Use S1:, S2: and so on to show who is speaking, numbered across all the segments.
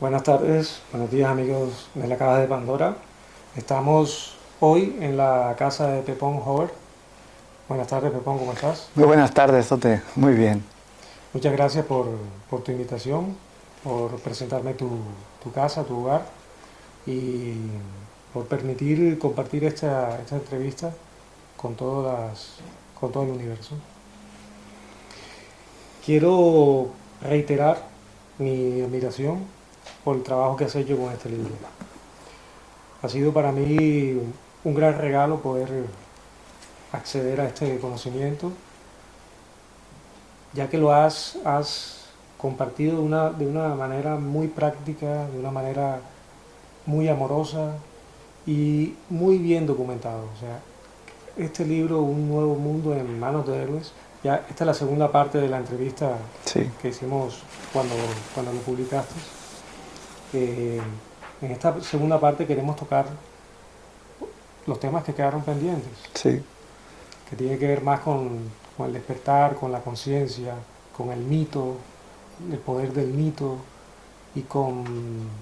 S1: Buenas tardes, buenos días amigos de la Caja de Pandora. Estamos hoy en la casa de Pepón Hover. Buenas tardes Pepón, ¿cómo estás?
S2: Muy buenas tardes, Tote. Muy bien.
S1: Muchas gracias por tu invitación, por presentarme tu casa, tu hogar y por permitir compartir esta entrevista con, con todo el universo. Quiero reiterar mi admiración por el trabajo que has hecho con este libro. Ha sido para mí un gran regalo poder acceder a este conocimiento, ya que has compartido de una manera muy práctica, de una manera muy amorosa y muy bien documentado. O sea, este libro, Un nuevo mundo en manos de héroes, ya esta es la segunda parte de la entrevista
S2: Sí,
S1: que hicimos cuando lo publicaste. Eh, en esta segunda parte queremos tocar los temas que quedaron pendientes,
S2: sí.
S1: que tiene que ver más con el despertar, con la conciencia, con el mito, el poder del mito y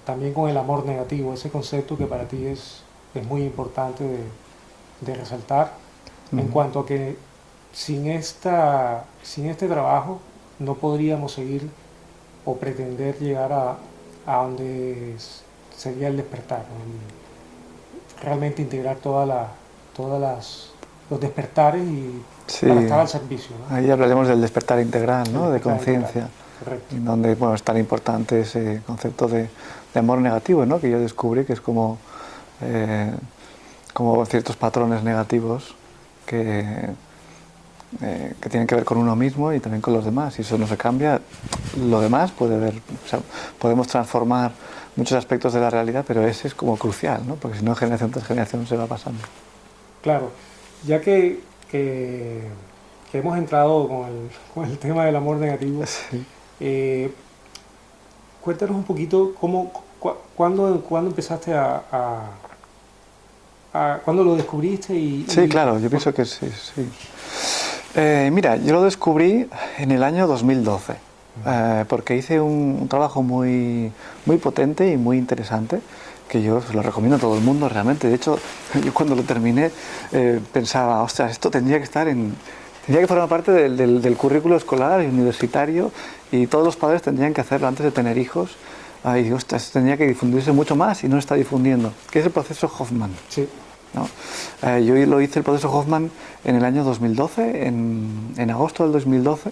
S1: también con el amor negativo, ese concepto que para ti es muy importante de resaltar, en
S2: Ujú.
S1: cuanto a que sin este trabajo no podríamos seguir o pretender llegar a donde sería el despertar, ¿no? Realmente integrar todas los despertares y para
S2: Sí,
S1: estar al servicio, ¿no?
S2: ahí hablaremos del despertar integral,
S1: El
S2: ¿no? De
S1: despertar integral,
S2: conciencia,
S1: correcto.
S2: en donde, bueno, es tan importante ese concepto de amor negativo, ¿no? Que yo descubrí que es eh, como ciertos patrones negativos que, que tienen que ver con uno mismo y también con los demás. Si eso no se cambia, lo demás puede haber, o sea, podemos transformar muchos aspectos de la realidad, pero ese es como crucial, ¿no? Porque si no, generación tras generación se va pasando.
S1: Claro, ya que hemos entrado con el tema del amor negativo,
S2: Sí.
S1: eh, cuéntanos un poquito cuándo empezaste cuándo lo descubriste
S2: Sí, claro, yo pienso que sí, sí. Mira, yo lo descubrí en el año 2012, porque hice un trabajo muy potente y muy interesante, que yo se lo recomiendo a todo el mundo realmente. De hecho, yo cuando lo terminé pensaba, ostras, esto tendría que formar parte del currículo escolar y universitario, y todos los padres tendrían que hacerlo antes de tener hijos. Y digo, ostras, esto tendría que difundirse mucho más y no está difundiendo, que es el proceso Hoffman,
S1: Sí,
S2: ¿no? Yo lo hice el proceso Hoffman en el año 2012, en agosto del 2012,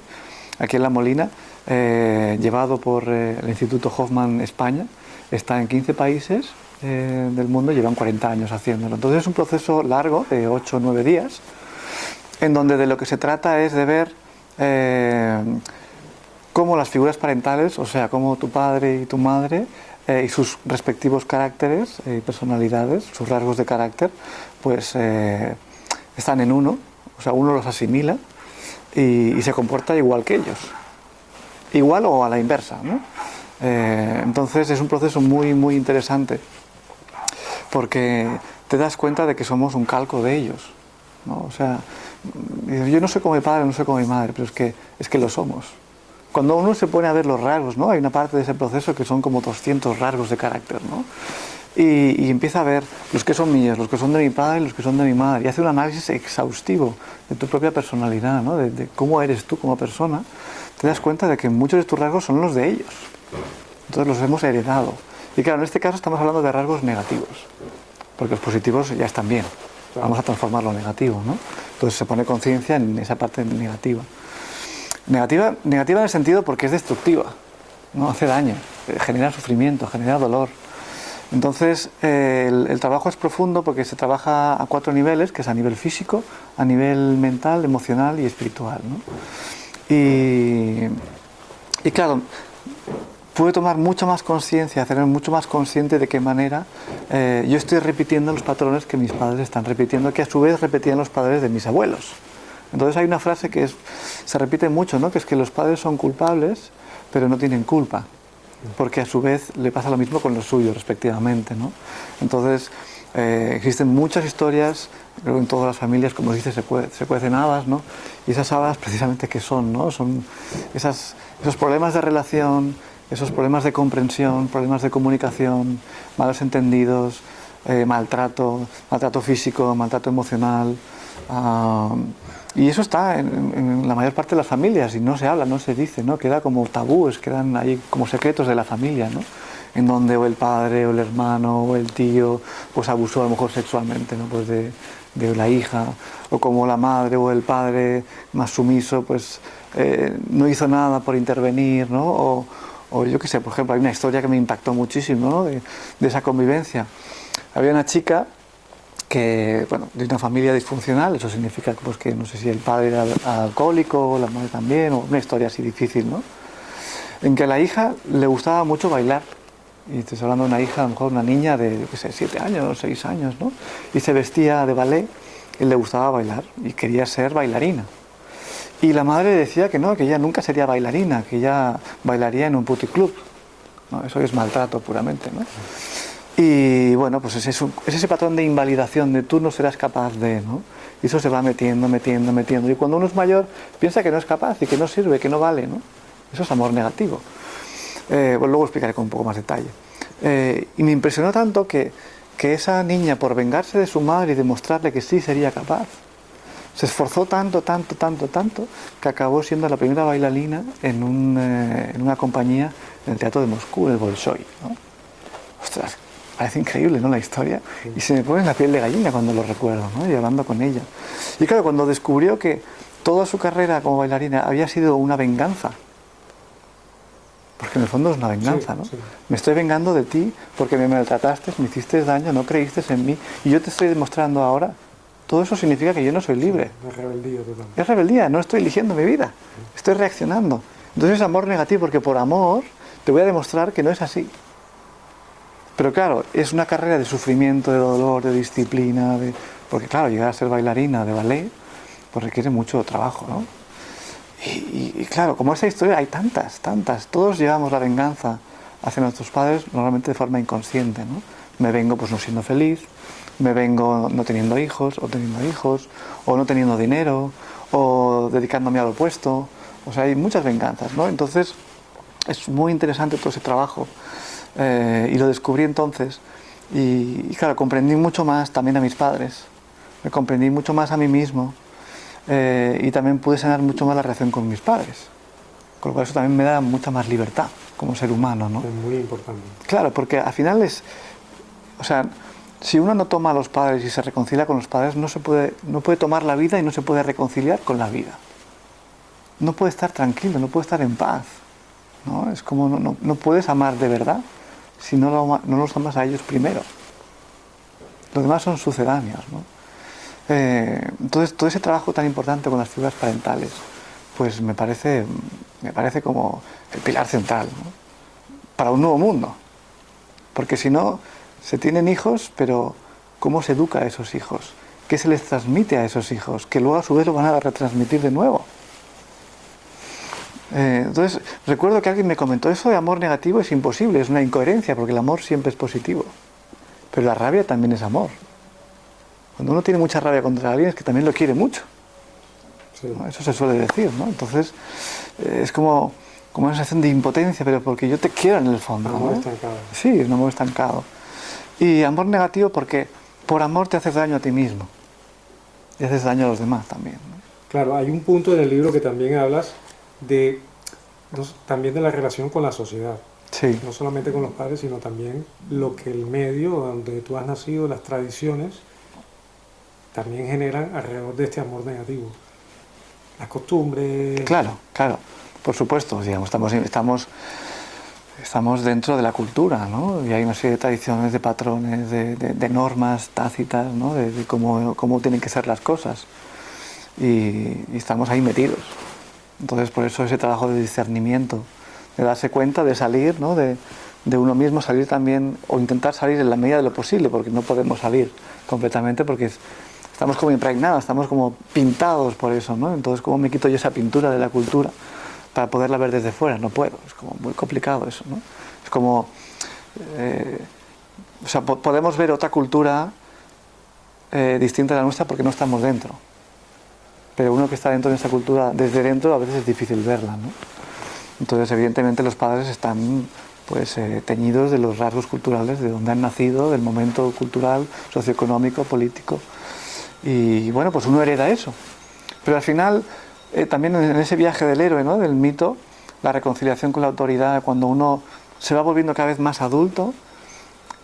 S2: aquí en La Molina, llevado por el Instituto Hoffman España. Está en 15 países del mundo, llevan 40 años haciéndolo. Entonces es un proceso largo, de 8 o 9 días, en donde de lo que se trata es de ver cómo las figuras parentales, o sea, cómo tu padre y tu madre y sus respectivos caracteres y personalidades, sus rasgos de carácter, pues están en uno, o sea, uno los asimila y se comporta igual que ellos, igual o a la inversa, ¿no? Entonces es un proceso muy interesante, porque te das cuenta de que somos un calco de ellos, ¿no? O sea, yo no soy como mi padre, no soy como mi madre, pero es que lo somos. Cuando uno se pone a ver los rasgos, ¿no? Hay una parte de ese proceso que son como 200 rasgos de carácter, ¿no? Y empieza a ver los que son míos, los que son de mi padre y los que son de mi madre, y hace un análisis exhaustivo de tu propia personalidad, ¿no? De cómo eres tú como persona. Te das cuenta de que muchos de tus rasgos son los de ellos, entonces los hemos heredado. Y claro, en este caso estamos hablando de rasgos negativos, porque los positivos ya están bien,
S1: claro.
S2: vamos a transformar lo negativo, ¿no? Entonces se pone conciencia en esa parte negativa. Negativa en el sentido porque es destructiva, ¿no? Hace daño, genera sufrimiento, genera dolor. Entonces el trabajo es profundo porque se trabaja a 4 niveles, que es a nivel físico, a nivel mental, emocional y espiritual, ¿no? Y claro, pude tomar mucha más conciencia, hacerme mucho más consciente de qué manera yo estoy repitiendo los patrones que mis padres están repitiendo, que a su vez repetían los padres de mis abuelos. Entonces hay una frase que se repite mucho, ¿no? Que es que los padres son culpables, pero no tienen culpa, porque a su vez le pasa lo mismo con los suyos, respectivamente, ¿no? Entonces existen muchas historias, creo que en todas las familias, como dice, se cuecen habas, ¿no? Y esas habas precisamente, ¿qué son, no? Son esos problemas de relación, esos problemas de comprensión, problemas de comunicación, malos entendidos, maltrato físico, maltrato emocional. Y eso está en la mayor parte de las familias y no se habla, no se dice, ¿no? Queda como tabúes, quedan ahí como secretos de la familia, ¿no? En donde o el padre o el hermano o el tío pues abusó a lo mejor sexualmente, ¿no? Pues de la hija, o como la madre o el padre más sumiso pues no hizo nada por intervenir, ¿no? O yo qué sé, por ejemplo, hay una historia que me impactó muchísimo, ¿no? de esa convivencia. Había una chica que, bueno, de una familia disfuncional, eso significa pues, que no sé si el padre era alcohólico, la madre también, o una historia así difícil, ¿no? En que a la hija le gustaba mucho bailar, y estoy hablando de una hija, a lo mejor una niña de, qué sé, 7 años, 6 años, ¿no? Y se vestía de ballet, y le gustaba bailar, y quería ser bailarina. Y la madre decía que no, que ella nunca sería bailarina, que ella bailaría en un puticlub, ¿no? Eso es maltrato puramente, ¿no? Y bueno, pues es ese patrón de invalidación, de tú no serás capaz de, ¿no? Y eso se va metiendo. Y cuando uno es mayor, piensa que no es capaz y que no sirve, que no vale, ¿no? Eso es amor negativo. Bueno, luego explicaré con un poco más detalle. Y me impresionó tanto que esa niña, por vengarse de su madre y demostrarle que sí sería capaz, se esforzó tanto, que acabó siendo la primera bailarina en una compañía en el Teatro de Moscú, en el Bolshoi, ¿no? Ostras, parece increíble, ¿no? La historia. Sí. Y se me pone la piel de gallina cuando lo recuerdo, ¿no? Y hablando con ella. Y claro, cuando descubrió que toda su carrera como bailarina había sido una venganza, porque en el fondo es una venganza, ¿no? Sí. Me estoy vengando de ti porque me maltrataste, me hiciste daño, no creíste en mí, y yo te estoy demostrando ahora. Todo eso significa que yo no soy libre.
S1: Sí, es rebeldía total.
S2: Es rebeldía, no estoy eligiendo mi vida, estoy reaccionando. Entonces es amor negativo, porque por amor te voy a demostrar que no es así. Pero claro, es una carrera de sufrimiento, de dolor, de disciplina, porque claro, llegar a ser bailarina de ballet, pues requiere mucho trabajo, ¿no? Y claro, como esa historia hay tantas, todos llevamos la venganza hacia nuestros padres normalmente de forma inconsciente, ¿no? Me vengo pues no siendo feliz, me vengo no teniendo hijos, o teniendo hijos, o no teniendo dinero, o dedicándome al opuesto, o sea, hay muchas venganzas, ¿no? Entonces, es muy interesante todo ese trabajo. Y lo descubrí entonces y claro, comprendí mucho más también a mis padres, me comprendí mucho más a mí mismo, y también pude sanar mucho más la relación con mis padres, con lo cual eso también me da mucha más libertad como ser humano, ¿no?
S1: Es muy importante.
S2: Claro, porque al final o sea, si uno no toma a los padres y se reconcilia con los padres, no puede tomar la vida y no se puede reconciliar con la vida, no puede estar tranquilo, no puede estar en paz, ¿no? Es como no puedes amar de verdad si no los amas a ellos primero. Los demás son sucedáneos, ¿no? Entonces todo ese trabajo tan importante con las figuras parentales pues me parece como el pilar central, ¿no? Para un nuevo mundo, porque si no se tienen hijos, pero ¿cómo se educa a esos hijos? ¿Qué se les transmite a esos hijos? Que luego a su vez lo van a retransmitir de nuevo. Entonces recuerdo que alguien me comentó, eso de amor negativo es imposible, es una incoherencia, porque el amor siempre es positivo, pero la rabia también es amor. Cuando uno tiene mucha rabia contra alguien es que también lo quiere mucho, ¿no? Eso se suele decir, ¿no? Entonces es como una sensación de impotencia, pero porque yo te quiero en el fondo,
S1: un amor,
S2: ¿no?
S1: Estancado.
S2: Sí, es un amor estancado. Y amor negativo porque por amor te haces daño a ti mismo y haces daño a los demás también, ¿no?
S1: Claro, hay un punto en el libro que también hablas también de la relación con la sociedad.
S2: Sí.
S1: No solamente con los padres, sino también lo que el medio donde tú has nacido, las tradiciones, también generan alrededor de este amor negativo. Las costumbres...
S2: Claro, por supuesto, digamos, estamos dentro de la cultura, ¿no? Y hay una serie de tradiciones, de patrones, de normas tácitas, ¿no? De cómo tienen que ser las cosas. Y estamos ahí metidos. Entonces, por eso ese trabajo de discernimiento, de darse cuenta, de salir, ¿no? de uno mismo, salir también, o intentar salir en la medida de lo posible, porque no podemos salir completamente, porque estamos como impregnados, estamos como pintados por eso, ¿no? Entonces, ¿cómo me quito yo esa pintura de la cultura para poderla ver desde fuera? No puedo, es como muy complicado eso, ¿no? Es como, o sea, podemos ver otra cultura distinta a la nuestra porque no estamos dentro. Pero uno que está dentro de esa cultura, desde dentro, a veces es difícil verla, ¿no? Entonces, evidentemente, los padres están pues teñidos de los rasgos culturales de donde han nacido, del momento cultural, socioeconómico, político. Y bueno, pues uno hereda eso. Pero al final, también en ese viaje del héroe, ¿no?, del mito, la reconciliación con la autoridad, cuando uno se va volviendo cada vez más adulto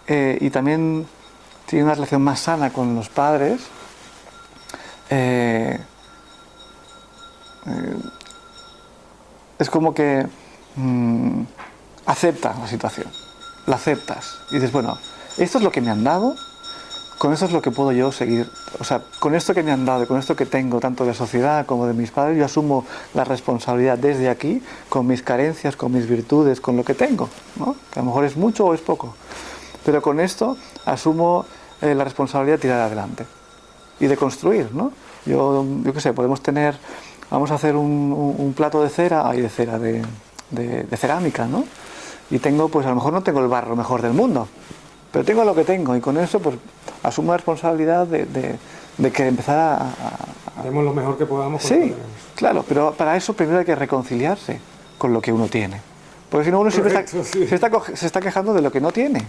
S2: y también tiene una relación más sana con los padres, es como que acepta la situación, la aceptas y dices, bueno, esto es lo que me han dado, con esto es lo que puedo yo seguir, o sea, con esto que me han dado y con esto que tengo, tanto de la sociedad como de mis padres, yo asumo la responsabilidad desde aquí, con mis carencias, con mis virtudes, con lo que tengo, ¿no?, que a lo mejor es mucho o es poco, pero con esto asumo la responsabilidad de tirar adelante y de construir, ¿no? Yo qué sé, podemos tener, vamos a hacer un plato de cera, de cerámica, ¿no? Y tengo, pues a lo mejor no tengo el barro mejor del mundo, pero tengo lo que tengo y con eso pues asumo la responsabilidad de que empezar a...
S1: Haremos lo mejor que podamos con lo que
S2: Sí,
S1: tenemos.
S2: claro, pero para eso primero hay que reconciliarse con lo que uno tiene. Porque si no uno siempre
S1: Correcto, sí.
S2: se está quejando de lo que no tiene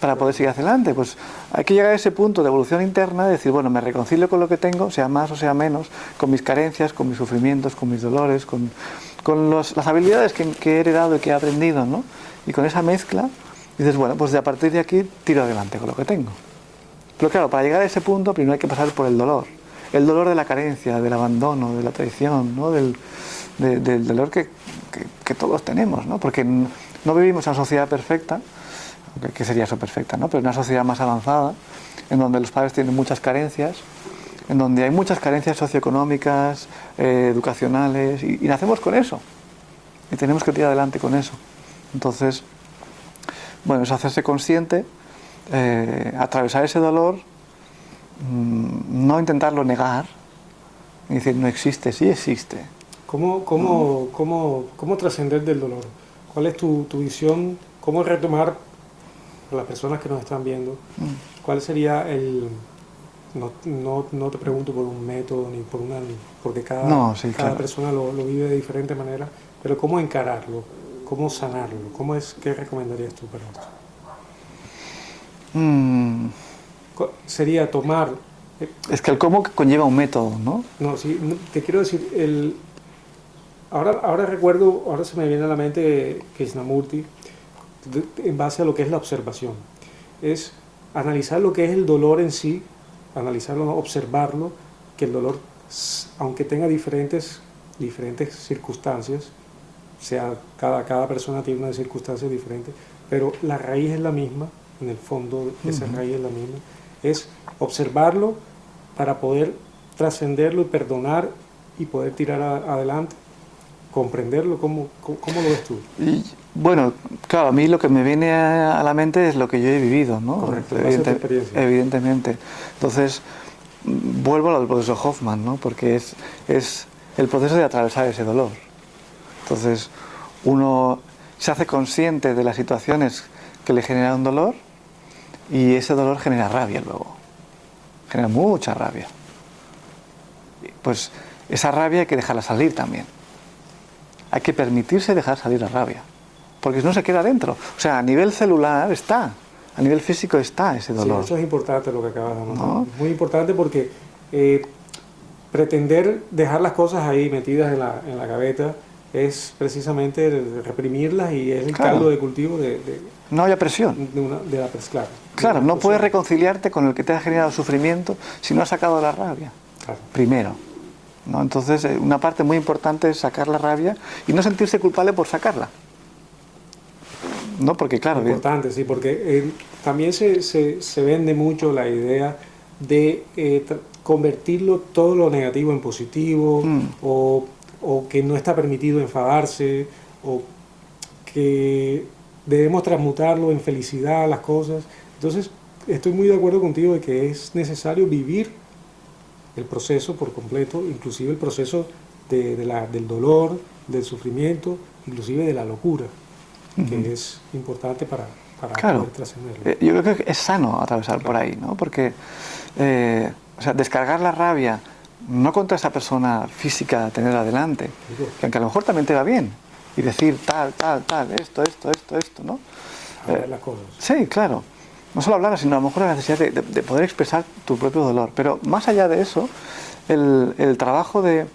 S2: para poder seguir adelante. Pues hay que llegar a ese punto de evolución interna de decir, bueno, me reconcilio con lo que tengo, sea más o sea menos, con mis carencias, con mis sufrimientos, con mis dolores, con las habilidades que he heredado y que he aprendido, ¿no? Y con esa mezcla dices, bueno, pues a partir de aquí tiro adelante con lo que tengo. Pero claro, para llegar a ese punto primero hay que pasar por el dolor de la carencia, del abandono, de la traición, ¿no?, del dolor que todos tenemos, ¿no? Porque no vivimos en una sociedad perfecta, que sería eso perfecta, ¿no?, pero en una sociedad más avanzada, en donde los padres tienen muchas carencias, en donde hay muchas carencias socioeconómicas, educacionales, y nacemos con eso, y tenemos que tirar adelante con eso. Entonces, bueno, es hacerse consciente, atravesar ese dolor, no intentarlo negar, y decir no existe, sí existe.
S1: ¿Cómo trascender del dolor? ¿Cuál es tu visión? ¿Cómo retomar, para las personas que nos están viendo, cuál sería el... No te pregunto por un método ni por una... porque cada
S2: claro.
S1: persona lo vive de diferente manera, pero ¿cómo encararlo? ¿Cómo sanarlo? ¿Qué recomendarías tú para esto? Sería tomar...
S2: Es que el cómo conlleva un método, ¿no?
S1: No, sí, te quiero decir, ahora se me viene a la mente Krishnamurti, en base a lo que es la observación. Es analizar lo que es el dolor en sí, analizarlo, observarlo, que el dolor, aunque tenga diferentes circunstancias, cada persona tiene una circunstancia diferente, pero la raíz es la misma, en el fondo esa raíz es la misma, es observarlo para poder trascenderlo y perdonar y poder tirar adelante, comprenderlo. ¿Cómo lo ves tú?
S2: Y, bueno, claro, a mí lo que me viene a la mente es lo que yo he vivido, ¿no?
S1: Correcto, experiencia.
S2: Evidentemente. Entonces, vuelvo al proceso Hoffman, ¿no? Porque es el proceso de atravesar ese dolor. Entonces, uno se hace consciente de las situaciones que le generan dolor y ese dolor genera rabia luego. Genera mucha rabia. Pues esa rabia hay que dejarla salir también. Hay que permitirse dejar salir la rabia, porque si no se queda dentro. O sea, a nivel celular está, a nivel físico está ese dolor.
S1: Sí, eso es importante lo que acabas de anotar.
S2: ¿No?
S1: Muy importante porque pretender dejar las cosas ahí metidas en la gaveta es precisamente reprimirlas y es el caldo de cultivo
S2: no haya presión.
S1: de la claro.
S2: Claro, no puedes reconciliarte con el que te ha generado sufrimiento si no has sacado la rabia.
S1: Claro.
S2: Primero. ¿No? Entonces, una parte muy importante es sacar la rabia y no sentirse culpable por sacarla. ¿No? Porque, claro...
S1: Importante, sí, porque también se vende mucho la idea de convertirlo todo lo negativo en positivo, o que no está permitido enfadarse, o que debemos transmutarlo en felicidad las cosas. Entonces, estoy muy de acuerdo contigo de que es necesario vivir el proceso por completo, inclusive el proceso del dolor, del sufrimiento, inclusive de la locura, que es importante para
S2: claro,
S1: poder trascenderlo.
S2: Yo creo que es sano atravesar por ahí, ¿no? Porque o sea, descargar la rabia no contra esa persona física, tenerla delante, que aunque a lo mejor también te va bien, y decir tal, tal, tal, esto, ¿no?
S1: Hablar las cosas.
S2: Sí, claro. No solo hablar, sino a lo mejor la necesidad de poder expresar tu propio dolor. Pero más allá de eso, el trabajo de...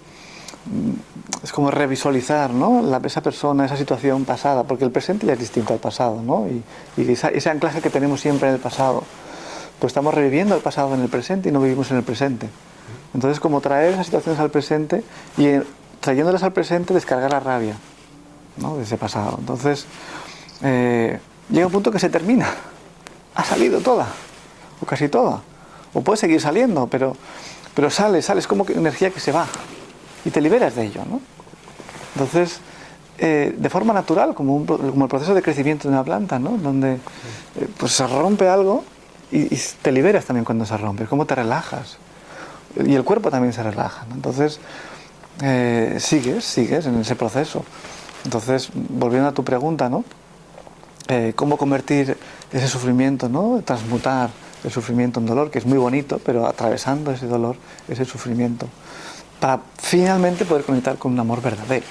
S2: Es como revisualizar, ¿no? Esa persona, esa situación pasada, porque el presente ya es distinto al pasado, ¿no? Y ese anclaje que tenemos siempre en el pasado, pues estamos reviviendo el pasado en el presente y no vivimos en el presente. Entonces, como traer esas situaciones al presente y trayéndolas al presente, descargar la rabia, ¿no? De ese pasado. Entonces, llega un punto que se termina. Ha salido toda, o casi toda. O puede seguir saliendo, pero sale, es como que energía que se va. Y te liberas de ello, ¿no? Entonces, de forma natural, como el proceso de crecimiento de una planta, ¿no? Donde pues se rompe algo y te liberas también cuando se rompe, como te relajas. Y el cuerpo también se relaja, ¿no? Entonces, sigues en ese proceso. Entonces, volviendo a tu pregunta, ¿no? Cómo convertir ese sufrimiento, ¿no? Transmutar el sufrimiento en dolor, que es muy bonito, pero atravesando ese dolor, ese sufrimiento, para finalmente poder conectar con un amor verdadero.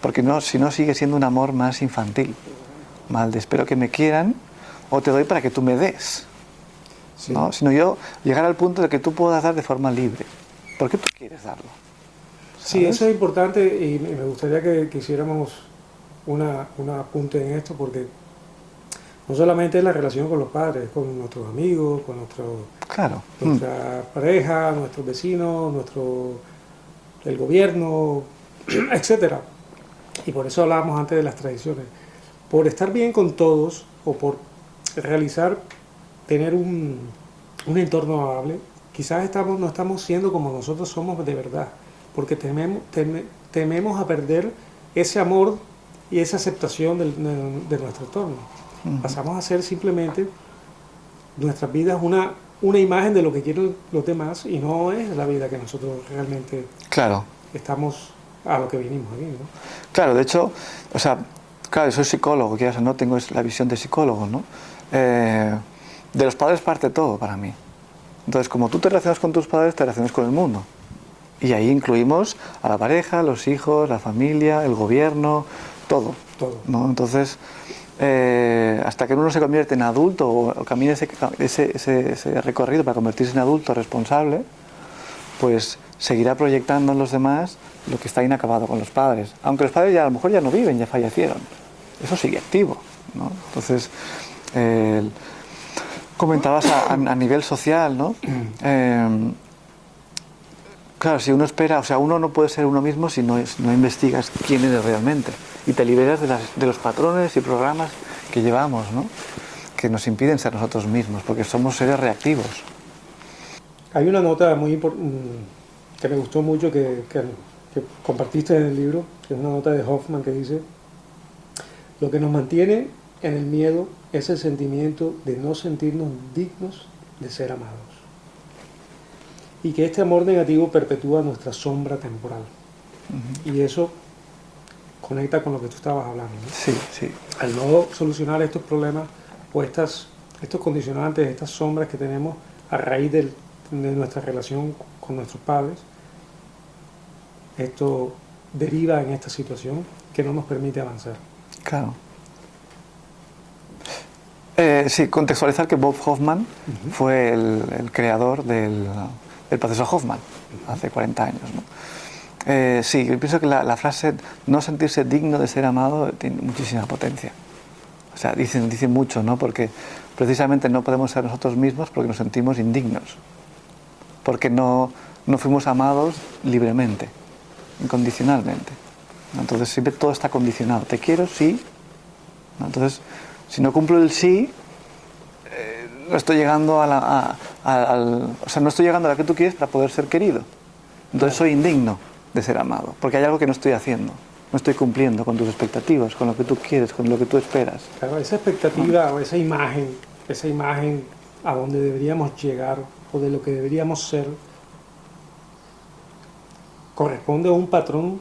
S2: Porque si no sigue siendo un amor más infantil, mal de espero que me quieran o te doy para que tú me des, sí. ¿No? Sino yo llegar al punto de que tú puedas dar de forma libre. ¿Por qué tú quieres darlo? ¿Sabes?
S1: Sí, eso es importante y me gustaría que hiciéramos un apunte en esto, porque no solamente es la relación con los padres, con nuestros amigos, con nuestra pareja, nuestros vecinos, el gobierno, etcétera. Y por eso hablábamos antes de las tradiciones. Por estar bien con todos o por tener un entorno amable, quizás no estamos siendo como nosotros somos de verdad, porque tememos a perder ese amor y esa aceptación de nuestro entorno. Pasamos a ser simplemente nuestras vidas una imagen de lo que quieren los demás y no es la vida que nosotros realmente estamos a lo que vinimos aquí, ¿no?
S2: Claro, de hecho, o sea, claro, soy psicólogo, quizás no tengo la visión de psicólogo, ¿no? De los padres parte todo para mí. Entonces, como tú te relacionas con tus padres, te relacionas con el mundo. Y ahí incluimos a la pareja, los hijos, la familia, el gobierno, todo. ¿No? Entonces, hasta que uno se convierte en adulto o camina ese recorrido para convertirse en adulto responsable, pues seguirá proyectando en los demás lo que está inacabado con los padres. Aunque los padres ya a lo mejor ya no viven, ya fallecieron. Eso sigue activo, ¿no? Entonces, comentabas a nivel social, ¿no? Claro, si uno espera, o sea, uno no puede ser uno mismo si no investigas quién eres realmente. Y te liberas de los patrones y programas que llevamos, ¿no? Que nos impiden ser nosotros mismos, porque somos seres reactivos.
S1: Hay una nota muy que me gustó mucho que compartiste en el libro, que es una nota de Hoffman que dice: lo que nos mantiene en el miedo es el sentimiento de no sentirnos dignos de ser amados. Y que este amor negativo perpetúa nuestra sombra temporal. Y eso conecta con lo que tú estabas hablando, ¿no?
S2: Sí, sí.
S1: Al no solucionar estos problemas o estos condicionantes, estas sombras que tenemos a raíz de nuestra relación con nuestros padres, esto deriva en esta situación que no nos permite avanzar.
S2: Claro. Sí, contextualizar que Bob Hoffman fue el creador del proceso Hoffman hace 40 años, ¿no? Sí, yo pienso que la frase no sentirse digno de ser amado tiene muchísima potencia. O sea, dicen mucho, ¿no? Porque precisamente no podemos ser nosotros mismos porque nos sentimos indignos. Porque no fuimos amados libremente, incondicionalmente. Entonces siempre todo está condicionado. Te quiero, sí. Entonces, si no cumplo el sí, no estoy llegando no estoy llegando a la que tú quieres para poder ser querido. Entonces soy indigno de ser amado, porque hay algo que no estoy haciendo. No estoy cumpliendo con tus expectativas, con lo que tú quieres, con lo que tú esperas.
S1: Claro, esa expectativa o esa imagen a donde deberíamos llegar o de lo que deberíamos ser, corresponde a un patrón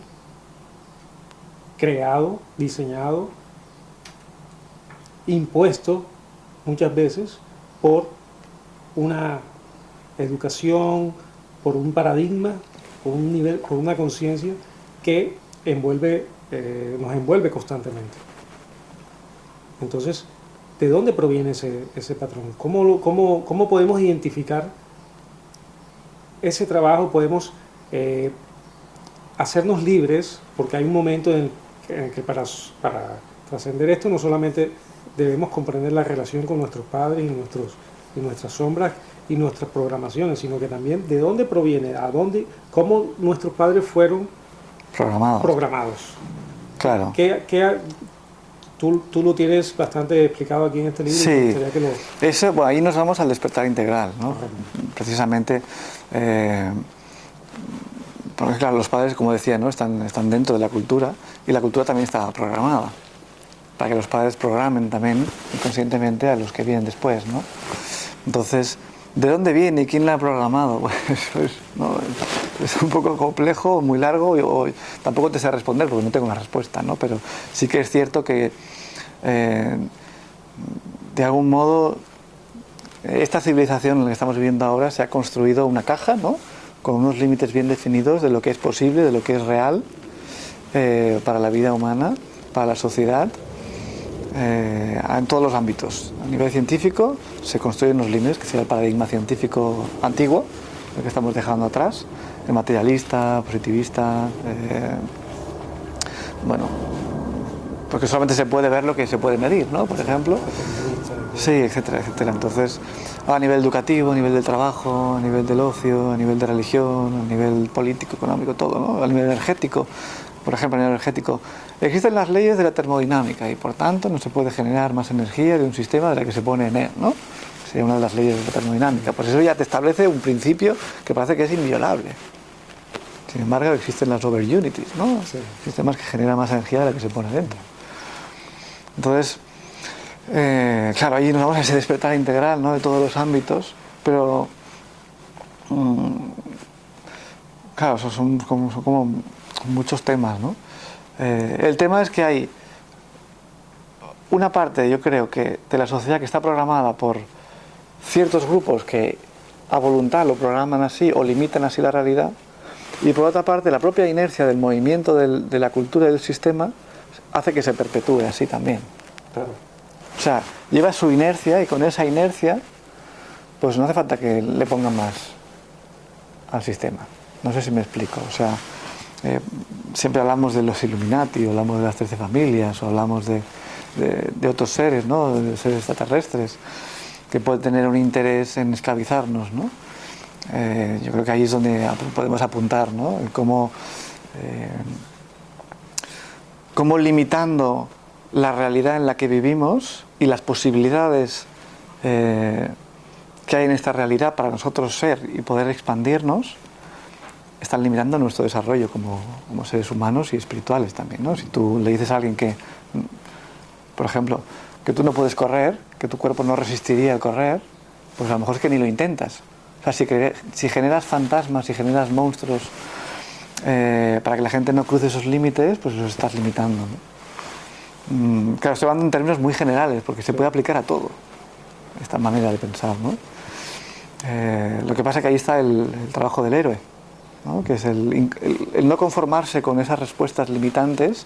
S1: creado, diseñado, impuesto muchas veces por una educación, por un paradigma, por un nivel, por una conciencia que envuelve nos envuelve constantemente. Entonces, ¿de dónde proviene ese patrón? ¿Cómo podemos identificar ese trabajo? Podemos hacernos libres, porque hay un momento en el que para trascender esto no solamente debemos comprender la relación con nuestros padres y nuestras sombras y nuestras programaciones, sino que también de dónde proviene, cómo nuestros padres fueron programados.
S2: Claro.
S1: Tú lo tienes bastante explicado aquí en este libro.
S2: Sí, bueno, ahí nos vamos al despertar integral, ¿no? Precisamente, porque claro, los padres, como decía, ¿no? están dentro de la cultura, y la cultura también está programada para que los padres programen también inconscientemente a los que vienen después, ¿no? Entonces, ¿de dónde viene y quién la ha programado? Pues ¿no? Es un poco complejo, muy largo, y tampoco te sé responder porque no tengo una respuesta, ¿no? Pero sí que es cierto que de algún modo esta civilización en la que estamos viviendo ahora se ha construido una caja, ¿no? Con unos límites bien definidos de lo que es posible, de lo que es real para la vida humana, para la sociedad, en todos los ámbitos. A nivel científico se construyen unos límites, que sería el paradigma científico antiguo, lo que estamos dejando atrás, el materialista, positivista, bueno, porque solamente se puede ver lo que se puede medir, ¿no? Por ejemplo. Sí, etcétera, etcétera. Entonces, a nivel educativo, a nivel del trabajo, a nivel del ocio, a nivel de religión, a nivel político, económico, todo, ¿no? A nivel energético, por ejemplo, a nivel energético, existen las leyes de la termodinámica y, por tanto, no se puede generar más energía de un sistema de la que se pone en él, ¿no? Sería una de las leyes de la termodinámica. Pues eso ya te establece un principio que parece que es inviolable. Sin embargo, existen las overunities, ¿no? Sí. Sistemas que generan más energía de la que se pone dentro. Entonces, claro, ahí nos vamos a ese despertar integral, ¿no? De todos los ámbitos, pero claro, son como muchos temas, ¿no? El tema es que hay una parte, yo creo, que de la sociedad que está programada por ciertos grupos que a voluntad lo programan así o limitan así la realidad, y por otra parte la propia inercia del movimiento de la cultura y del sistema hace que se perpetúe así también.
S1: Claro.
S2: O sea, lleva su inercia, y con esa inercia pues no hace falta que le pongan más al sistema. No sé si me explico. O sea, siempre hablamos de los Illuminati, o hablamos de las 13 familias, o hablamos de otros seres, ¿no? De seres extraterrestres que pueden tener un interés en esclavizarnos, ¿no? Yo creo que ahí es donde podemos apuntar, ¿no? Cómo limitando la realidad en la que vivimos y las posibilidades que hay en esta realidad para nosotros ser y poder expandirnos, están limitando nuestro desarrollo como seres humanos y espirituales también, ¿no? Si tú le dices a alguien que, por ejemplo, que tú no puedes correr, que tu cuerpo no resistiría al correr, pues a lo mejor es que ni lo intentas. O sea, si generas fantasmas, si generas monstruos para que la gente no cruce esos límites, pues los estás limitando, ¿no? Claro, estoy hablando en términos muy generales, porque se puede aplicar a todo esta manera de pensar, ¿no? Lo que pasa es que ahí está el trabajo del héroe, ¿no? Que es el no conformarse con esas respuestas limitantes,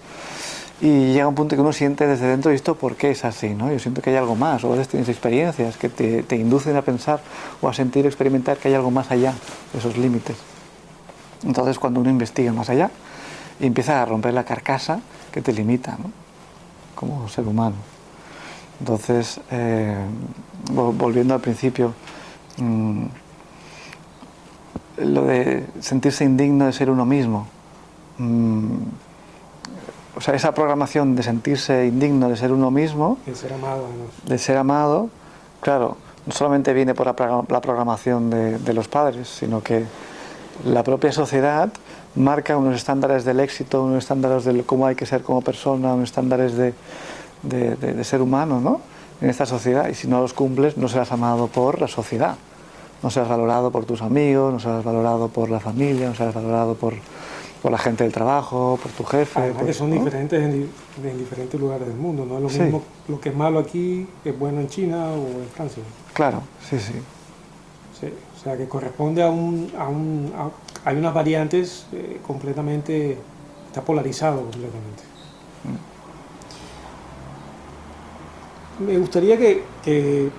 S2: y llega un punto que uno siente desde dentro, ¿y esto por qué es así, ¿no? Yo siento que hay algo más, o a veces tienes experiencias que te inducen a pensar o a sentir, experimentar que hay algo más allá de esos límites. Entonces, cuando uno investiga más allá y empieza a romper la carcasa que te limita, ¿no? Como ser humano. Entonces, volviendo al principio, lo de sentirse indigno de ser uno mismo, o sea, esa programación de sentirse indigno de ser uno mismo, de ser amado, claro, no solamente viene por la programación de los padres, sino que la propia sociedad marca unos estándares del éxito, unos estándares de cómo hay que ser como persona, unos estándares de ser humano, ¿no? En esta sociedad, y si no los cumples, no serás amado por la sociedad, no serás valorado por tus amigos, no serás valorado por la familia, no serás valorado por la gente del trabajo, por tu jefe.
S1: Además que son diferentes en diferentes lugares del mundo, no es lo mismo lo que es malo aquí que es bueno en China o en Francia.
S2: Claro, sí, sí.
S1: Sí, o sea que corresponde hay unas variantes completamente, está polarizado completamente. Me gustaría que,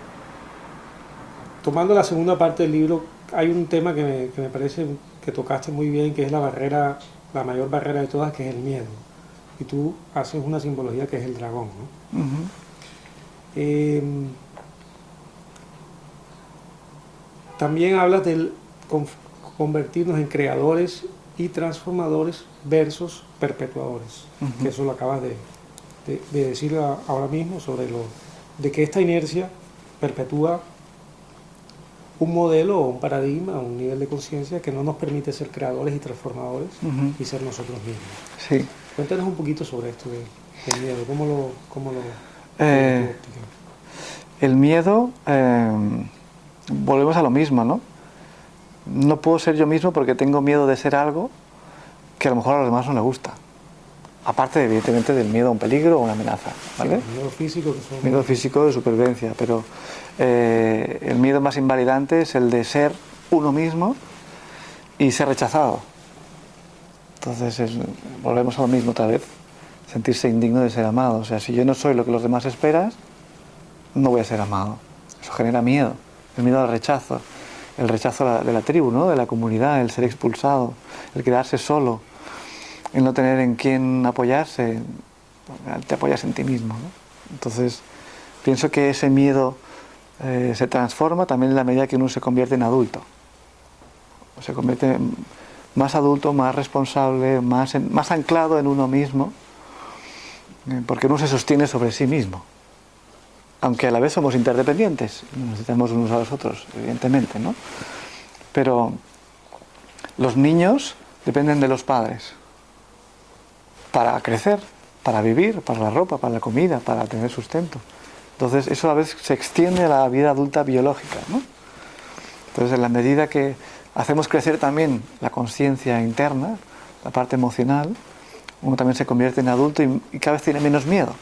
S1: tomando la segunda parte del libro, hay un tema que me parece que tocaste muy bien, que es la barrera, la mayor barrera de todas, que es el miedo. Y tú haces una simbología que es el dragón, ¿no?
S2: Ujú.
S1: Eh, También hablas del convertirnos en creadores y transformadores versus perpetuadores, que
S2: Ujú.
S1: eso lo acabas de decir ahora mismo, sobre de que esta inercia perpetúa un modelo o un paradigma, un nivel de conciencia que no nos permite ser creadores y transformadores
S2: Ujú.
S1: y ser nosotros mismos.
S2: Sí.
S1: Cuéntanos un poquito sobre esto del miedo, cómo lo desde tu
S2: Eh,
S1: óptica.
S2: el miedo, volvemos a lo mismo, ¿no? No puedo ser yo mismo porque tengo miedo de ser algo que a lo mejor a los demás no les gusta. Aparte, evidentemente, del miedo a un peligro o a una amenaza,
S1: Sí,
S2: ¿vale?
S1: los miedos físicos que son...
S2: Miedo físico de supervivencia, pero el miedo más invalidante es el de ser uno mismo y ser rechazado. Entonces, volvemos a lo mismo otra vez, sentirse indigno de ser amado. O sea, si yo no soy lo que los demás esperan, no voy a ser amado. Eso genera miedo, el miedo al rechazo, el rechazo de la tribu, ¿no? De la comunidad, el ser expulsado, el quedarse solo, el no tener en quién apoyarse, te apoyas en ti mismo, ¿no? Entonces, pienso que ese miedo se transforma también en la medida que uno se convierte en adulto. Se convierte más adulto, más responsable, más anclado en uno mismo, porque uno se sostiene sobre sí mismo. Aunque a la vez somos interdependientes, nos necesitamos unos a los otros, evidentemente, ¿no? Pero los niños dependen de los padres para crecer, para vivir, para la ropa, para la comida, para tener sustento. Entonces eso a veces se extiende a la vida adulta biológica, ¿no? Entonces en la medida que hacemos crecer también la conciencia interna, la parte emocional, uno también se convierte en adulto y cada vez tiene menos miedo.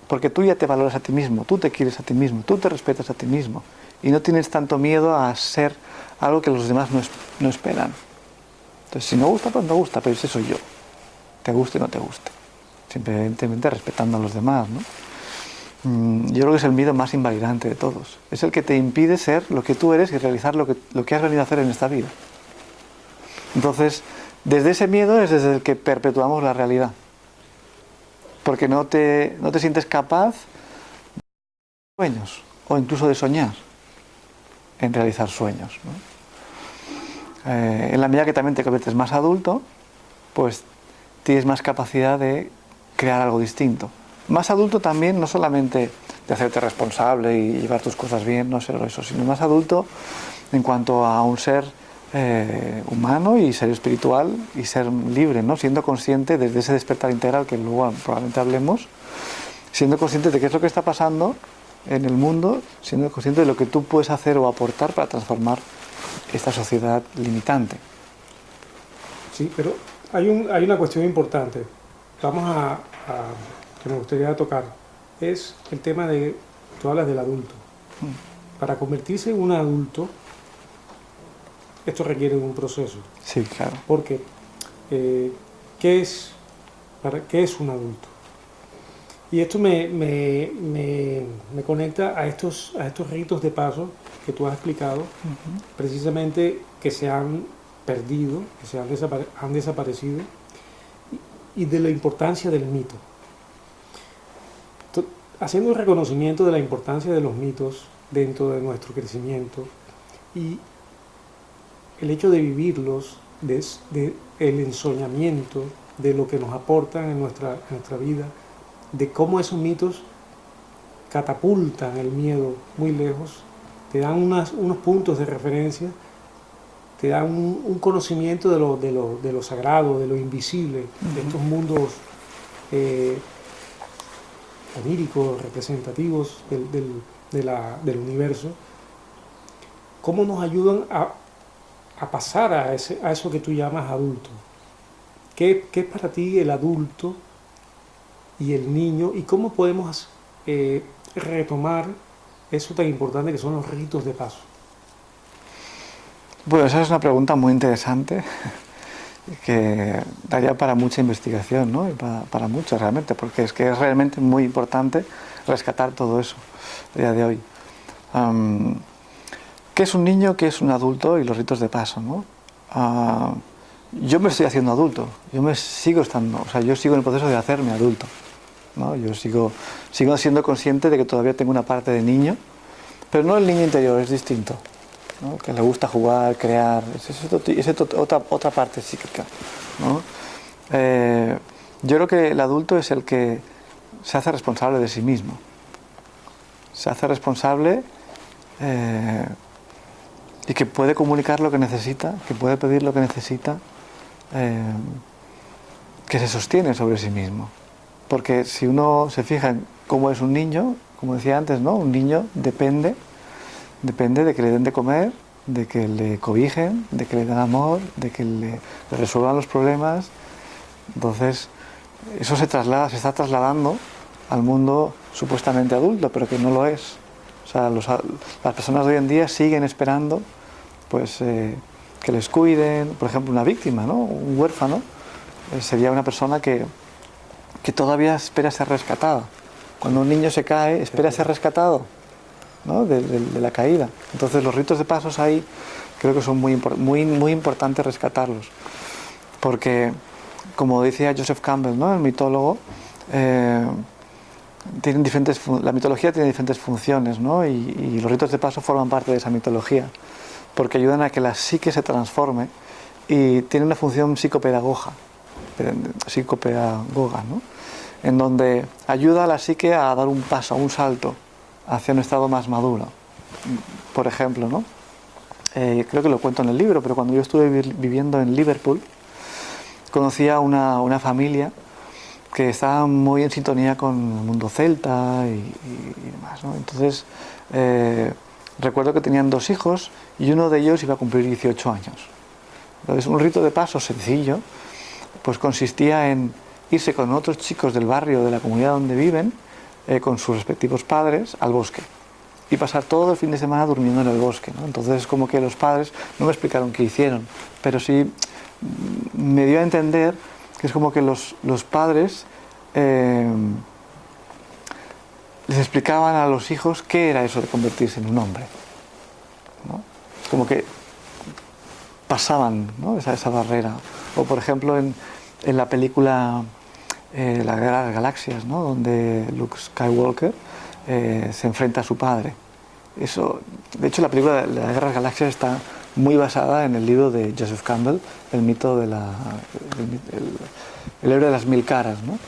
S2: Porque tú ya te valoras a ti mismo, tú te quieres a ti mismo, tú te respetas a ti mismo. Y no tienes tanto miedo a ser algo que los demás no esperan. Entonces si no gusta, pues no gusta, pero ese soy yo. Te guste o no te guste. Simplemente respetando a los demás, ¿no? Yo creo que es el miedo más invalidante de todos. Es el que te impide ser lo que tú eres y realizar lo que has venido a hacer en esta vida. Entonces, desde ese miedo es desde el que perpetuamos la realidad. Porque no te sientes capaz de sueños o incluso de soñar en realizar sueños, ¿no? En la medida que también te conviertes más adulto, pues tienes más capacidad de crear algo distinto. Más adulto también, no solamente de hacerte responsable y llevar tus cosas bien, no solo eso, sino más adulto en cuanto a un ser humano y ser espiritual y ser libre, ¿no? Siendo consciente desde ese despertar integral que luego probablemente hablemos, siendo consciente de qué es lo que está pasando en el mundo, siendo consciente de lo que tú puedes hacer o aportar para transformar esta sociedad limitante.
S1: Sí, pero hay una cuestión importante. Vamos que me gustaría tocar. Es el tema de, tú hablas del adulto. Para convertirse en un adulto, esto requiere un proceso.
S2: Sí, claro.
S1: Porque, ¿qué es un adulto? Y esto me conecta a estos ritos de paso que tú has explicado, precisamente que se han perdido, que han desaparecido, y de la importancia del mito. Haciendo un reconocimiento de la importancia de los mitos dentro de nuestro crecimiento y el hecho de vivirlos, de el ensoñamiento de lo que nos aportan en nuestra vida, de cómo esos mitos catapultan el miedo muy lejos, te dan unos puntos de referencia, te dan un conocimiento de lo sagrado, de lo invisible, de estos mundos oníricos, representativos del universo. ¿Cómo nos ayudan a pasar a eso que tú llamas adulto? ¿Qué es para ti el adulto y el niño? ¿Y cómo podemos retomar eso tan importante que son los ritos de paso?
S2: Bueno, esa es una pregunta muy interesante. que daría para mucha investigación, ¿no? Y para mucho realmente, porque es que es realmente muy importante rescatar todo eso a día de hoy. ¿Qué es un niño? ¿Qué es un adulto? Y los ritos de paso, ¿no? Yo me estoy haciendo adulto, yo sigo en el proceso de hacerme adulto, ¿no? Yo sigo siendo consciente de que todavía tengo una parte de niño, pero no el niño interior, es distinto, ¿no? Que le gusta jugar, crear, es otra parte psíquica, ¿no? Yo creo que el adulto es el que se hace responsable de sí mismo, se hace responsable y que puede comunicar lo que necesita, que puede pedir lo que necesita, que se sostiene sobre sí mismo. Porque si uno se fija en cómo es un niño, como decía antes, ¿no? Un niño depende de que le den de comer, de que le cobijen, de que le den amor, de que le resuelvan los problemas. Entonces, eso se está trasladando al mundo supuestamente adulto, pero que no lo es. O sea, las personas de hoy en día siguen esperando pues, que les cuiden. Por ejemplo, una víctima, ¿no? Un huérfano sería una persona que todavía espera ser rescatada. Cuando un niño se cae, espera ser rescatado, ¿no? de la caída. Entonces los ritos de pasos ahí creo que son muy importantes rescatarlos. Porque, como decía Joseph Campbell, ¿no? El mitólogo, la mitología tiene diferentes funciones, ¿no? Y los ritos de paso forman parte de esa mitología, porque ayudan a que la psique se transforme y tiene una función psicopedagoga, ¿no? En donde ayuda a la psique a dar un paso, un salto hacia un estado más maduro. Por ejemplo, ¿no? Creo que lo cuento en el libro, pero cuando yo estuve viviendo en Liverpool, conocí a una familia que estaba muy en sintonía con el mundo celta y demás, ¿no? Entonces, recuerdo que tenían 2 hijos y uno de ellos iba a cumplir 18 años. Entonces, un rito de paso sencillo pues consistía en irse con otros chicos del barrio, de la comunidad donde viven, con sus respectivos padres, al bosque. Y pasar todo el fin de semana durmiendo en el bosque, ¿no? Entonces, como que los padres no me explicaron qué hicieron, pero sí me dio a entender que es como que los padres les explicaban a los hijos qué era eso de convertirse en un hombre, ¿no? Como que pasaban, ¿no? esa barrera. O por ejemplo en la película La Guerra de las Galaxias, ¿no? Donde Luke Skywalker se enfrenta a su padre. Eso, de hecho, la película de La Guerra de las Galaxias está muy basada en el libro de Joseph Campbell, el mito de el héroe de las 1000 caras, ¿no?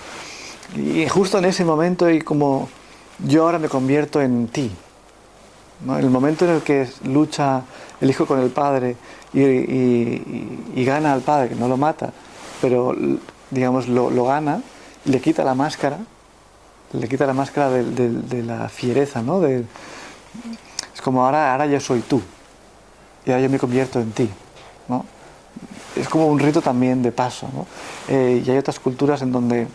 S2: Y justo en ese momento, y como yo ahora me convierto en ti, ¿no? En el momento en el que lucha el hijo con el padre y gana al padre, que no lo mata, pero digamos lo gana, le quita la máscara de la fiereza, ¿no? Es como ahora yo soy tú y ahora yo me convierto en ti, ¿no? Es como un rito también de paso, ¿no? Y hay otras culturas en donde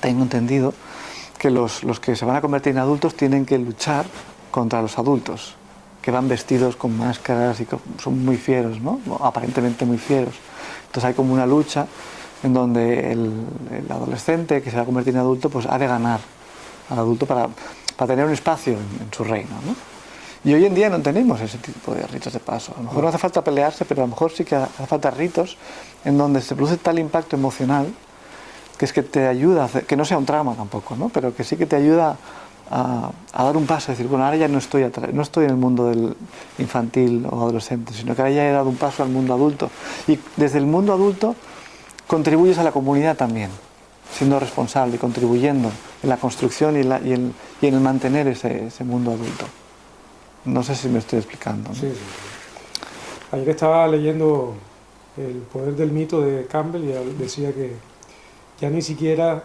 S2: tengo entendido que los que se van a convertir en adultos tienen que luchar contra los adultos, que van vestidos con máscaras y son muy fieros, ¿no? Aparentemente muy fieros. Entonces hay como una lucha en donde el adolescente que se va a convertir en adulto pues ha de ganar al adulto para tener un espacio en su reino, ¿no? Y hoy en día no tenemos ese tipo de ritos de paso. A lo mejor no hace falta pelearse, pero a lo mejor sí que hace falta ritos en donde se produce tal impacto emocional que es que te ayuda, que no sea un trauma tampoco, ¿no? Pero que sí que te ayuda a dar un paso, es decir, bueno, ahora ya no estoy en el mundo del infantil o adolescente, sino que ahora ya he dado un paso al mundo adulto. Y desde el mundo adulto contribuyes a la comunidad también, siendo responsable y contribuyendo en la construcción y en el mantener ese mundo adulto. No sé si me estoy explicando, ¿no?
S1: Sí, sí. Ayer estaba leyendo El poder del mito de Campbell y decía que ya ni siquiera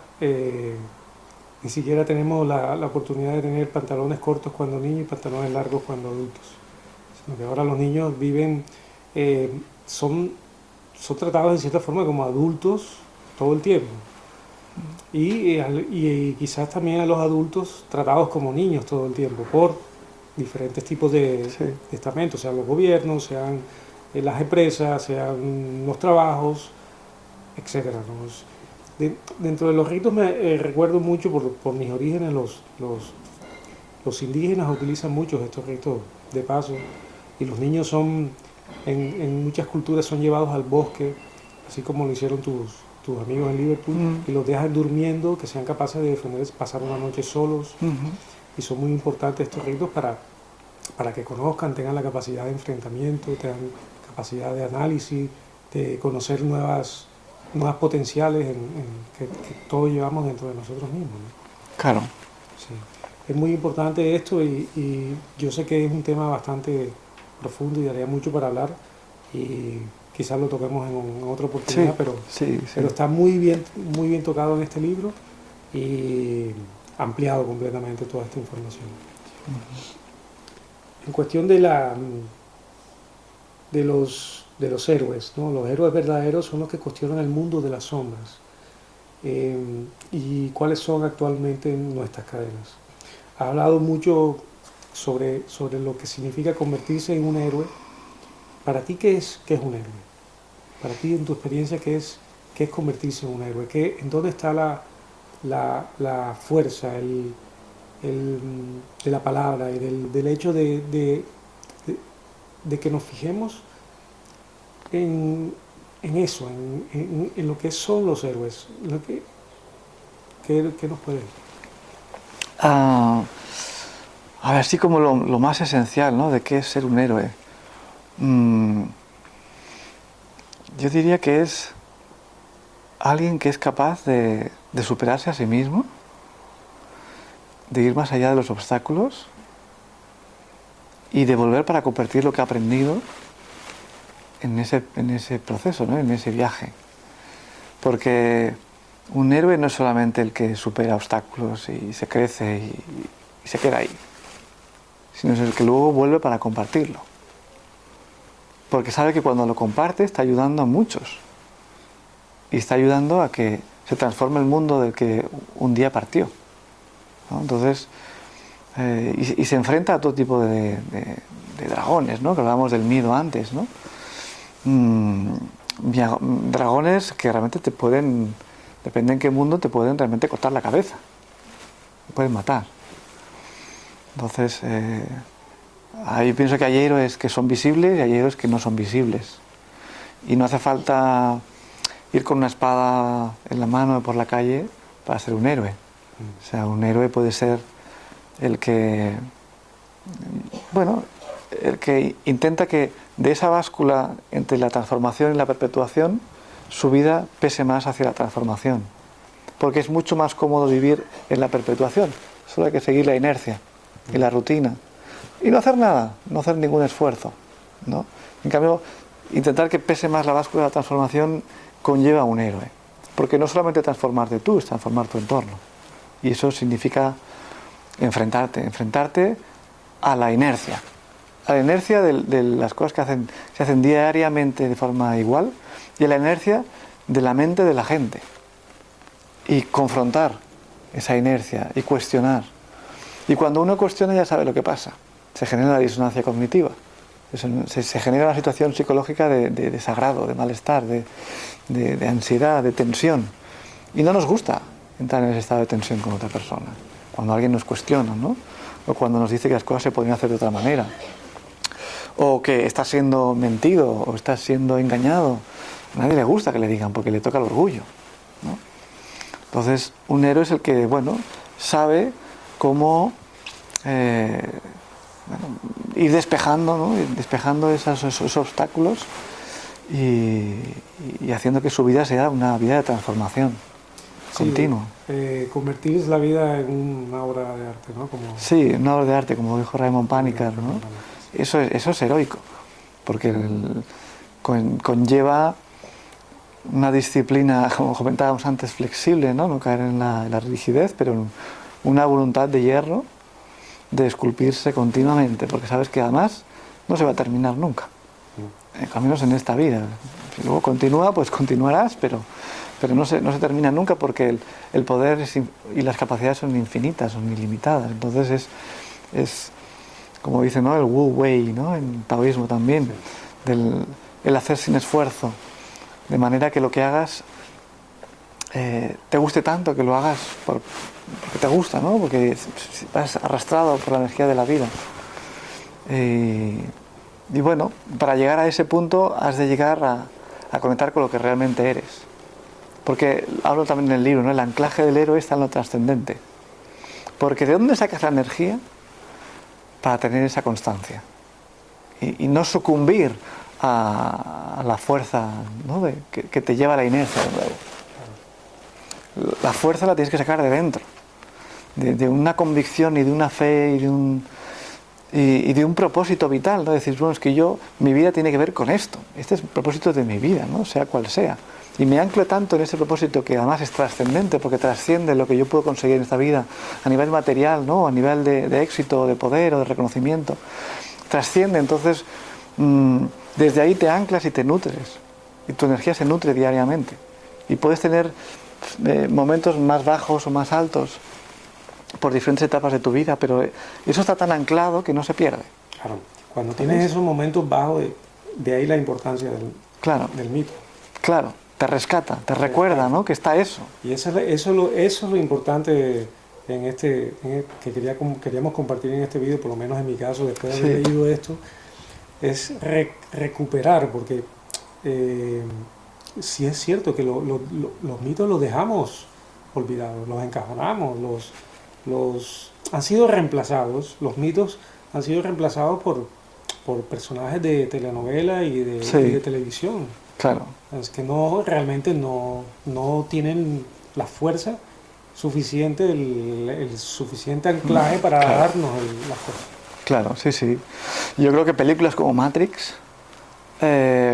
S1: tenemos la oportunidad de tener pantalones cortos cuando niños y pantalones largos cuando adultos, sino que ahora los niños viven, son tratados de cierta forma como adultos todo el tiempo. Y quizás también a los adultos tratados como niños todo el tiempo por diferentes tipos de estamentos, sean los gobiernos, sean las empresas, sean los trabajos, etcétera, ¿no? Dentro de los ritos me recuerdo mucho por mis orígenes, los indígenas utilizan muchos estos ritos de paso y los niños en muchas culturas son llevados al bosque, así como lo hicieron tus amigos en Liverpool, y los dejan durmiendo, que sean capaces de defenderse, pasar una noche solos, y son muy importantes estos ritos para que conozcan, tengan la capacidad de enfrentamiento, tengan capacidad de análisis, de conocer nuevas potenciales que todos llevamos dentro de nosotros mismos, ¿no?
S2: Claro.
S1: Sí. Es muy importante esto y yo sé que es un tema bastante profundo y daría mucho para hablar y quizás lo toquemos en otra oportunidad, pero está muy bien tocado en este libro y ampliado completamente toda esta información. En cuestión de los héroes, ¿no? Los héroes verdaderos son los que cuestionan el mundo de las sombras y cuáles son actualmente nuestras cadenas. Ha hablado mucho sobre lo que significa convertirse en un héroe. Para ti, ¿qué es un héroe? Para ti, en tu experiencia, ¿qué es convertirse en un héroe? ¿En dónde está la fuerza de la palabra y del hecho de que nos fijemos en eso, en lo que son los héroes? ¿Qué nos puede decir?
S2: A ver, así como lo más esencial, ¿no? De qué es ser un héroe. Yo diría que es alguien que es capaz de superarse a sí mismo, de ir más allá de los obstáculos y de volver para compartir lo que ha aprendido en ese proceso, ¿no? En ese viaje. Porque un héroe no es solamente el que supera obstáculos y se crece y se queda ahí, sino es el que luego vuelve para compartirlo. Porque sabe que cuando lo comparte está ayudando a muchos y está ayudando a que se transforme el mundo del que un día partió, ¿no? Entonces, y se enfrenta a todo tipo de dragones, ¿no? Que hablábamos del miedo antes, ¿no? Dragones que realmente te pueden, depende en qué mundo, te pueden realmente cortar la cabeza, te pueden matar. Entonces, ahí pienso que hay héroes que son visibles y hay héroes que no son visibles. Y no hace falta ir con una espada en la mano por la calle para ser un héroe. O sea, un héroe puede ser el que intenta que de esa báscula entre la transformación y la perpetuación, su vida pese más hacia la transformación. Porque es mucho más cómodo vivir en la perpetuación. Solo hay que seguir la inercia y la rutina. Y no hacer nada, no hacer ningún esfuerzo, ¿no? En cambio, intentar que pese más la báscula de la transformación conlleva a un héroe. Porque no solamente transformarte tú, es transformar tu entorno. Y eso significa enfrentarte a la inercia. A la inercia de las cosas que se hacen diariamente de forma igual y a la inercia de la mente de la gente. Y confrontar esa inercia y cuestionar. Y cuando uno cuestiona ya sabe lo que pasa. Se genera la disonancia cognitiva. Se genera una situación psicológica de desagrado, de malestar, de ansiedad, de tensión. Y no nos gusta entrar en ese estado de tensión con otra persona. Cuando alguien nos cuestiona, ¿no? O cuando nos dice que las cosas se podrían hacer de otra manera. O que está siendo mentido o está siendo engañado. A nadie le gusta que le digan porque le toca el orgullo, ¿no? Entonces, un héroe es el que, sabe cómo ir despejando, ¿no? Ir despejando esos obstáculos y haciendo que su vida sea una vida de transformación continua.
S1: Convertir la vida en una obra de arte, ¿no?
S2: Sí, una obra de arte, como dijo Raymond Panikkar, ¿no? Eso es heroico, porque conlleva una disciplina, como comentábamos antes, flexible, ¿no? No caer en la rigidez, pero una voluntad de hierro, de esculpirse continuamente, porque sabes que además no se va a terminar nunca. Al menos en esta vida. Si luego continúa, pues continuarás, pero no se termina nunca porque el poder y las capacidades son infinitas, son ilimitadas. Entonces es como dice, ¿no? El Wu Wei, ¿no? En taoísmo también, el hacer sin esfuerzo, de manera que lo que hagas te guste tanto, que lo hagas porque te gusta, ¿no? Porque vas arrastrado por la energía de la vida. Y bueno, para llegar a ese punto has de llegar a conectar con lo que realmente eres. Porque hablo también en el libro, ¿no? El anclaje del héroe está en lo trascendente. Porque ¿de dónde sacas la energía para tener esa constancia? Y no sucumbir a la fuerza, ¿no? que te lleva a la inercia de nuevo. La fuerza la tienes que sacar de dentro, de una convicción y de una fe y de un propósito vital, ¿no? Decir, bueno, es que mi vida tiene que ver con esto, este es el propósito de mi vida, ¿no? Sea cual sea. Y me anclo tanto en ese propósito que además es trascendente, porque trasciende lo que yo puedo conseguir en esta vida a nivel material, ¿no? A nivel de éxito, de poder o de reconocimiento. Trasciende, entonces desde ahí te anclas y te nutres. Y tu energía se nutre diariamente. Y puedes tener momentos más bajos o más altos por diferentes etapas de tu vida, pero eso está tan anclado que no se pierde.
S1: Claro, cuando tienes esos momentos bajos, de ahí la importancia del mito.
S2: Claro, te rescata, te recuerda, ¿no? Que está eso.
S1: Y eso es lo importante que queríamos compartir en este video, por lo menos en mi caso, después de haber leído esto, es recuperar, porque sí es cierto que los mitos los dejamos olvidados, los encajonamos, han sido reemplazados, los mitos han sido reemplazados por personajes de telenovela y de televisión.
S2: Claro.
S1: Es que realmente no tienen la fuerza suficiente, el suficiente anclaje para darnos las cosas.
S2: Claro, sí, sí. Yo creo que películas como Matrix,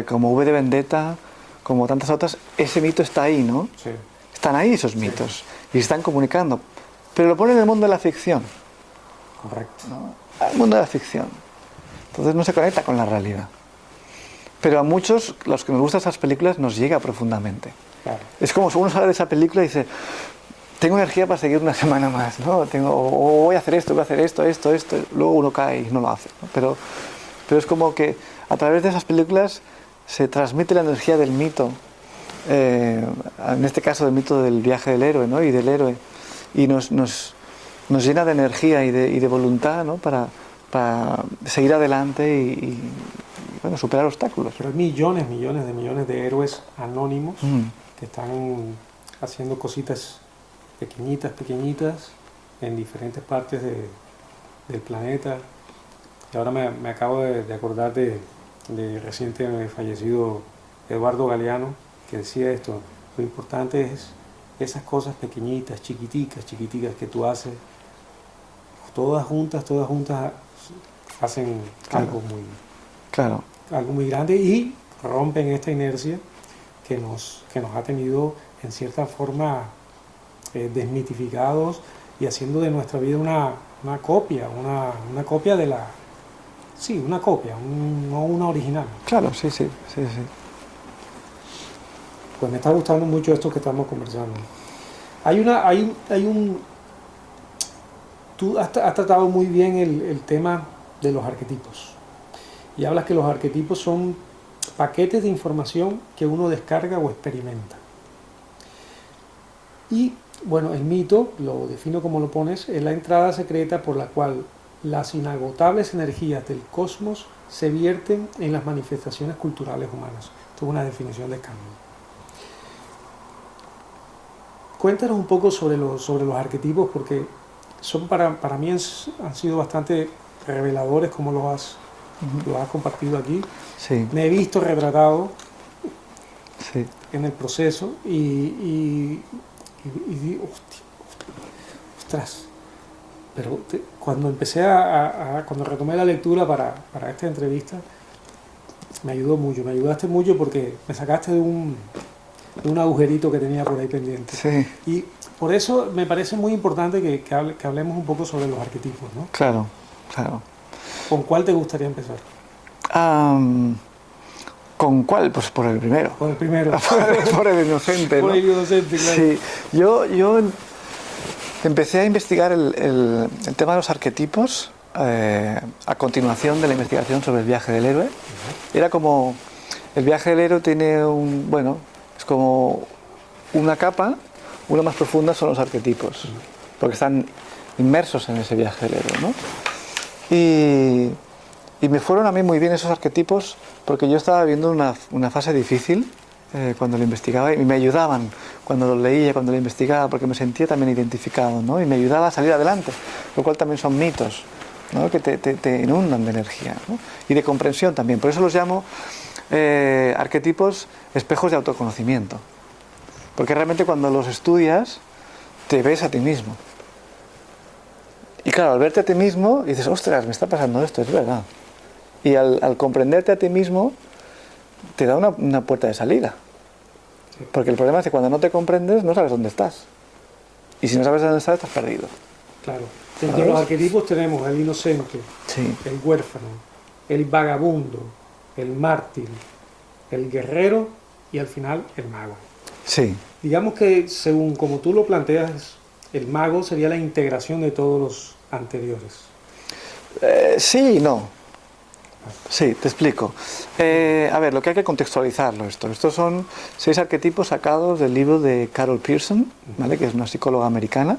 S2: como V de Vendetta, como tantas otras, ese mito está ahí, ¿no?
S1: Sí.
S2: Están ahí esos mitos y se están comunicando. Pero lo ponen en el mundo de la ficción.
S1: Correcto.
S2: ¿No? El mundo de la ficción. Entonces no se conecta con la realidad. Pero a muchos, los que nos gustan esas películas, nos llega profundamente.
S1: Claro.
S2: Es como si uno sale de esa película y dice, tengo energía para seguir una semana más, ¿no? O voy a hacer esto, esto. Luego uno cae y no lo hace, ¿no? Pero es como que a través de esas películas se transmite la energía del mito, en este caso del mito del viaje del héroe, ¿no? Y del héroe, y nos llena de energía y de voluntad, ¿no? Para seguir adelante y bueno, superar obstáculos.
S1: Pero hay millones de héroes anónimos que están haciendo cositas pequeñitas en diferentes partes del planeta. Y ahora me acabo de acordar de reciente fallecido Eduardo Galeano, que decía esto: lo importante es esas cosas pequeñitas, chiquiticas que tú haces, todas juntas hacen algo muy grande y rompen esta inercia que nos ha tenido en cierta forma desmitificados y haciendo de nuestra vida una copia de la... Sí, una copia, no una original.
S2: Claro, sí.
S1: Pues me está gustando mucho esto que estamos conversando. Tú has tratado muy bien el tema de los arquetipos. Y hablas que los arquetipos son paquetes de información que uno descarga o experimenta. Y bueno, el mito, lo defino como lo pones, es la entrada secreta por la cual las inagotables energías del cosmos se vierten en las manifestaciones culturales humanas. Esto es una definición de Campbell. Cuéntanos un poco sobre los arquetipos, porque son para mí han sido bastante reveladores, como lo has compartido aquí.
S2: Sí.
S1: Me he visto retratado en el proceso y digo, ostras. Pero cuando empecé cuando retomé la lectura para esta entrevista, me ayudaste mucho porque me sacaste de un agujerito que tenía por ahí pendiente.
S2: Sí.
S1: Y por eso me parece muy importante que hablemos un poco sobre los arquetipos, ¿no?
S2: Claro.
S1: ¿Con cuál te gustaría empezar?
S2: ¿Con cuál? Pues por el primero.
S1: Por el primero.
S2: por el inocente, ¿no?
S1: Por el inocente, claro.
S2: Sí. Yo empecé a investigar el tema de los arquetipos a continuación de la investigación sobre el viaje del héroe. Era como el viaje del héroe tiene bueno, es como una capa, una más profunda son los arquetipos, porque están inmersos en ese viaje del héroe, ¿no? Y me fueron a mí muy bien esos arquetipos porque yo estaba viviendo una fase difícil cuando lo investigaba y me ayudaban cuando lo leía, cuando lo investigaba, porque me sentía también identificado, ¿no? Y me ayudaba a salir adelante, lo cual también son mitos, ¿no? Que te inundan de energía, ¿no? Y de comprensión también. Por eso los llamo arquetipos espejos de autoconocimiento, porque realmente cuando los estudias te ves a ti mismo. Y claro, al verte a ti mismo dices, ostras, me está pasando esto, es verdad. Y al comprenderte a ti mismo te da una puerta de salida. Porque el problema es que cuando no te comprendes no sabes dónde estás. Y si no sabes dónde estás, estás perdido.
S1: Claro. Dentro de los arquetipos tenemos el inocente,
S2: sí,
S1: el huérfano, el vagabundo, el mártir, el guerrero y al final el mago.
S2: Sí.
S1: Digamos que según como tú lo planteas, el mago sería la integración de todos los anteriores.
S2: Sí y no. Sí, te explico. A ver, lo que hay que contextualizarlo esto. Estos son 6 arquetipos sacados del libro de Carol Pearson, ¿vale? Que es una psicóloga americana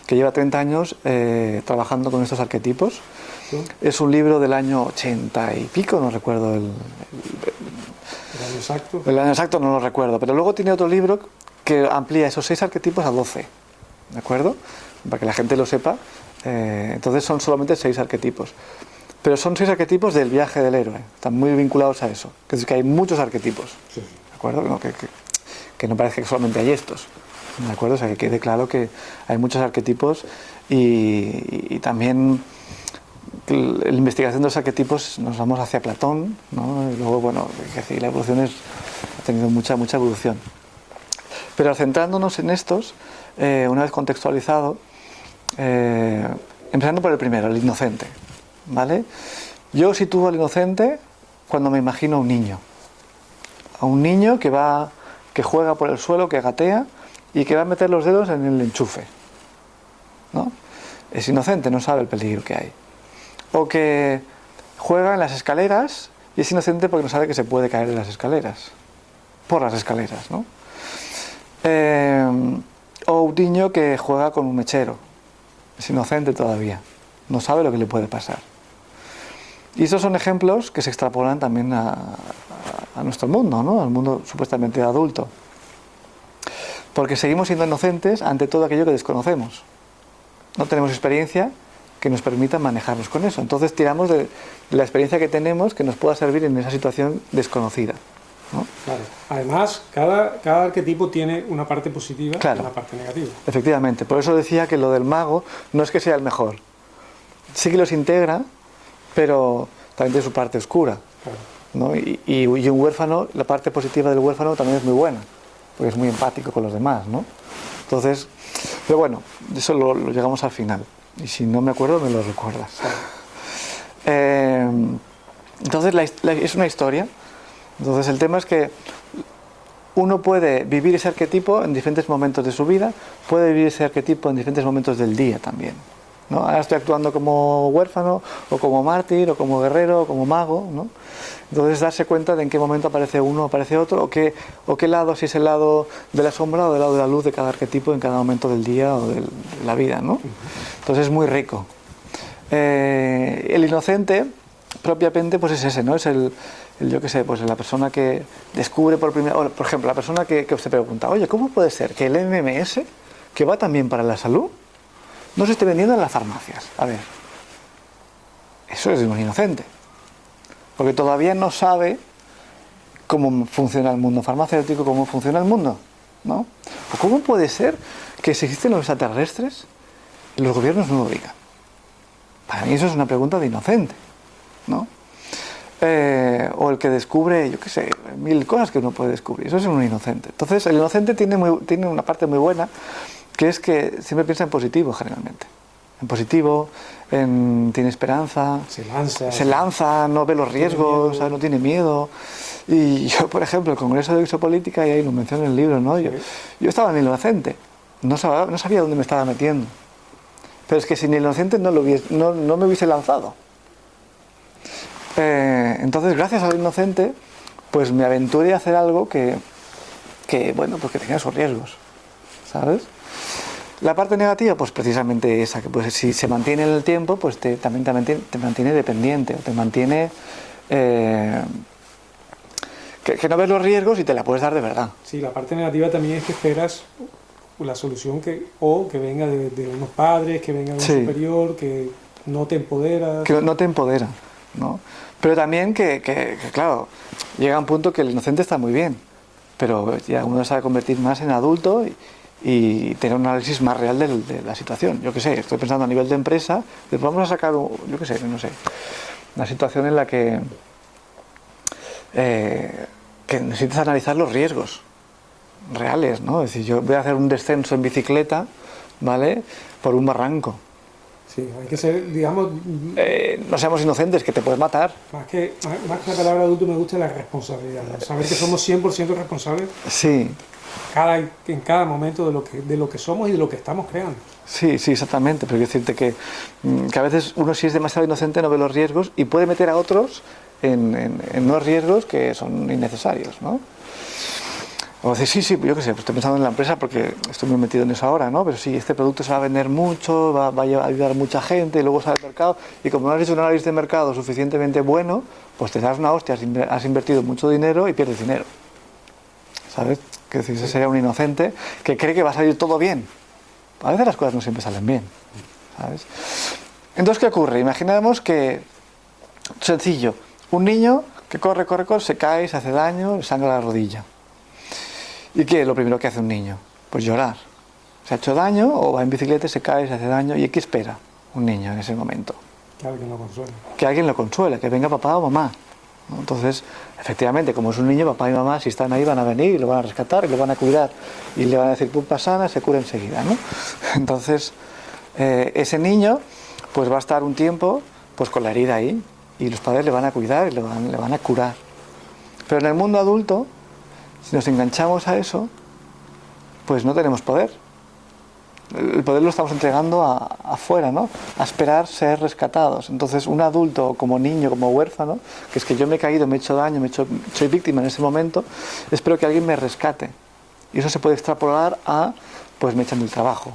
S2: que lleva 30 años trabajando con estos arquetipos.
S1: ¿Sí?
S2: Es un libro del año 80 y pico, no recuerdo
S1: ¿El año exacto?
S2: el año exacto, no lo recuerdo. Pero luego tiene otro libro que amplía esos 6 arquetipos a 12, ¿de acuerdo? Para que la gente lo sepa. Entonces son solamente 6 arquetipos. Pero son 6 arquetipos del viaje del héroe, están muy vinculados a eso. Es decir, que hay muchos arquetipos,
S1: Sí.
S2: ¿de acuerdo? Que no parece que solamente hay estos, ¿de acuerdo? O sea, que quede claro que hay muchos arquetipos y también la investigación de los arquetipos nos vamos hacia Platón, ¿no? Y luego, bueno, la evolución ha tenido mucha evolución. Pero centrándonos en estos, una vez contextualizado, empezando por el primero, el inocente. ¿Vale? Yo sitúo al inocente cuando me imagino a un niño. A un niño que juega por el suelo, que gatea y que va a meter los dedos en el enchufe, ¿no? Es inocente, no sabe el peligro que hay. O que juega en las escaleras y es inocente porque no sabe que se puede caer de las escaleras. Por las escaleras, ¿no? O un niño que juega con un mechero. Es inocente todavía. No sabe lo que le puede pasar. Y estos son ejemplos que se extrapolan también a nuestro mundo, ¿no? Al mundo supuestamente adulto. Porque seguimos siendo inocentes ante todo aquello que desconocemos. No tenemos experiencia que nos permita manejarnos con eso. Entonces tiramos de la experiencia que tenemos que nos pueda servir en esa situación desconocida, ¿no?
S1: Claro. Además, cada arquetipo tiene una parte positiva
S2: Claro.
S1: y una parte negativa.
S2: Efectivamente. Por eso decía que lo del mago no es que sea el mejor. Sí que los integra, pero también tiene su parte oscura,
S1: Claro.
S2: ¿no? Y un huérfano, la parte positiva del huérfano también es muy buena, porque es muy empático con los demás, ¿no? Entonces, pero bueno, eso lo llegamos al final. Y si no me acuerdo, me lo recuerdas. Entonces, es una historia. Entonces, el tema es que uno puede vivir ese arquetipo en diferentes momentos de su vida, puede vivir ese arquetipo en diferentes momentos del día también, ¿no? Ahora estoy actuando como huérfano, o como mártir, o como guerrero, o como mago, ¿no? Entonces darse cuenta de en qué momento aparece uno, aparece otro, o qué lado, si es el lado de la sombra o del lado de la luz de cada arquetipo en cada momento del día o de la vida, ¿no? Entonces es muy rico. El inocente, propiamente, pues es ese, ¿no? Es yo qué sé, pues la persona que descubre por primera vez, por ejemplo, la persona que se pregunta, oye, ¿cómo puede ser que el MMS, que va también para la salud, no se esté vendiendo en las farmacias? A ver, eso es un inocente, porque todavía no sabe cómo funciona el mundo farmacéutico, cómo funciona el mundo, ¿no? ¿O cómo puede ser que si existen los extraterrestres y los gobiernos no lo digan? Para mí eso es una pregunta de inocente, ¿no? O el que descubre, yo qué sé, 1000 cosas que uno puede descubrir. Eso es un inocente. Entonces, el inocente tiene una parte muy buena, que es que siempre piensa en positivo, generalmente. En positivo, tiene esperanza, se lanza, no ve los riesgos, no tiene miedo. Y yo, por ejemplo, el Congreso de Exopolítica, y ahí lo menciono en el libro, ¿no? Yo estaba en el inocente, no sabía dónde me estaba metiendo. Pero es que sin el inocente no me hubiese lanzado. Entonces, gracias al inocente, pues me aventuré a hacer algo bueno, pues que tenía sus riesgos, ¿sabes? La parte negativa, pues precisamente esa, que pues si se mantiene en el tiempo, pues también te mantiene dependiente, o te mantiene que no ves los riesgos y te la puedes dar de verdad.
S1: Sí, la parte negativa también es que esperas la solución que venga de unos padres, que venga de un superior, que no te empodera.
S2: Que no te empodera, ¿no? Pero también que, claro, llega un punto que el inocente está muy bien, pero ya uno se va a convertir más en adulto y tener un análisis más real de la situación. Yo qué sé, estoy pensando a nivel de empresa, vamos a sacar, yo qué sé, no sé, una situación en la que necesitas analizar los riesgos reales, ¿no? Es decir, yo voy a hacer un descenso en bicicleta, ¿vale?, por un barranco.
S1: Sí, hay que ser, digamos...
S2: no seamos inocentes, que te puedes matar.
S1: Más que la palabra adulto me gusta la responsabilidad, ¿no? Saber que somos 100% responsables.
S2: Sí.
S1: En cada momento de lo que somos y de lo que estamos creando.
S2: Sí, sí, exactamente. Pero quiero decirte que a veces uno, si es demasiado inocente, no ve los riesgos y puede meter a otros en unos riesgos que son innecesarios, ¿no? O decir, sí, yo qué sé, pues estoy pensando en la empresa porque estoy muy metido en eso ahora, ¿no? Pero sí, este producto se va a vender mucho, va a ayudar a mucha gente, y luego sale al mercado, y como no has hecho un análisis de mercado suficientemente bueno, pues te das una hostia, has invertido mucho dinero y pierdes dinero. ¿Sabes? Que decir, ese sería un inocente que cree que va a salir todo bien. A veces las cosas no siempre salen bien, ¿sabes? Entonces, ¿qué ocurre? Imaginemos que, sencillo, un niño que corre, se cae, se hace daño, le sangra la rodilla. ¿Y qué es lo primero que hace un niño? Pues llorar. Se ha hecho daño o va en bicicleta, se cae, se hace daño. ¿Y qué espera un niño en ese momento?
S1: Que alguien lo consuele.
S2: Que alguien lo consuele, que venga papá o mamá, ¿no? Entonces, efectivamente, como es un niño, papá y mamá, si están ahí, van a venir y lo van a rescatar y lo van a cuidar. Y le van a decir, pumpa sana, se cura enseguida, ¿no? Entonces, ese niño pues va a estar un tiempo pues con la herida ahí y los padres le van a cuidar y le van a curar. Pero en el mundo adulto, si nos enganchamos a eso, pues no tenemos poder. El poder lo estamos entregando afuera, ¿no? A esperar ser rescatados. Entonces, un adulto como niño, como huérfano, que es que yo me he caído, me he hecho daño, soy víctima en ese momento, espero que alguien me rescate. Y eso se puede extrapolar a, pues me echan del trabajo,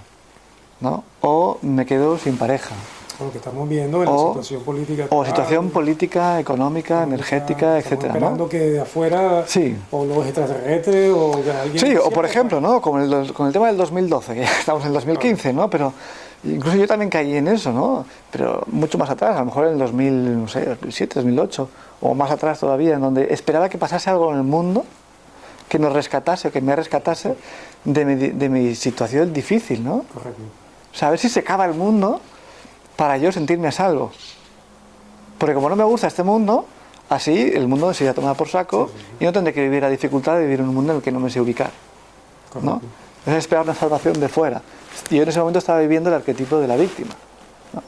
S2: ¿no? O me quedo sin pareja.
S1: O lo que estamos viendo en la situación política.
S2: O situación política, económica, energética, etcétera,
S1: esperando, ¿no?, que de afuera,
S2: sí,
S1: o los extraterrestres, o que alguien...
S2: Sí, o por ejemplo, ¿no?, con el tema del 2012, que ya estamos en el 2015, ¿no? Pero incluso yo también caí en eso, ¿no? Pero mucho más atrás, a lo mejor en el 2000, no sé, 2007, 2008, o más atrás todavía, en donde esperaba que pasase algo en el mundo que nos rescatase, o que me rescatase de mi situación difícil, ¿no?
S1: Correcto.
S2: O sea, a ver si se acaba el mundo para yo sentirme a salvo. Porque como no me gusta este mundo, así el mundo se irá a tomar por saco, sí. Y no tendré que vivir la dificultad de vivir en un mundo en el que no me sé ubicar, ¿no? Es esperar una salvación de fuera. Y yo en ese momento estaba viviendo el arquetipo de la víctima, ¿no?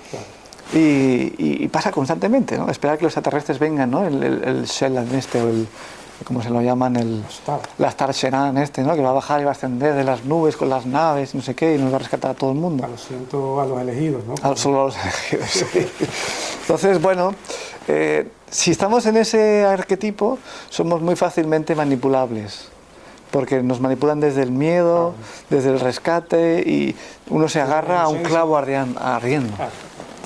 S1: Claro.
S2: Y pasa constantemente, ¿no? Esperar que los extraterrestres vengan, ¿no? El Sheldon este, o el, ¿cómo se lo llaman? La Star Shenan este, ¿no? Que va a bajar y va a ascender de las nubes con las naves, no sé qué, y nos va a rescatar a todo el mundo.
S1: A los elegidos, ¿no?
S2: Solo a los elegidos, sí. Entonces, bueno, si estamos en ese arquetipo, somos muy fácilmente manipulables, porque nos manipulan desde el miedo, desde el rescate, y uno se agarra a un clavo ardiendo,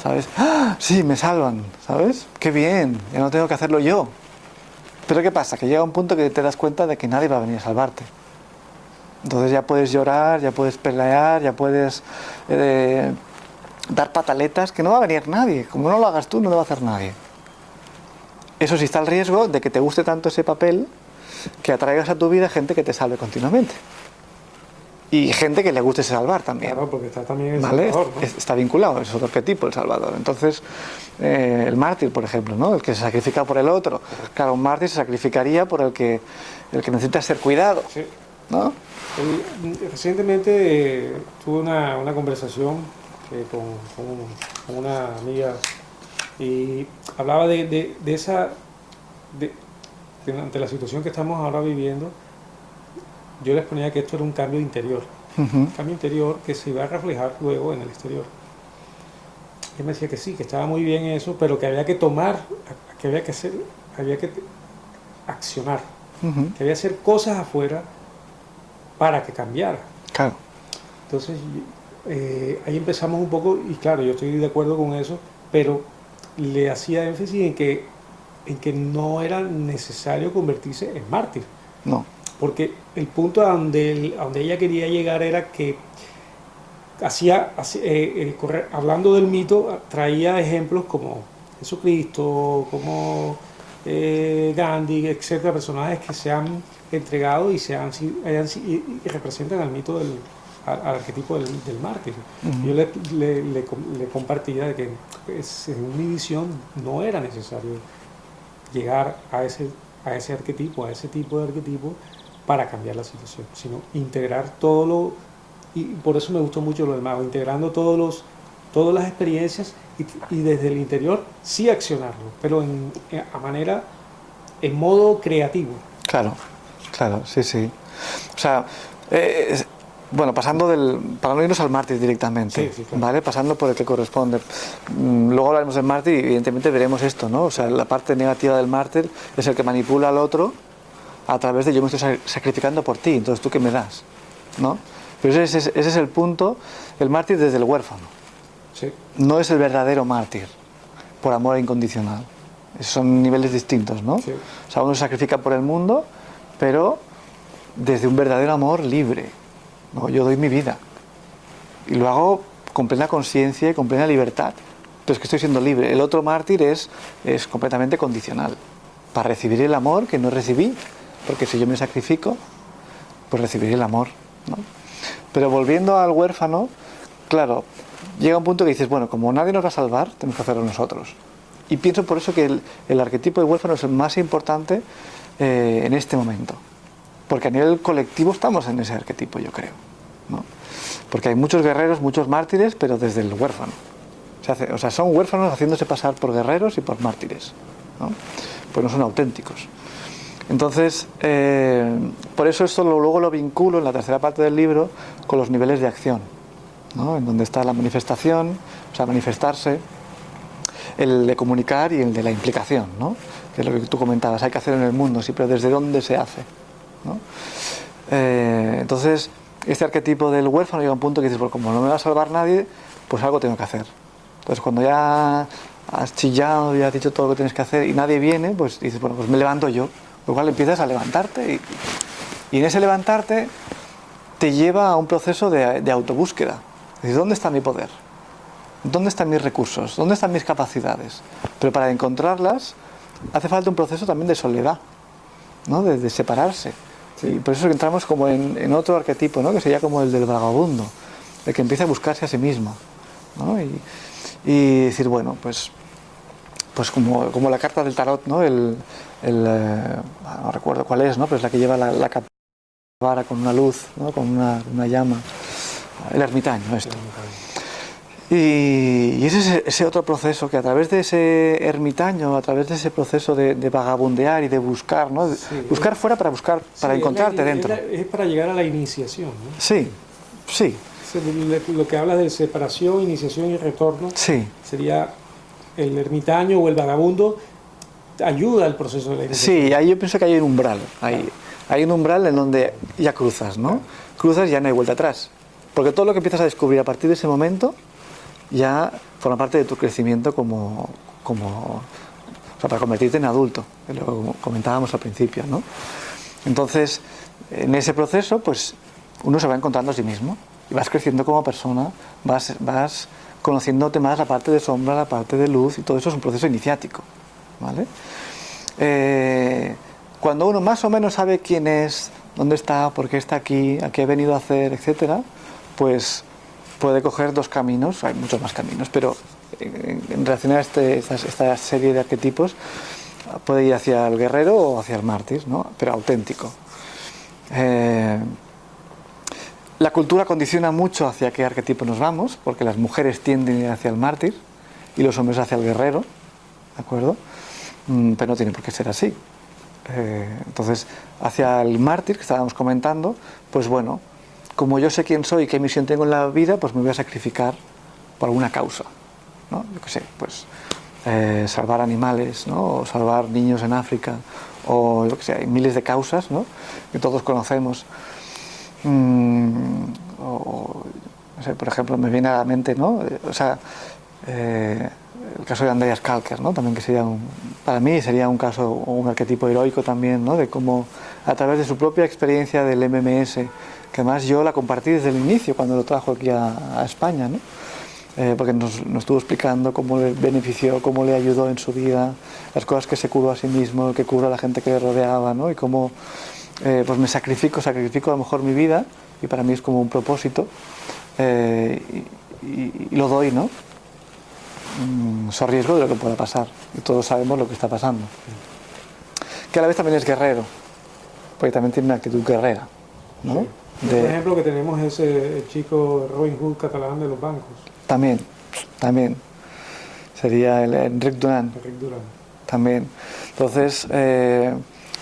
S2: ¿sabes? ¡Ah! Sí, me salvan, ¿sabes? ¡Qué bien! Ya no tengo que hacerlo yo. Pero ¿qué pasa? Que llega un punto que te das cuenta de que nadie va a venir a salvarte. Entonces ya puedes llorar, ya puedes pelear, ya puedes dar pataletas, que no va a venir nadie. Como no lo hagas tú, no lo va a hacer nadie. Eso sí, está el riesgo de que te guste tanto ese papel que atraigas a tu vida gente que te salve continuamente. Y gente que le guste salvar también.
S1: Claro, porque está también el
S2: ¿vale?
S1: Salvador, ¿no?
S2: Está vinculado, es otro arquetipo, el Salvador. Entonces, el mártir, por ejemplo, ¿no? El que se sacrifica por el otro. Claro, un mártir se sacrificaría por el que necesita ser cuidado,
S1: sí.
S2: ¿no?
S1: Recientemente tuve una conversación con una amiga y hablaba de esa... ante la situación que estamos ahora viviendo, yo les ponía que esto era un cambio interior. Un cambio interior que se iba a reflejar luego en el exterior. Él me decía que sí, que estaba muy bien eso, pero que había que tomar, que había que hacer, había que accionar,
S2: ujú,
S1: quería hacer cosas afuera para que cambiara.
S2: claro,
S1: Entonces ahí empezamos un poco, y claro, yo estoy de acuerdo con eso, pero le hacía énfasis en que no era necesario convertirse en mártir,
S2: no,
S1: porque el punto a donde ella quería llegar era que hablando del mito, traía ejemplos como Jesucristo, como Gandhi, etcétera, personajes que se han entregado y y representan al mito al arquetipo del mártir.
S2: ujú,
S1: Yo le compartía de que pues, en mi visión no era necesario llegar a ese arquetipo, a ese tipo de arquetipo para cambiar la situación, sino integrar todo lo, y por eso me gustó mucho lo del mago, integrando todas las experiencias y desde el interior sí accionarlo, pero en modo creativo.
S2: claro, claro, sí, sí. O sea, eh, es- bueno, pasando para no irnos al mártir
S1: Sí,
S2: directamente,
S1: sí, claro.
S2: ¿vale? Pasando por el que corresponde. Luego hablaremos del mártir y evidentemente veremos esto, ¿no? O sea, la parte negativa del mártir es el que manipula al otro a través de yo me estoy sacrificando por ti, entonces tú qué me das, ¿no? Pero ese es el punto, el mártir desde el huérfano.
S1: Sí,
S2: No es el verdadero mártir por amor incondicional. Son niveles distintos, ¿no?
S1: sí,
S2: O sea, uno se sacrifica por el mundo, pero desde un verdadero amor libre. ¿No? Yo doy mi vida y lo hago con plena conciencia y con plena libertad. Pero es que estoy siendo libre. El otro mártir es completamente condicional. Para recibir el amor que no recibí, porque si yo me sacrifico, pues recibiré el amor, ¿no? Pero volviendo al huérfano, claro, llega un punto que dices, bueno, como nadie nos va a salvar, tenemos que hacerlo nosotros. Y pienso por eso que el arquetipo de huérfano es el más importante en este momento. Porque a nivel colectivo estamos en ese arquetipo, yo creo, ¿no? Porque hay muchos guerreros, muchos mártires, pero desde el huérfano. O sea, son huérfanos haciéndose pasar por guerreros y por mártires, ¿no? Pues no son auténticos. Entonces, por eso esto luego lo vinculo en la tercera parte del libro con los niveles de acción, ¿no? En donde está la manifestación, o sea, manifestarse, el de comunicar y el de la implicación, ¿no? Que es lo que tú comentabas, hay que hacer en el mundo, sí, pero ¿desde dónde se hace? ¿No? Entonces, este arquetipo del huérfano llega a un punto que dices, pues como no me va a salvar nadie, pues algo tengo que hacer. Entonces, cuando ya has chillado, ya has dicho todo lo que tienes que hacer y nadie viene, pues dices, bueno, pues me levanto yo. Lo cual empiezas a levantarte y en ese levantarte te lleva a un proceso de autobúsqueda. Es decir, ¿dónde está mi poder? ¿Dónde están mis recursos? ¿Dónde están mis capacidades? Pero para encontrarlas hace falta un proceso también de soledad, ¿no? De separarse.
S1: sí.
S2: Y por eso entramos como en otro arquetipo, ¿no? Que sería como el del vagabundo, el que empieza a buscarse a sí mismo, ¿no? Y decir, bueno, pues como la carta del tarot, ¿no? No recuerdo cuál es, ¿no? Pero es la que lleva la capara con una luz, ¿no? Con una llama. El ermitaño, esto. Y ese es ese otro proceso que a través de ese ermitaño, a través de ese proceso de vagabundear y de buscar, ¿no?
S1: Sí,
S2: Buscar fuera para buscar, para
S1: sí,
S2: encontrarte dentro.
S1: es para llegar a la iniciación, ¿no?
S2: Sí, sí,
S1: Lo que hablas de separación, iniciación y retorno
S2: sí.
S1: sería el ermitaño o el vagabundo ayuda al proceso de la iniciación.
S2: Sí, ahí yo pienso que hay un umbral.
S1: Claro.
S2: Hay un umbral en donde ya cruzas, ¿no?
S1: Claro.
S2: Cruzas y ya no hay vuelta atrás. Porque todo lo que empiezas a descubrir a partir de ese momento ya forma parte de tu crecimiento o sea, para convertirte en adulto, que lo comentábamos al principio, ¿no? Entonces, en ese proceso, pues uno se va encontrando a sí mismo y vas creciendo como persona, vas conociéndote más la parte de sombra, la parte de luz, y todo eso es un proceso iniciático, ¿vale? Cuando uno más o menos sabe quién es, dónde está, por qué está aquí, a qué ha venido a hacer, etcétera, pues puede coger dos caminos, hay muchos más caminos, pero en relación a esta serie de arquetipos puede ir hacia el guerrero o hacia el mártir, ¿no? Pero auténtico. La cultura condiciona mucho hacia qué arquetipo nos vamos, porque las mujeres tienden hacia el mártir y los hombres hacia el guerrero, ¿de acuerdo? Pero no tiene por qué ser así. Entonces, hacia el mártir que estábamos comentando, pues bueno, como yo sé quién soy y qué misión tengo en la vida, pues me voy a sacrificar por alguna causa, ¿no? Yo qué sé, pues salvar animales, ¿no? O salvar niños en África, o yo que sé, hay miles de causas, ¿no?, que todos conocemos. O, no sé, por ejemplo, me viene a la mente, ¿no?, o sea, el caso de Andreas Kalker, ¿no?, también, que sería para mí sería un caso, un arquetipo heroico también, ¿no?, de cómo a través de su propia experiencia del MMS, que además yo la compartí desde el inicio cuando lo trajo aquí a España, ¿no?, porque nos estuvo explicando cómo le benefició, cómo le ayudó en su vida, las cosas que se curó a sí mismo, que curó a la gente que le rodeaba, ¿no?, y cómo pues me sacrifico a lo mejor mi vida, y para mí es como un propósito, y lo doy, ¿no?, so riesgo de lo que pueda pasar, y todos sabemos lo que está pasando, que a la vez también es guerrero, porque también tiene una actitud guerrera, ¿no?
S1: Sí. Por ejemplo, que tenemos el chico Robin Hood catalán de los bancos.
S2: También sería el Enric Duran. También. Entonces,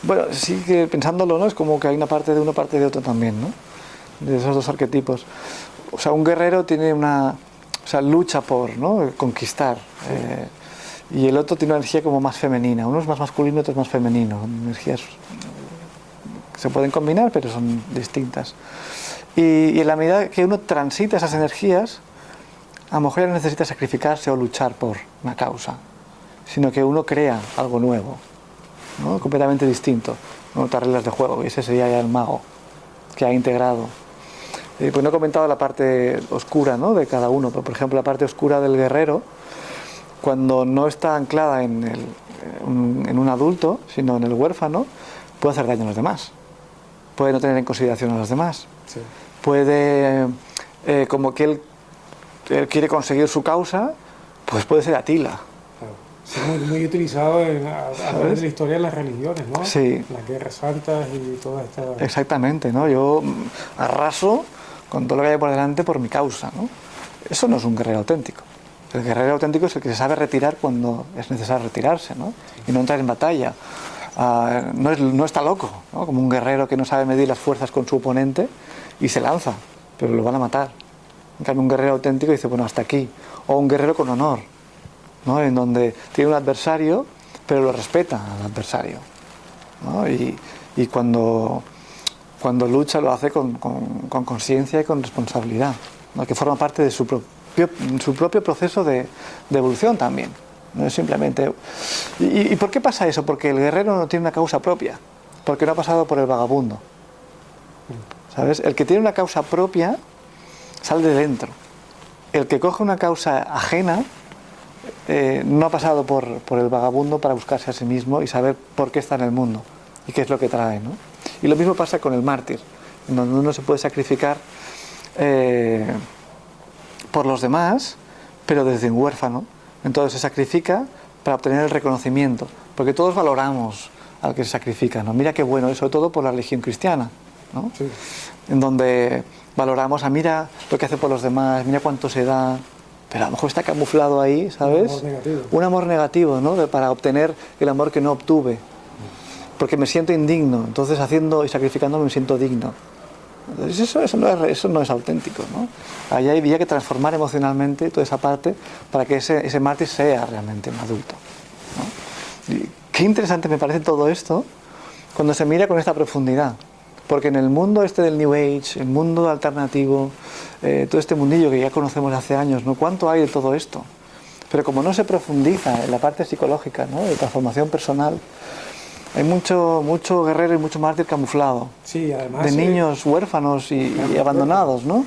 S2: bueno, sí que pensándolo, ¿no?, es como que hay una parte de uno, parte de otro también, ¿no?, de esos dos arquetipos. O sea, un guerrero tiene lucha por, ¿no?, conquistar, y el otro tiene una energía como más femenina. Uno es más masculino, otro es más femenino. Energías que se pueden combinar, pero son distintas. Y en la medida que uno transita esas energías, a lo mejor ya no necesita sacrificarse o luchar por una causa, sino que uno crea algo nuevo, ¿no?, completamente distinto, con otras reglas de juego, y ese sería ya el mago, que ha integrado. Pues no he comentado la parte oscura, ¿no?, de cada uno, pero por ejemplo la parte oscura del guerrero, cuando no está anclada en un adulto, sino en el huérfano, puede hacer daño a los demás, puede no tener en consideración a los demás,
S1: Sí.
S2: puede, como que él quiere conseguir su causa, pues puede ser Atila.
S1: Claro. Sí, muy utilizado a través de la historia de las religiones, ¿no?
S2: Sí.
S1: Las guerras santas y toda esta...
S2: Exactamente, ¿no? Yo arraso con todo lo que hay por delante por mi causa, ¿no? Eso no es un guerrero auténtico. El guerrero auténtico es el que se sabe retirar cuando es necesario retirarse, ¿no?, y no entrar en batalla. No está loco, ¿no?, como un guerrero que no sabe medir las fuerzas con su oponente y se lanza, pero lo van a matar. En cambio, un guerrero auténtico dice, bueno, hasta aquí. O un guerrero con honor, ¿no?, en donde tiene un adversario, pero lo respeta al adversario, ¿no? Y cuando lucha lo hace con conciencia y con responsabilidad, ¿no?, que forma parte de su propio proceso de evolución también. No es simplemente... ¿Y por qué pasa eso? Porque el guerrero no tiene una causa propia, porque no ha pasado por el vagabundo, ¿sabes? El que tiene una causa propia sale de dentro. El que coge una causa ajena no ha pasado por el vagabundo para buscarse a sí mismo y saber por qué está en el mundo y qué es lo que trae, ¿no? Y lo mismo pasa con el mártir, en donde uno se puede sacrificar por los demás, pero desde un huérfano. Entonces se sacrifica para obtener el reconocimiento, porque todos valoramos al que se sacrifica, ¿no? Mira qué bueno, y sobre todo por la religión cristiana, ¿no?
S1: Sí.
S2: En donde valoramos mira lo que hace por los demás, mira cuánto se da, pero a lo mejor está camuflado ahí, ¿sabes?
S1: Un amor negativo.
S2: Un amor negativo, ¿no?, para obtener el amor que no obtuve, porque me siento indigno, entonces haciendo y sacrificándome me siento digno. Entonces eso no es auténtico, ¿no? Ahí había que transformar emocionalmente toda esa parte para que ese mártir sea realmente un adulto, ¿no? Y qué interesante me parece todo esto cuando se mira con esta profundidad, porque en el mundo este del New Age, el mundo alternativo, todo este mundillo que ya conocemos hace años, ¿no?, ¿cuánto hay de todo esto? Pero como no se profundiza en la parte psicológica, ¿no?, de transformación personal, hay mucho guerrero y mucho mártir camuflado,
S1: Sí, además...
S2: de niños huérfanos y abandonados, ¿no?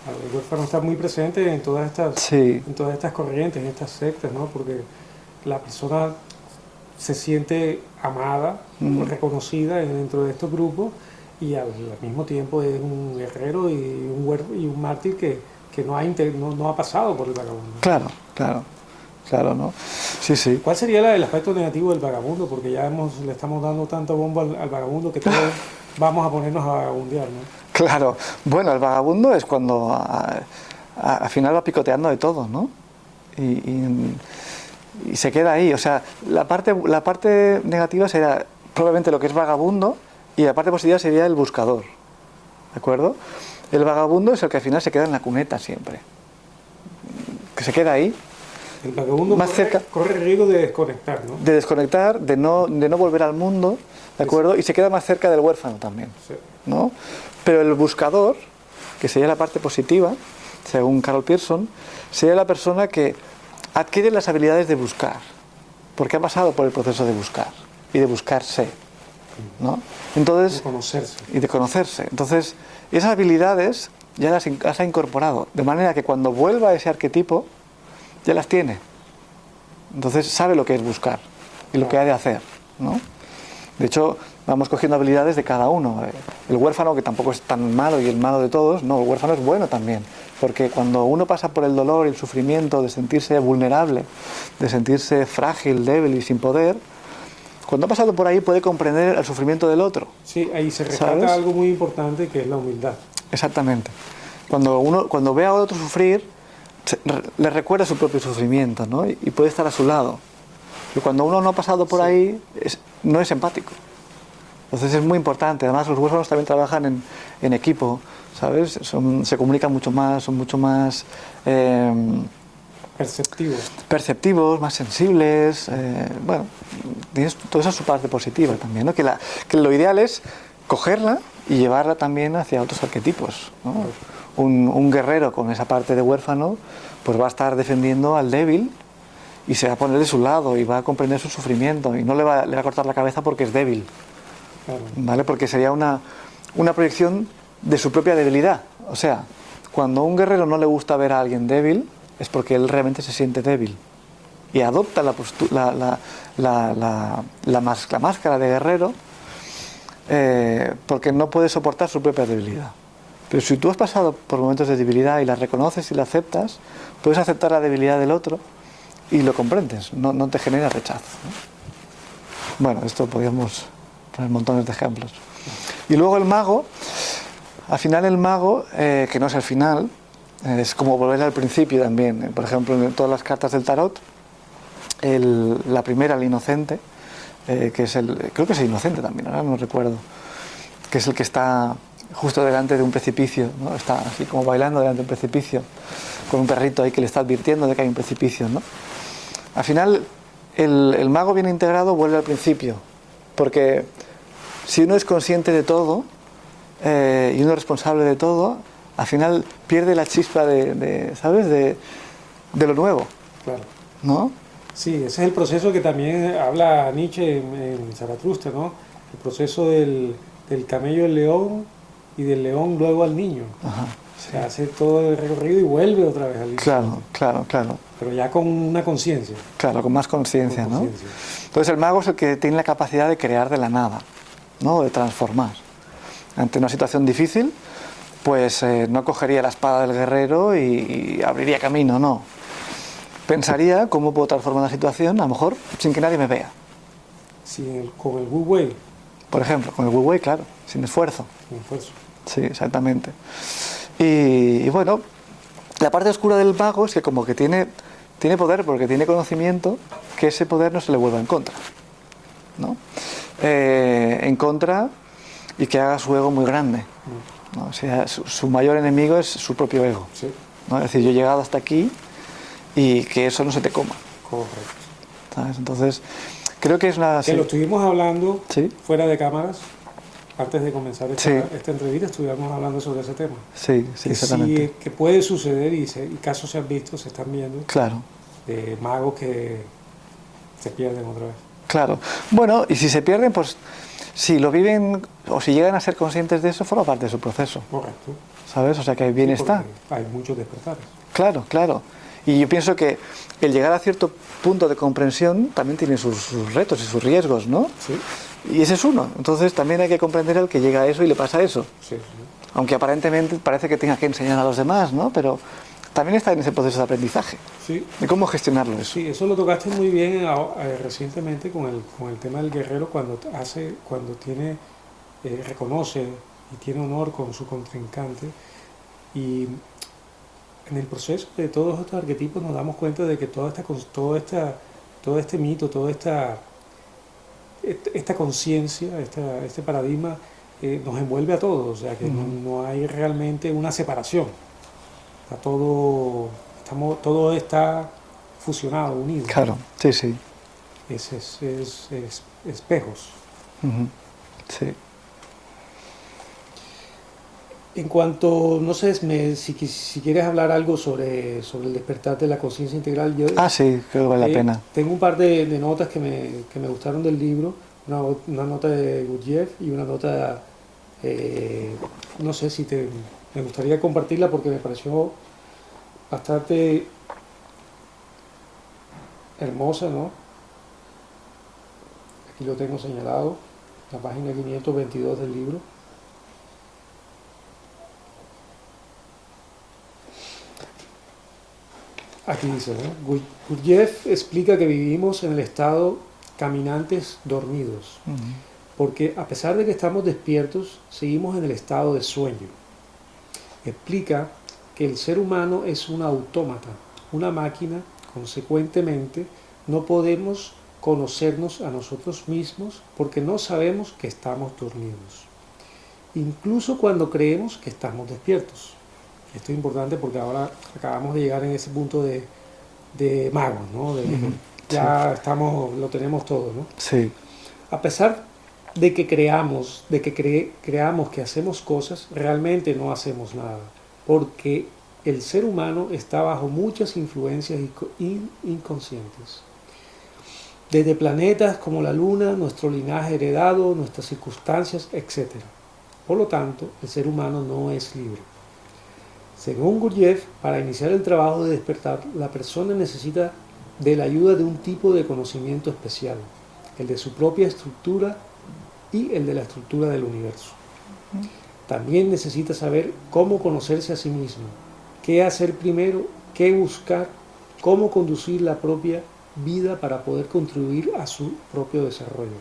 S1: El huérfano está muy presente en todas estas corrientes, en estas sectas, ¿no? Porque la persona se siente amada, reconocida dentro de estos grupos, y al mismo tiempo es un guerrero y un mártir que no ha pasado por el vagabundo.
S2: Claro, ¿no? Sí.
S1: ¿Cuál sería el aspecto negativo del vagabundo? Porque ya le estamos dando tanta bomba al vagabundo que todos vamos a ponernos a vagabundear, ¿no?
S2: Claro, bueno, el vagabundo es cuando al final va picoteando de todo, ¿no? Y se queda ahí. O sea, la parte negativa sería probablemente lo que es vagabundo, y la parte positiva sería el buscador, ¿de acuerdo? El vagabundo es el que al final se queda en la cuneta siempre, que se queda ahí,
S1: El vagabundo
S2: más
S1: corre,
S2: cerca
S1: corre el riesgo de desconectar, ¿no?
S2: de desconectar, de no volver al mundo, ¿de acuerdo? Y se queda más cerca del huérfano también,
S1: Sí.
S2: ¿no? Pero el buscador, que sería la parte positiva, según Carol Pearson, sería la persona que adquiere las habilidades de buscar, porque ha pasado por el proceso de buscar y de buscarse, ¿no? Entonces,
S1: De conocerse.
S2: y de conocerse. Entonces, esas habilidades ya las ha incorporado, de manera que cuando vuelva a ese arquetipo, ya las tiene. Entonces sabe lo que es buscar y lo que ha de hacer, ¿no? De hecho, vamos cogiendo habilidades de cada uno. El huérfano, que tampoco es tan malo y el malo de todos, no, el huérfano es bueno también. Porque cuando uno pasa por el dolor y el sufrimiento de sentirse vulnerable, de sentirse frágil, débil y sin poder, cuando ha pasado por ahí puede comprender el sufrimiento del otro.
S1: Sí, ahí se rescata
S2: ¿Sabes?
S1: algo muy importante que es la humildad.
S2: Exactamente. Cuando ve a otro sufrir, le recuerda su propio sufrimiento, ¿no? Y puede estar a su lado. Pero cuando uno no ha pasado por ahí, no es empático. Entonces es muy importante. Además, los huérfanos también trabajan en equipo, ¿sabes? Se comunican mucho más, son mucho más
S1: Perceptivo.
S2: más sensibles. Bueno, tienes toda esa su parte positiva también, ¿no? Que lo ideal es cogerla y llevarla también hacia otros arquetipos, ¿no? Un guerrero con esa parte de huérfano, pues va a estar defendiendo al débil y se va a poner de su lado y va a comprender su sufrimiento y no le va a cortar la cabeza porque es débil,
S1: Claro.
S2: ¿vale? Porque sería una proyección de su propia debilidad. O sea, cuando a un guerrero no le gusta ver a alguien débil, es porque él realmente se siente débil y adopta la máscara de guerrero porque no puede soportar su propia debilidad. Pero si tú has pasado por momentos de debilidad y la reconoces y la aceptas, puedes aceptar la debilidad del otro y lo comprendes, no te genera rechazo, ¿no? Bueno, esto podríamos poner montones de ejemplos. Y luego el mago, al final el mago, que no es el final, es como volver al principio también. Por ejemplo, en todas las cartas del tarot, la primera, el inocente, que es creo que es el inocente también, ahora no recuerdo, que es el que está justo delante de un precipicio, ¿no? Está así como bailando delante de un precipicio, con un perrito ahí que le está advirtiendo de que hay un precipicio, ¿no? Al final, el mago bien integrado vuelve al principio, porque si uno es consciente de todo y uno es responsable de todo, al final pierde la chispa ¿sabes? De lo nuevo,
S1: Claro.
S2: ¿no?
S1: Sí, ese es el proceso que también habla Nietzsche en Zaratustra, ¿no? El proceso del camello al león y del león luego al niño.
S2: Ajá,
S1: Se hace todo el recorrido y vuelve otra vez al niño.
S2: Claro.
S1: Pero ya con una conciencia.
S2: Claro, con más conciencia,
S1: Con
S2: ¿no?
S1: conciencia.
S2: Entonces el mago es el que tiene la capacidad de crear de la nada, ¿no? De transformar. Ante una situación difícil, pues no cogería la espada del guerrero y abriría camino, no. Pensaría cómo puedo transformar la situación, a lo mejor sin que nadie me vea.
S1: Sí, con el Wu Wei,
S2: Por ejemplo, con el Wu Wei, claro, sin esfuerzo.
S1: con esfuerzo.
S2: Sí, exactamente. Y bueno, la parte oscura del mago es que como que tiene poder porque tiene conocimiento, que ese poder no se le vuelva en contra, ¿no? En contra y que haga su ego muy grande, ¿no? O sea, su mayor enemigo es su propio ego,
S1: Sí,
S2: ¿no? Es decir, yo he llegado hasta aquí y que eso no se te coma,
S1: correcto.
S2: ¿sabes? Entonces, creo que es una...
S1: Que lo estuvimos hablando
S2: Sí,
S1: fuera de cámaras, antes de comenzar
S2: Sí.
S1: esta entrevista, estuvimos hablando sobre ese tema.
S2: sí,
S1: Que
S2: exactamente.
S1: sí, que puede suceder y casos se han visto, se están viendo,
S2: Claro.
S1: de magos que se pierden otra vez.
S2: Claro. Bueno, y si se pierden, pues si lo viven o si llegan a ser conscientes de eso, forma parte de su proceso,
S1: Correcto.
S2: ¿sabes? O sea, que bien
S1: Sí,
S2: está.
S1: porque hay muchos despertares.
S2: Claro. Y yo pienso que el llegar a cierto punto de comprensión también tiene sus retos y sus riesgos, ¿no?
S1: Sí,
S2: Y ese es uno. Entonces también hay que comprender al que llega a eso y le pasa eso.
S1: sí.
S2: Aunque aparentemente parece que tenga que enseñar a los demás, ¿no? Pero también está en ese proceso de aprendizaje.
S1: Sí,
S2: De cómo gestionarlo eso.
S1: sí, eso lo tocaste muy bien recientemente con el tema del guerrero cuando reconoce y tiene honor con su contrincante. Y en el proceso de todos estos arquetipos nos damos cuenta de que todo este mito, toda esta conciencia, este paradigma nos envuelve a todos, o sea que no hay realmente una separación. Todo está fusionado, unido.
S2: Claro, sí, sí.
S1: Es espejos.
S2: Ujú. Sí.
S1: En cuanto, no sé, si quieres hablar algo sobre el despertar de la conciencia integral, yo
S2: Ah, sí, creo que vale la pena.
S1: tengo un par de notas que me gustaron del libro, una nota de Gurdjieff y una nota, no sé si me gustaría compartirla porque me pareció bastante hermosa, ¿no? Aquí lo tengo señalado, la página 522 del libro. Aquí dice, ¿no? Gurdjieff explica que vivimos en el estado caminantes dormidos,
S2: Ujú.
S1: porque a pesar de que estamos despiertos, seguimos en el estado de sueño. Explica que el ser humano es un autómata, una máquina, consecuentemente no podemos conocernos a nosotros mismos porque no sabemos que estamos dormidos, incluso cuando creemos que estamos despiertos. Esto es importante porque ahora acabamos de llegar en ese punto de magos, ¿no? De que
S2: Ujú. Sí,
S1: ya lo tenemos todo, ¿no?
S2: sí.
S1: A pesar de que creamos que hacemos cosas, realmente no hacemos nada, porque el ser humano está bajo muchas influencias inconscientes. Desde planetas como la Luna, nuestro linaje heredado, nuestras circunstancias, etc. Por lo tanto, el ser humano no es libre. Según Gurdjieff, para iniciar el trabajo de despertar, la persona necesita de la ayuda de un tipo de conocimiento especial, el de su propia estructura y el de la estructura del universo. También necesita saber cómo conocerse a sí mismo, qué hacer primero, qué buscar, cómo conducir la propia vida para poder contribuir a su propio desarrollo.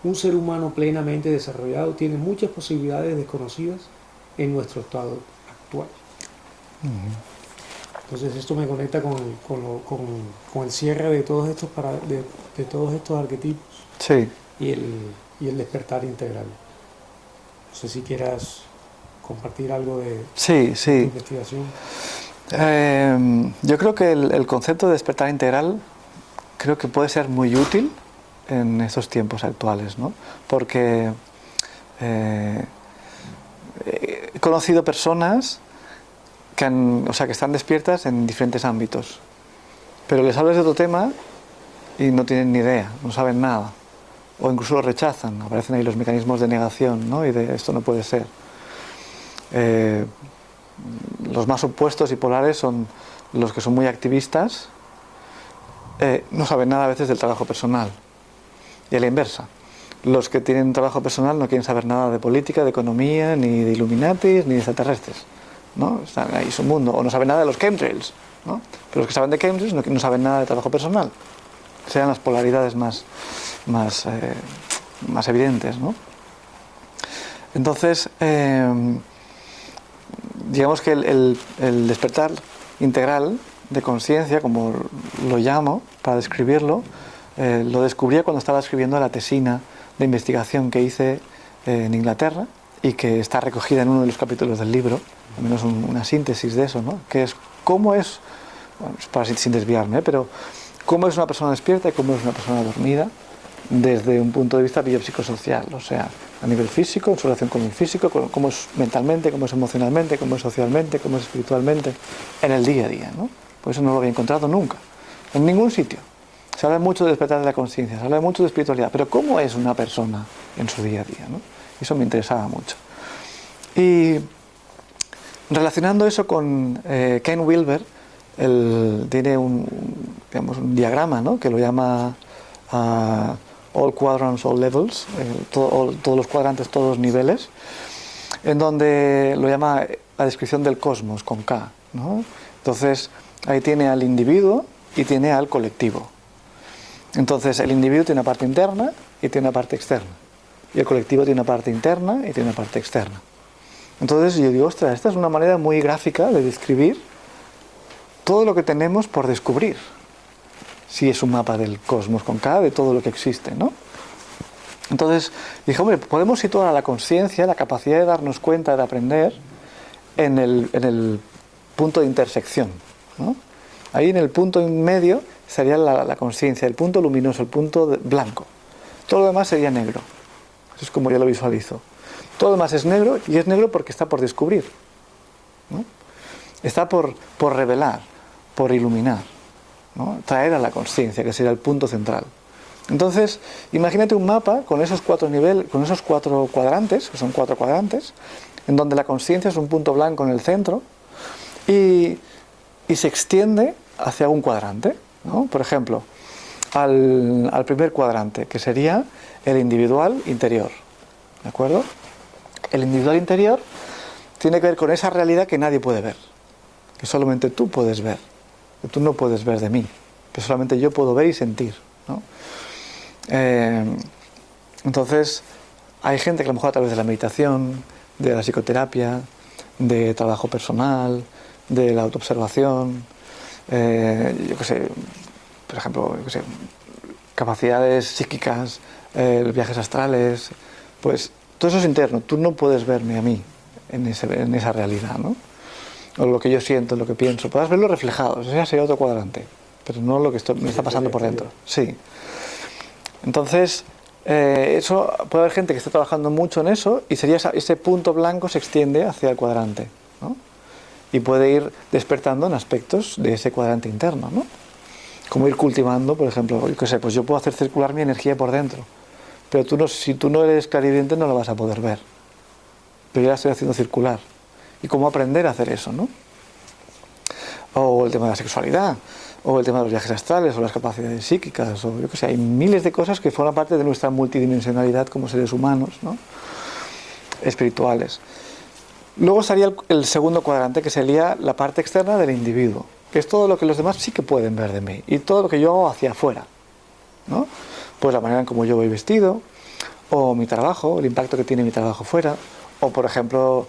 S1: Un ser humano plenamente desarrollado tiene muchas posibilidades desconocidas en nuestro estado actual. Entonces esto me conecta con el cierre de todos de todos estos arquetipos
S2: Sí.
S1: y el despertar integral. No sé si quieras compartir algo de
S2: Sí,
S1: tu
S2: sí.
S1: investigación.
S2: Yo creo que el concepto de despertar integral creo que puede ser muy útil en estos tiempos actuales, ¿no? Porque he conocido personas que están despiertas en diferentes ámbitos, pero les hablas de otro tema y no tienen ni idea, no saben nada, o incluso lo rechazan. Aparecen ahí los mecanismos de negación, ¿no? Y de esto no puede ser. Los más opuestos y polares son los que son muy activistas, no saben nada a veces del trabajo personal, y a la inversa. Los que tienen un trabajo personal no quieren saber nada de política, de economía, ni de Illuminatis, ni de extraterrestres, ¿no? Están ahí su mundo, o no saben nada de los chemtrails, ¿no? Pero los que saben de chemtrails no saben nada de trabajo personal. Sean las polaridades más evidentes, ¿no? Entonces, digamos que el despertar integral de conciencia, como lo llamo para describirlo, lo descubrí cuando estaba escribiendo la tesina de investigación que hice en Inglaterra y que está recogida en uno de los capítulos del libro, al menos una síntesis de eso, ¿no? Que es cómo es, bueno, sin desviarme, pero cómo es una persona despierta y cómo es una persona dormida desde un punto de vista biopsicosocial, o sea, a nivel físico, en su relación con el físico, cómo es mentalmente, cómo es emocionalmente, cómo es socialmente, cómo es espiritualmente, en el día a día, ¿no? Por eso no lo había encontrado nunca, en ningún sitio. Se habla mucho de despertar de la conciencia, se habla mucho de espiritualidad, pero ¿cómo es una persona en su día a día, ¿no? Eso me interesaba mucho. Y relacionando eso con Ken Wilber, tiene un diagrama, ¿no? Que lo llama All Quadrants, All Levels, todos los cuadrantes, todos los niveles, en donde lo llama la descripción del cosmos, con K, ¿no? Entonces, ahí tiene al individuo y tiene al colectivo. Entonces, el individuo tiene una parte interna y tiene una parte externa. Y el colectivo tiene una parte interna y tiene una parte externa. Entonces, yo digo, ostras, esta es una manera muy gráfica de describir todo lo que tenemos por descubrir. Si es un mapa del cosmos con K, de todo lo que existe, ¿no? Entonces dije, hombre, podemos situar a la conciencia, la capacidad de darnos cuenta, de aprender, en el punto de intersección, ¿no? Ahí en el punto en medio sería la conciencia, el punto luminoso, el punto blanco. Todo lo demás sería negro. Eso es como yo lo visualizo. Todo lo demás es negro, y es negro porque está por descubrir, ¿no? Está por revelar, por iluminar, ¿no? Traer a la conciencia, que sería el punto central. Entonces, imagínate un mapa con esos 4 niveles, con esos 4 cuadrantes, que son 4 cuadrantes, en donde la conciencia es un punto blanco en el centro y se extiende hacia un cuadrante, ¿no? Por ejemplo, al primer cuadrante, que sería el individual interior, ¿de acuerdo? El individual interior tiene que ver con esa realidad que nadie puede ver, que solamente tú puedes ver, que tú no puedes ver de mí, que solamente yo puedo ver y sentir, ¿no? Entonces, hay gente que a lo mejor a través de la meditación, de la psicoterapia, de trabajo personal, de la autoobservación, yo qué sé, por ejemplo, yo qué sé, capacidades psíquicas, viajes astrales, pues todo eso es interno. Tú no puedes verme a mí en esa realidad, ¿no? O lo que yo siento, lo que pienso. Podrás verlo reflejado, ese sería otro cuadrante, pero no lo que me está pasando por dentro. Sí. Entonces, eso puede haber gente que esté trabajando mucho en eso y sería ese punto blanco se extiende hacia el cuadrante, ¿no? Y puede ir despertando en aspectos de ese cuadrante interno, ¿no? Como ir cultivando, por ejemplo, yo qué sé, pues yo puedo hacer circular mi energía por dentro, pero si tú no eres clarividente no la vas a poder ver, pero yo la estoy haciendo circular. Y cómo aprender a hacer eso, ¿no? O el tema de la sexualidad, o el tema de los viajes astrales, o las capacidades psíquicas, o yo qué sé, hay miles de cosas que forman parte de nuestra multidimensionalidad como seres humanos, ¿no? Espirituales. Luego estaría el segundo cuadrante, que sería la parte externa del individuo, que es todo lo que los demás sí que pueden ver de mí, y todo lo que yo hago hacia afuera, ¿no? Pues la manera en cómo yo voy vestido, o mi trabajo, el impacto que tiene mi trabajo fuera, o por ejemplo,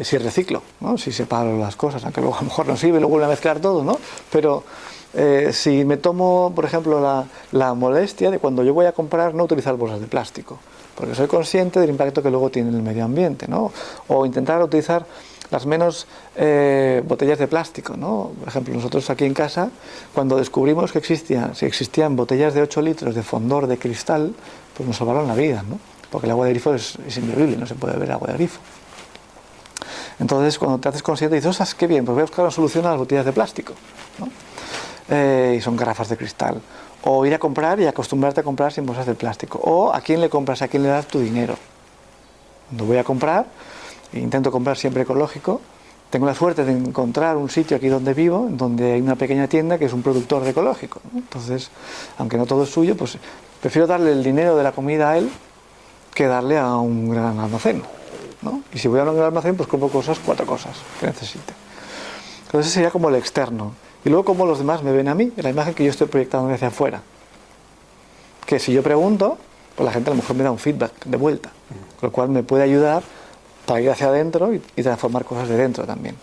S2: si reciclo, ¿no? Si separo las cosas, aunque luego a lo mejor no sirve, luego vuelvo a mezclar todo, ¿no? Pero si me tomo, por ejemplo, la molestia de cuando yo voy a comprar no utilizar bolsas de plástico, porque soy consciente del impacto que luego tiene en el medio ambiente, ¿no? O intentar utilizar las menos botellas de plástico, ¿no? Por ejemplo, nosotros aquí en casa, cuando descubrimos que existían botellas de 8 litros de fondor de cristal, pues nos salvaron la vida, ¿no? Porque el agua de grifo es inbebible, no se puede beber agua de grifo. Entonces, cuando te haces consciente, dices, ¡ostras, qué bien! Pues voy a buscar una solución a las botellas de plástico, ¿no? Y son garrafas de cristal. O ir a comprar y acostumbrarte a comprar sin bolsas de plástico. O a quién le compras, a quién le das tu dinero. Cuando voy a comprar, intento comprar siempre ecológico. Tengo la suerte de encontrar un sitio aquí donde vivo, donde hay una pequeña tienda que es un productor de ecológico, ¿no? Entonces, aunque no todo es suyo, pues prefiero darle el dinero de la comida a él que darle a un gran almacén, ¿no? Y si voy a un gran almacén, pues compro 4 cosas que necesite. Entonces sería como el externo. Y luego como los demás me ven a mí, la imagen que yo estoy proyectando hacia afuera. Que si yo pregunto, pues la gente a lo mejor me da un feedback de vuelta, con lo cual me puede ayudar para ir hacia adentro y transformar cosas de dentro también.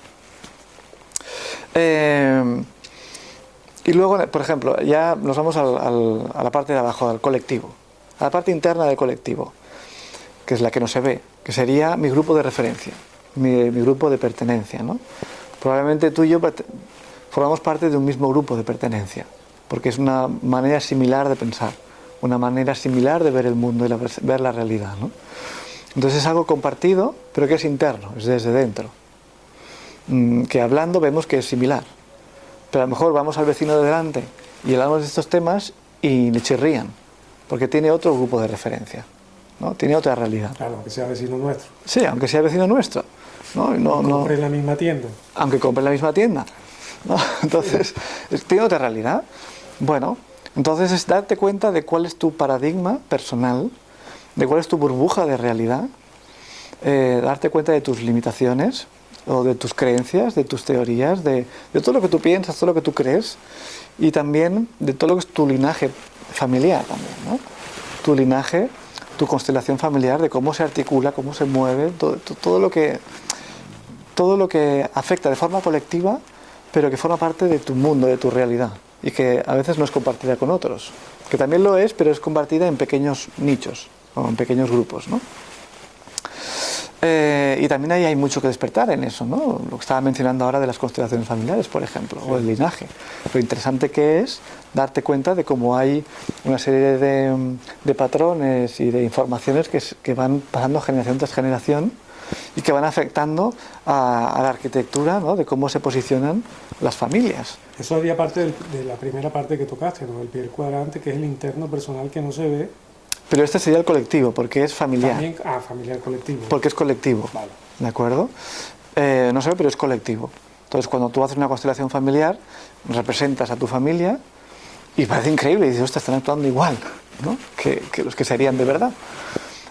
S2: Y luego, por ejemplo, ya nos vamos a la parte de abajo, al colectivo, a la parte interna del colectivo, que es la que no se ve, que sería mi grupo de referencia, mi grupo de pertenencia, ¿no? Probablemente tú y yo formamos parte de un mismo grupo de pertenencia, porque es una manera similar de pensar, una manera similar de ver el mundo y ver la realidad, ¿no? Entonces es algo compartido, pero que es interno, es desde dentro. Que hablando vemos que es similar, pero a lo mejor vamos al vecino de delante y hablamos de estos temas y le chirrían, porque tiene otro grupo de referencia, ¿no? Tiene otra realidad.
S1: Claro, aunque sea vecino nuestro.
S2: Sí, aunque sea vecino nuestro, ¿no?
S1: Compre en la misma tienda.
S2: Aunque compre en la misma tienda, ¿no? Entonces, tiene otra realidad. Bueno, entonces es darte cuenta de cuál es tu paradigma personal, de cuál es tu burbuja de realidad, darte cuenta de tus limitaciones o de tus creencias, de tus teorías, de todo lo que tú piensas, todo lo que tú crees, y también de todo lo que es tu linaje familiar también, ¿no? Tu linaje, tu constelación familiar, de cómo se articula, cómo se mueve, todo lo que afecta de forma colectiva, pero que forma parte de tu mundo, de tu realidad, y que a veces no es compartida con otros, que también lo es, pero es compartida en pequeños nichos o en pequeños grupos, ¿no? Y también ahí hay mucho que despertar en eso, ¿no? Lo que estaba mencionando ahora de las constelaciones familiares, por ejemplo, o el linaje. Lo interesante que es darte cuenta de cómo hay una serie de patrones y de informaciones que van pasando generación tras generación y que van afectando a la arquitectura, ¿no? De cómo se posicionan las familias.
S1: Eso haría parte de la primera parte que tocaste, ¿no? El primer cuadrante, que es el interno personal que no se ve.
S2: Pero este sería el colectivo, porque es familiar.
S1: También, familiar colectivo.
S2: Porque es colectivo,
S1: vale.
S2: ¿De acuerdo? No se ve, pero es colectivo. Entonces, cuando tú haces una constelación familiar, representas a tu familia y parece increíble, y dices, ostras, están actuando igual, ¿no? que los que serían de verdad.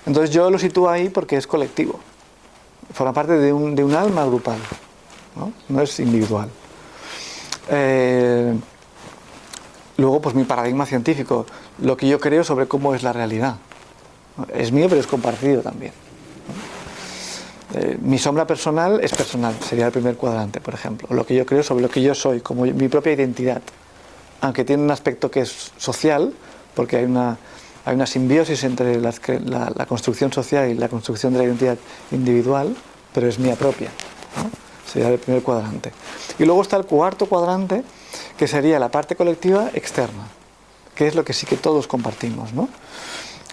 S2: Entonces, yo lo sitúo ahí porque es colectivo. Forma parte de un alma grupal, ¿no? No es individual. Luego, pues mi paradigma científico, lo que yo creo sobre cómo es la realidad. Es mío, pero es compartido también. Mi sombra personal es personal, sería el primer cuadrante, por ejemplo. Lo que yo creo sobre lo que yo soy, como mi propia identidad. Aunque tiene un aspecto que es social, porque hay una simbiosis entre la construcción social y la construcción de la identidad individual, pero es mía propia, ¿no? Sería el primer cuadrante. Y luego está el cuarto cuadrante, que sería la parte colectiva externa, que es lo que sí que todos compartimos, ¿no?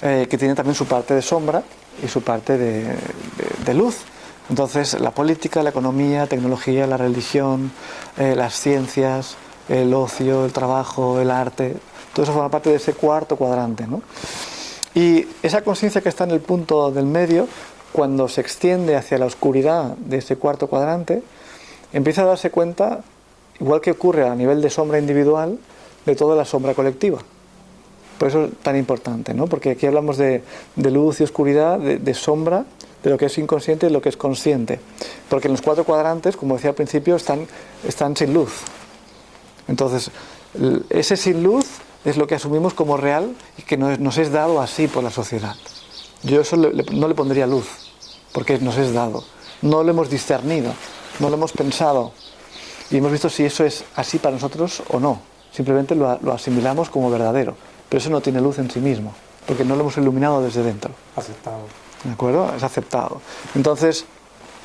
S2: Que tiene también su parte de sombra y su parte de luz. Entonces, la política, la economía, la tecnología, la religión, las ciencias, el ocio, el trabajo, el arte, todo eso forma parte de ese cuarto cuadrante, ¿no? Y esa conciencia que está en el punto del medio, cuando se extiende hacia la oscuridad de ese cuarto cuadrante, empieza a darse cuenta, igual que ocurre a nivel de sombra individual, de toda la sombra colectiva. Por eso es tan importante, ¿no? Porque aquí hablamos de luz y oscuridad, de sombra, de lo que es inconsciente y lo que es consciente. Porque en los cuatro cuadrantes, como decía al principio, están sin luz. Entonces, ese sin luz es lo que asumimos como real y que nos es dado así por la sociedad. Yo eso no le pondría luz, porque nos es dado. No lo hemos discernido, no lo hemos pensado y hemos visto si eso es así para nosotros o no. Simplemente lo asimilamos como verdadero, pero eso no tiene luz en sí mismo, porque no lo hemos iluminado desde dentro.
S1: Aceptado.
S2: ¿De acuerdo? Es aceptado. Entonces,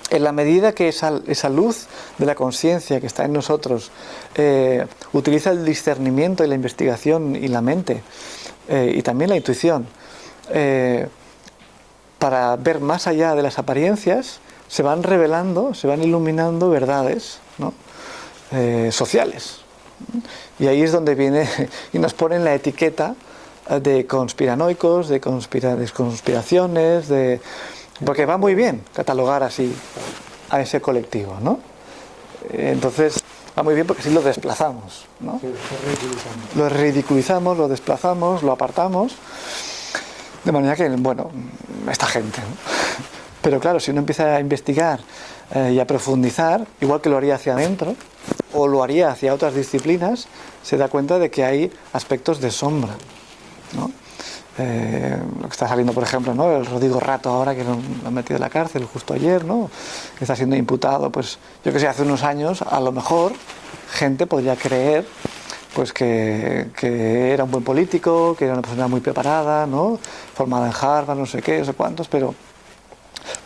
S2: en la medida que esa luz de la conciencia que está en nosotros utiliza el discernimiento y la investigación y la mente y también la intuición para ver más allá de las apariencias, se van revelando, se van iluminando verdades, ¿no? Sociales. Y ahí es donde viene y nos ponen la etiqueta de conspiranoicos, de conspiraciones, porque va muy bien catalogar así a ese colectivo, ¿no? Entonces va muy bien porque así lo desplazamos, ¿no?
S1: Sí,
S2: lo ridiculizamos, lo desplazamos, lo apartamos, de manera que, bueno, esta gente, ¿no? Pero claro, si uno empieza a investigar y a profundizar, igual que lo haría hacia adentro o lo haría hacia otras disciplinas, se da cuenta de que hay aspectos de sombra, ¿no? Lo que está saliendo, por ejemplo, ¿no? El Rodrigo Rato ahora, que lo han metido en la cárcel justo ayer, ¿no? Que está siendo imputado, pues yo que sé, hace unos años a lo mejor gente podría creer pues que era un buen político, que era una persona muy preparada, ¿no? Formada en Harvard, no sé qué, no sé cuántos, pero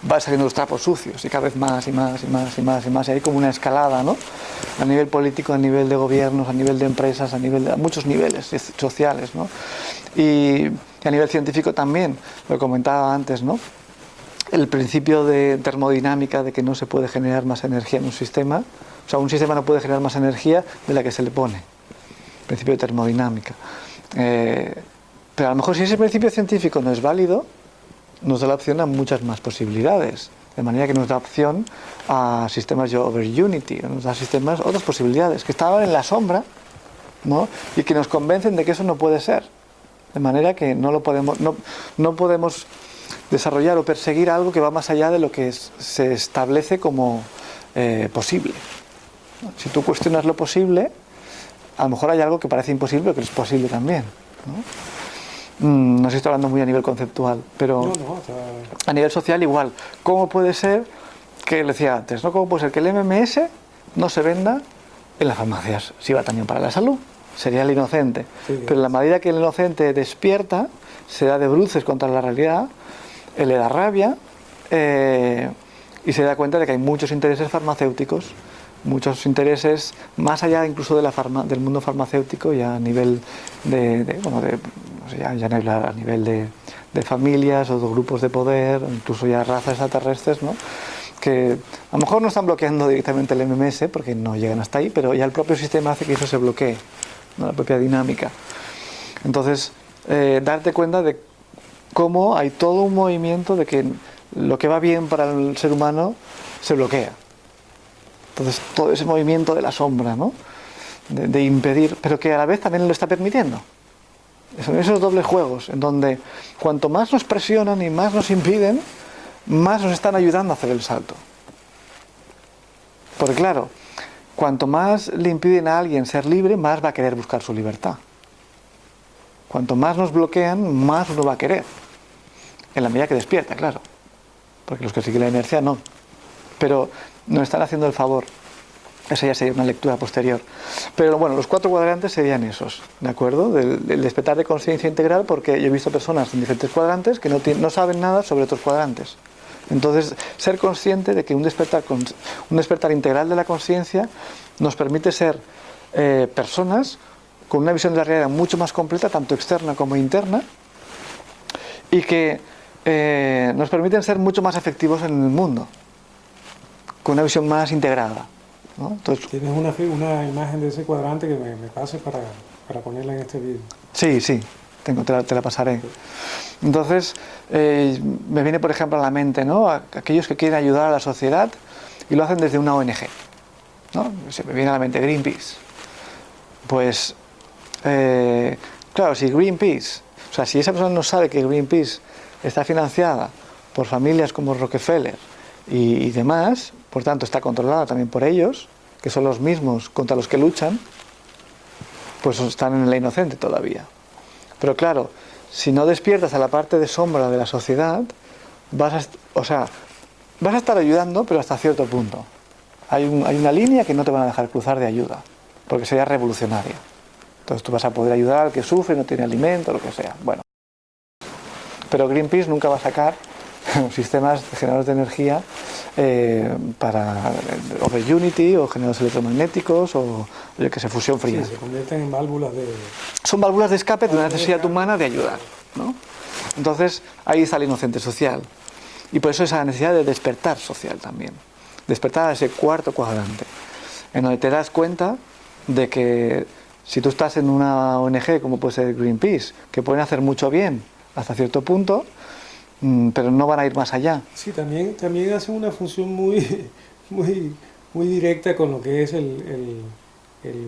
S2: va saliendo los trapos sucios y cada vez más y más y más y más y más, y hay como una escalada, ¿no? A nivel político, a nivel de gobiernos, a nivel de empresas, a muchos niveles sociales, ¿no? Y a nivel científico también, lo comentaba antes, ¿no? El principio de termodinámica, de que no se puede generar más energía en un sistema, o sea, un sistema no puede generar más energía de la que se le pone. Principio de termodinámica. Pero a lo mejor si ese principio científico no es válido, nos da la opción a muchas más posibilidades, de manera que nos da opción a sistemas over unity, nos da otras posibilidades que estaban en la sombra, ¿no? Y que nos convencen de que eso no puede ser, de manera que no podemos desarrollar o perseguir algo que va más allá de lo que se establece como posible. Si tú cuestionas lo posible, a lo mejor hay algo que parece imposible pero que es posible también, ¿no? No sé si estoy hablando muy a nivel conceptual, pero a nivel social igual. ¿Cómo puede ser que, le decía antes, ¿no? ¿Cómo puede ser que el MMS no se venda en las farmacias si va también para la salud? Sería el inocente. Sí, pero en la medida que el inocente despierta, se da de bruces contra la realidad, le da rabia y se da cuenta de que hay muchos intereses farmacéuticos, muchos intereses más allá incluso de del mundo farmacéutico, ya a nivel bueno, no sé, ya a nivel de familias o de grupos de poder, incluso ya razas extraterrestres, ¿no? Que a lo mejor no están bloqueando directamente el MMS porque no llegan hasta ahí, pero ya el propio sistema hace que eso se bloquee, ¿no? La propia dinámica. Entonces, darte cuenta de cómo hay todo un movimiento de que lo que va bien para el ser humano se bloquea. Entonces, todo ese movimiento de la sombra, ¿no? De impedir, pero que a la vez también lo está permitiendo. Son esos dobles juegos, en donde cuanto más nos presionan y más nos impiden, más nos están ayudando a hacer el salto. Porque claro, cuanto más le impiden a alguien ser libre, más va a querer buscar su libertad. Cuanto más nos bloquean, más uno va a querer. En la medida que despierta, claro. Porque los que siguen la inercia no. Pero nos están haciendo el favor. Esa ya sería una lectura posterior. Pero bueno, los 4 cuadrantes serían esos, ¿de acuerdo? Del despertar de conciencia integral, porque yo he visto personas en diferentes cuadrantes que no saben nada sobre otros cuadrantes. Entonces, ser consciente de que un despertar integral de la conciencia nos permite ser personas con una visión de la realidad mucho más completa, tanto externa como interna, y que nos permiten ser mucho más efectivos en el mundo, con una visión más integrada, ¿no? Entonces,
S1: ¿tienes una imagen de ese cuadrante que me pase para ponerla en este vídeo?
S2: sí, te la pasaré. Entonces, me viene por ejemplo a la mente, ¿no? Aquellos que quieren ayudar a la sociedad y lo hacen desde una ONG, ¿no? Se me viene a la mente Greenpeace. Pues, claro, si Greenpeace, o sea, si esa persona no sabe que Greenpeace está financiada por familias como Rockefeller y demás, por tanto está controlada también por ellos, que son los mismos contra los que luchan, pues están en la inocente todavía. Pero claro, si no despiertas a la parte de sombra de la sociedad, vas a estar ayudando, pero hasta cierto punto. Hay una línea que no te van a dejar cruzar de ayuda, porque sería revolucionaria. Entonces tú vas a poder ayudar al que sufre, no tiene alimento, lo que sea. Bueno. Pero Greenpeace nunca va a sacar sistemas de generadores de energía o de Unity, o generadores electromagnéticos, o yo que sé, fusión fría.
S1: Sí, se convierten en válvulas de...
S2: Son válvulas de escape de una necesidad humana de ayudar, ¿no? Entonces, ahí está el inocente social. Y por eso esa necesidad de despertar social también. Despertar a ese 4º cuadrante, en donde te das cuenta de que si tú estás en una ONG, como puede ser Greenpeace, que pueden hacer mucho bien hasta cierto punto, pero no van a ir más allá.
S1: Sí, también hacen una función muy directa con lo que es el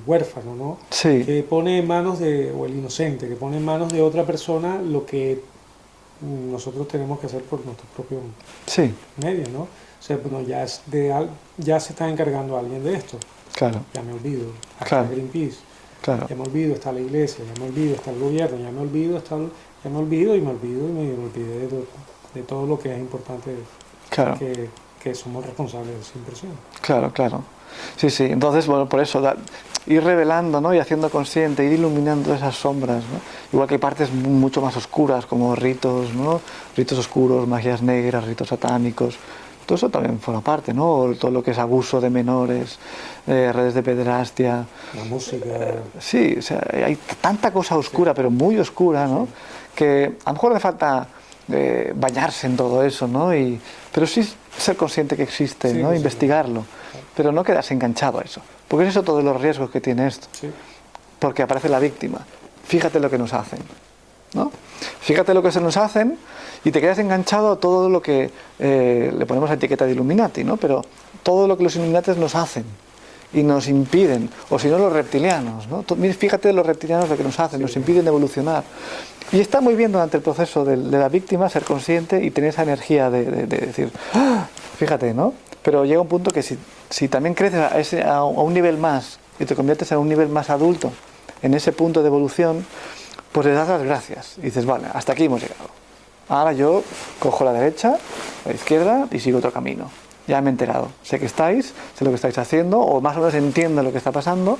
S1: huérfano, ¿no?
S2: Sí.
S1: Que pone en manos o el inocente, que pone en manos de otra persona lo que nosotros tenemos que hacer por nuestros propios medios, ¿no? O sea, bueno, ya se está encargando alguien de esto.
S2: Claro.
S1: Ya me olvido. Hasta
S2: Claro.
S1: Greenpeace.
S2: Claro.
S1: Ya me olvido, está la iglesia, ya me olvido, está el gobierno, ya me olvido, ya me olvido y me olvidé de todo lo que es importante,
S2: Claro.
S1: que somos responsables de esa impresión.
S2: Claro, claro. Sí, sí. Entonces, bueno, por eso, ir revelando, ¿no? Y haciendo consciente, ir iluminando esas sombras, ¿no? Igual que hay partes mucho más oscuras, como ritos, ¿no? Ritos oscuros, magias negras, ritos satánicos. Todo eso también forma parte, ¿no? O todo lo que es abuso de menores, redes de pederastia.
S1: La música.
S2: Sí, o sea, hay tanta cosa oscura, pero muy oscura, ¿no? Que a lo mejor le falta bañarse en todo eso, ¿no? Pero sí ser consciente que existe, ¿no? Investigarlo, pero no quedarse enganchado a eso, porque ese es otro de los riesgos que tiene esto, porque aparece la víctima. Fíjate lo que nos hacen, ¿no? Fíjate lo que se nos hacen y te quedas enganchado a todo lo que le ponemos la etiqueta de Illuminati, ¿no? Pero todo lo que los Illuminatis nos hacen y nos impiden, o si no los reptilianos, ¿no? Fíjate los reptilianos lo que nos hacen, nos impiden evolucionar. Y está muy bien durante el proceso de la víctima ser consciente y tener esa energía de decir, ¡ah! Fíjate, ¿no? Pero llega un punto que si también creces a un nivel más y te conviertes en un nivel más adulto, en ese punto de evolución, pues le das las gracias y dices, vale, hasta aquí hemos llegado. Ahora yo cojo la derecha, la izquierda y sigo otro camino. Ya me he enterado, sé que estáis, sé lo que estáis haciendo, o más o menos entiendo lo que está pasando,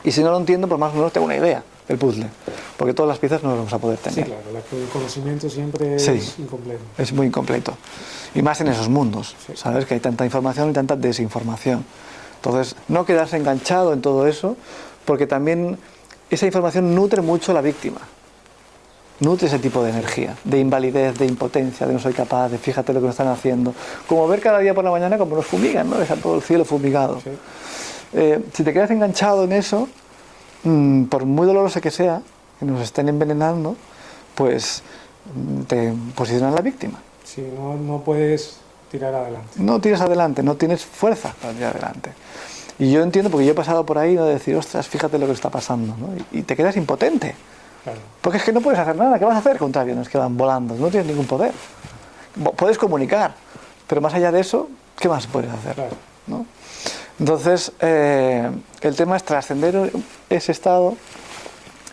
S2: y si no lo entiendo, pues más o menos tengo una idea del puzzle, porque todas las piezas no las vamos a poder tener.
S1: Sí, claro, el conocimiento siempre es incompleto.
S2: Es muy incompleto. Y más en esos mundos,
S1: Sí.
S2: ¿sabes? Que hay tanta información y tanta desinformación. Entonces, no quedarse enganchado en todo eso, porque también esa información nutre mucho a la víctima. Nutre ese tipo de energía, de invalidez, de impotencia, de no soy capaz, de fíjate lo que nos están haciendo. Como ver cada día por la mañana como nos fumigan, ¿no? Está todo el cielo fumigado.
S1: Sí.
S2: Si te quedas enganchado en eso, por muy doloroso que sea, que nos estén envenenando, pues te posicionas la víctima.
S1: Sí, no puedes tirar adelante.
S2: No tiras adelante, no tienes fuerza para tirar adelante. Y yo entiendo, porque yo he pasado por ahí, ¿no? De decir, ostras, fíjate lo que está pasando, ¿no? Y te quedas impotente.
S1: Claro.
S2: Porque es que no puedes hacer nada. ¿Qué vas a hacer contra aviones que van volando? No tienes ningún poder. Puedes comunicar, pero más allá de eso, ¿qué más puedes hacer?
S1: Claro.
S2: ¿No? Entonces, el tema es trascender ese estado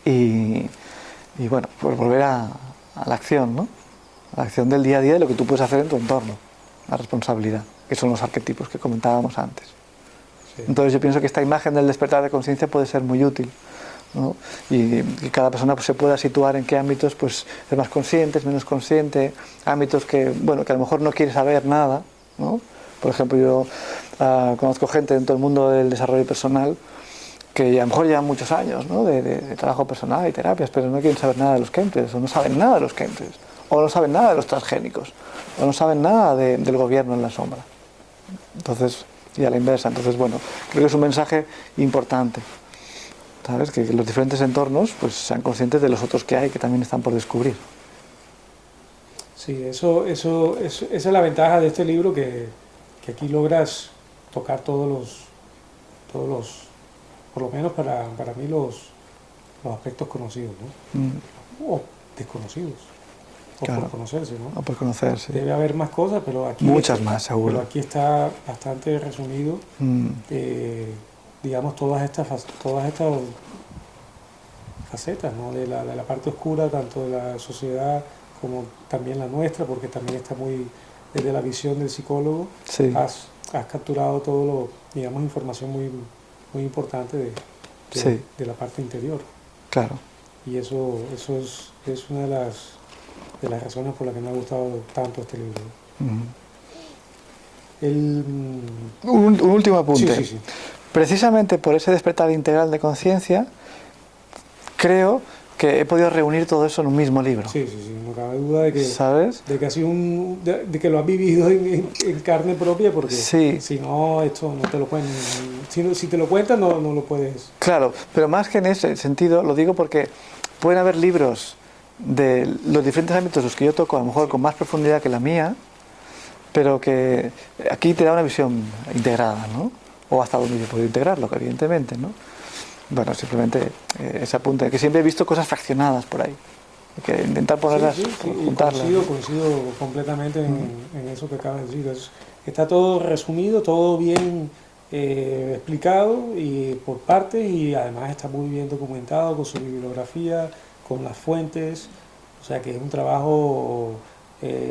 S2: y bueno, pues volver a la acción, ¿no? A la acción del día a día de lo que tú puedes hacer en tu entorno, la responsabilidad, que son los arquetipos que comentábamos antes.
S1: Sí.
S2: Entonces yo pienso que esta imagen del despertar de conciencia puede ser muy útil, ¿no? Y que cada persona pues, se pueda situar en qué ámbitos pues, es más consciente, es menos consciente, ámbitos que, bueno, que a lo mejor no quiere saber nada, ¿no? Por ejemplo, yo conozco gente dentro del mundo del desarrollo personal que a lo mejor llevan muchos años, ¿no? de trabajo personal y terapias, pero no quieren saber nada de los chemtrails, o no saben nada de los chemtrails, o no saben nada de los transgénicos, o no saben nada del gobierno en la sombra. Entonces, y a la inversa. Entonces, bueno, creo que es un mensaje importante, ¿sabes? Que los diferentes entornos pues sean conscientes de los otros que hay, que también están por descubrir.
S1: Sí, esa es la ventaja de este libro, que aquí logras tocar todos los, por lo menos para mí, los aspectos conocidos, ¿no? O desconocidos, o
S2: Claro.
S1: por conocerse, ¿no?
S2: O por conocerse.
S1: Debe haber más cosas, pero aquí...
S2: Muchas más, seguro.
S1: Pero aquí está bastante resumido, digamos, todas estas facetas, ¿no? de la parte oscura, tanto de la sociedad como también la nuestra, porque también está muy desde la visión del psicólogo.
S2: Sí.
S1: Has capturado todo digamos, información muy importante
S2: Sí.
S1: de la parte interior.
S2: Claro.
S1: Y eso es una de las razones por las que me ha gustado tanto este libro.
S2: Un último apunte.
S1: Sí.
S2: Precisamente por ese despertar integral de conciencia, creo que he podido reunir todo eso en un mismo libro.
S1: Sí, no cabe duda de que,
S2: ¿sabes?
S1: de que, ha sido de que lo has vivido en carne propia, porque
S2: Sí.
S1: si no, esto no te lo cuentan. Si te lo cuentan, no lo puedes.
S2: Claro, pero más que en ese sentido, lo digo porque pueden haber libros de los diferentes ámbitos los que yo toco, a lo mejor con más profundidad que la mía, pero que aquí te da una visión integrada, ¿no? O hasta donde yo puedo integrarlo, evidentemente, ¿no? Bueno, simplemente ese apunte, que siempre he visto cosas fraccionadas por ahí, que intentar ponerlas,
S1: Sí,
S2: juntarlas.
S1: coincido completamente en eso que acabas de decir. Está todo resumido, todo bien explicado y por partes, y además está muy bien documentado con su bibliografía, con las fuentes, o sea que es un trabajo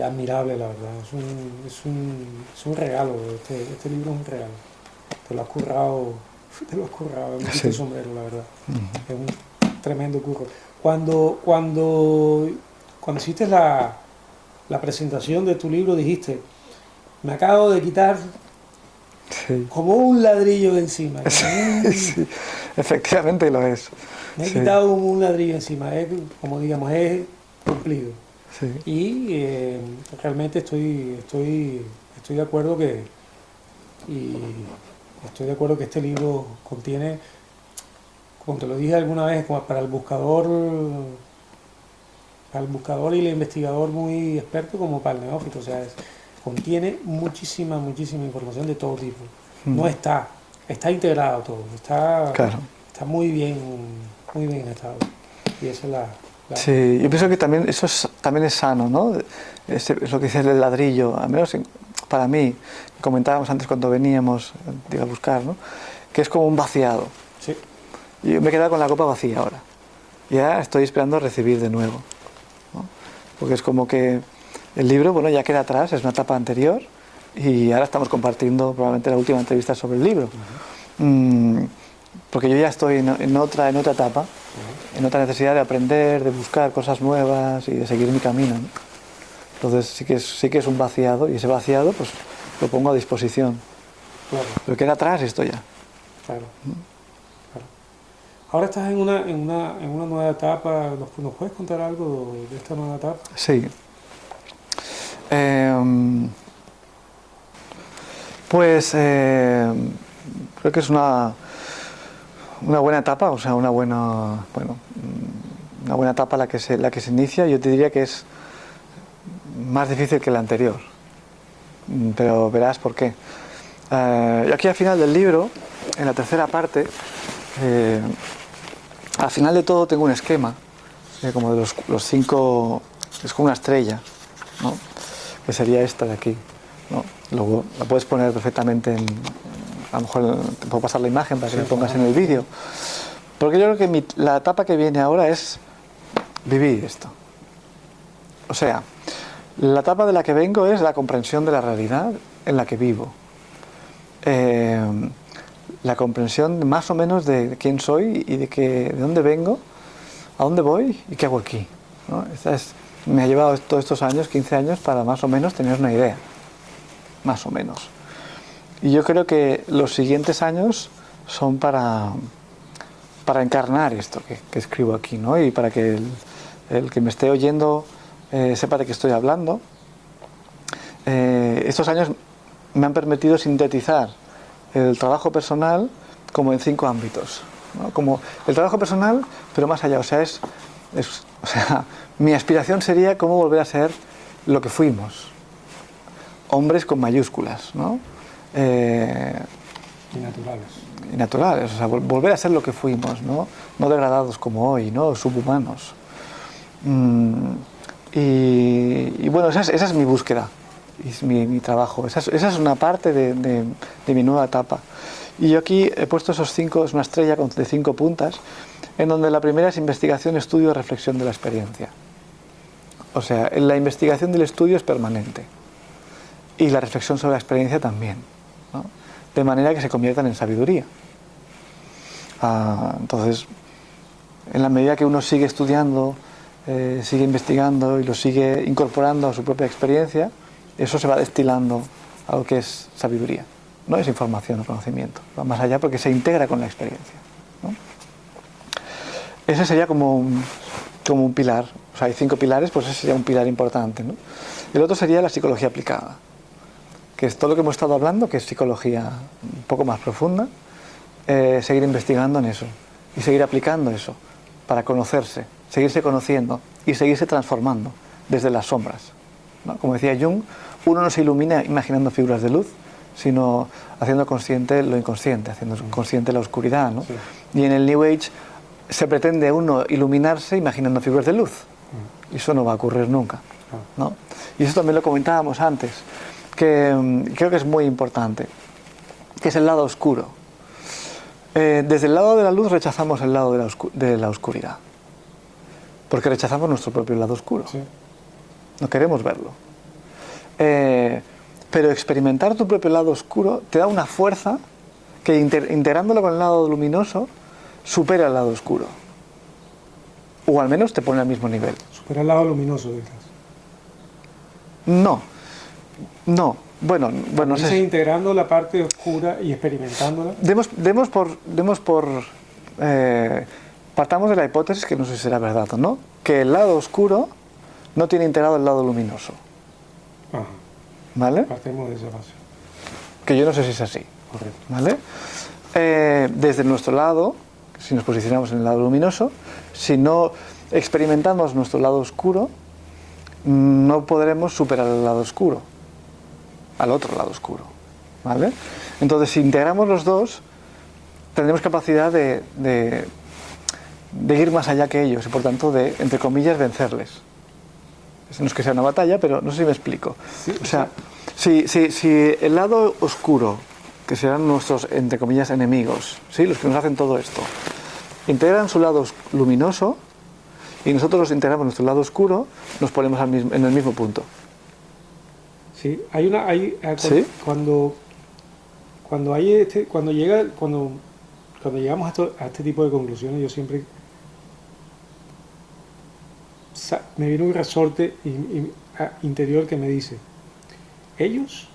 S1: admirable, la verdad. Es un regalo, este libro es un regalo. Te lo has currado, me quito el sombrero, la verdad. Es un tremendo curro. Cuando hiciste la presentación de tu libro, dijiste, me acabo de quitar como un ladrillo de encima.
S2: Sí, efectivamente lo es.
S1: Me he quitado un ladrillo encima, como digamos, es cumplido.
S2: Sí.
S1: Y realmente estoy de acuerdo estoy de acuerdo que este libro contiene, como te lo dije alguna vez, como para el buscador y el investigador muy experto, como para el neófito, o sea, contiene muchísima información de todo tipo. No está integrado todo,
S2: Claro.
S1: está muy bien estado. Y esa es la...
S2: Sí, yo pienso que también eso también es sano, ¿no? Es lo que dice el ladrillo, al menos para mí, comentábamos antes cuando veníamos a buscar, ¿no? Que es como un vaciado.
S1: Sí.
S2: Yo me he quedado con la copa vacía ahora. Ya estoy esperando a recibir de nuevo, ¿no? Porque es como que el libro, bueno, ya queda atrás, es una etapa anterior, y ahora estamos compartiendo probablemente la última entrevista sobre el libro. Porque yo ya estoy en otra etapa, en otra necesidad de aprender, de buscar cosas nuevas y de seguir mi camino, ¿no? Entonces sí que es un vaciado, y ese vaciado pues lo pongo a disposición.
S1: Claro,
S2: Pero queda atrás esto ya.
S1: claro, claro. Ahora estás en una nueva etapa. ¿Nos puedes contar algo de esta nueva etapa?
S2: Sí. Pues creo que es una buena etapa, o sea, una buena etapa la que se inicia. Yo te diría que es más difícil que la anterior, pero verás por qué. Yo aquí al final del libro, en la tercera parte, al final de todo tengo un esquema, como de los 5, es como una estrella, ¿no? Que sería esta de aquí, ¿no? Luego la puedes poner perfectamente a lo mejor te puedo pasar la imagen para que la pongas en el vídeo, porque yo creo que la etapa que viene ahora es vivir esto. O sea, la etapa de la que vengo es la comprensión de la realidad en la que vivo, la comprensión más o menos de quién soy y de dónde vengo, a dónde voy y qué hago aquí, ¿no? Me ha llevado todos estos años, 15 años, para más o menos tener una idea, más o menos. Y yo creo que los siguientes años son para encarnar esto que escribo aquí, ¿no? Y para que el que me esté oyendo sepa de qué estoy hablando. Estos años me han permitido sintetizar el trabajo personal como en 5 ámbitos, ¿no? Como el trabajo personal, pero más allá, o sea, o sea, mi aspiración sería cómo volver a ser lo que fuimos, hombres con mayúsculas, ¿no?
S1: Y
S2: naturales, o sea, volver a ser lo que fuimos, ¿no? No degradados como hoy, ¿no? Subhumanos. Y bueno, esa es mi búsqueda, es mi trabajo, esa es una parte de mi nueva etapa. Y yo aquí he puesto esos 5, es una estrella de 5 puntas, en donde la primera es investigación, estudio, reflexión de la experiencia. O sea, la investigación del estudio es permanente y la reflexión sobre la experiencia también, ¿no? De manera que se conviertan en sabiduría. Entonces, en la medida que uno sigue estudiando, sigue investigando y lo sigue incorporando a su propia experiencia, eso se va destilando a lo que es sabiduría. No es información o conocimiento, va más allá porque se integra con la experiencia, ¿no? Ese sería como un pilar. O sea, hay 5 pilares, pues ese sería un pilar importante, ¿no? El otro sería la psicología aplicada, que es todo lo que hemos estado hablando, que es psicología un poco más profunda, seguir investigando en eso y seguir aplicando eso para conocerse, seguirse conociendo y seguirse transformando desde las sombras, ¿no? Como decía Jung, uno no se ilumina imaginando figuras de luz, sino haciendo consciente lo inconsciente, haciendo consciente la oscuridad, ¿no? Sí. Y en el New Age se pretende uno iluminarse imaginando figuras de luz, y eso no va a ocurrir nunca, ¿no? Y eso también lo comentábamos antes, que creo que es muy importante, que es el lado oscuro. Desde el lado de la luz rechazamos el lado de la oscuridad, porque rechazamos nuestro propio lado oscuro, sí. No queremos verlo. Pero experimentar tu propio lado oscuro te da una fuerza que integrándolo con el lado luminoso supera el lado oscuro, o al menos te pone al mismo nivel.
S1: Supera el lado luminoso, dices.
S2: No, bueno, no sé.
S1: Integrando la parte oscura y experimentándola.
S2: Partamos de la hipótesis, que no sé si será verdad o no, que el lado oscuro no tiene integrado el lado luminoso.
S1: Ajá.
S2: ¿Vale?
S1: Partimos de esa base.
S2: Que yo no sé si es así.
S1: Correcto.
S2: ¿Vale? Desde nuestro lado, si nos posicionamos en el lado luminoso, si no experimentamos nuestro lado oscuro, no podremos superar el lado oscuro, al otro lado oscuro, ¿vale? Entonces, si integramos los dos, tendremos capacidad de ir más allá que ellos y, por tanto, de, entre comillas, vencerles. No es que sea una batalla, pero no sé si me explico. Sí, o sea, si el lado oscuro, que serán nuestros, entre comillas, enemigos, ¿sí? Los que nos hacen todo esto, integran su lado luminoso y nosotros los integramos nuestro lado oscuro, nos ponemos en el mismo punto.
S1: Sí,
S2: ¿Sí?
S1: Cuando llegamos a este tipo de conclusiones, yo siempre me viene un resorte y interior que me dice, ¿ellos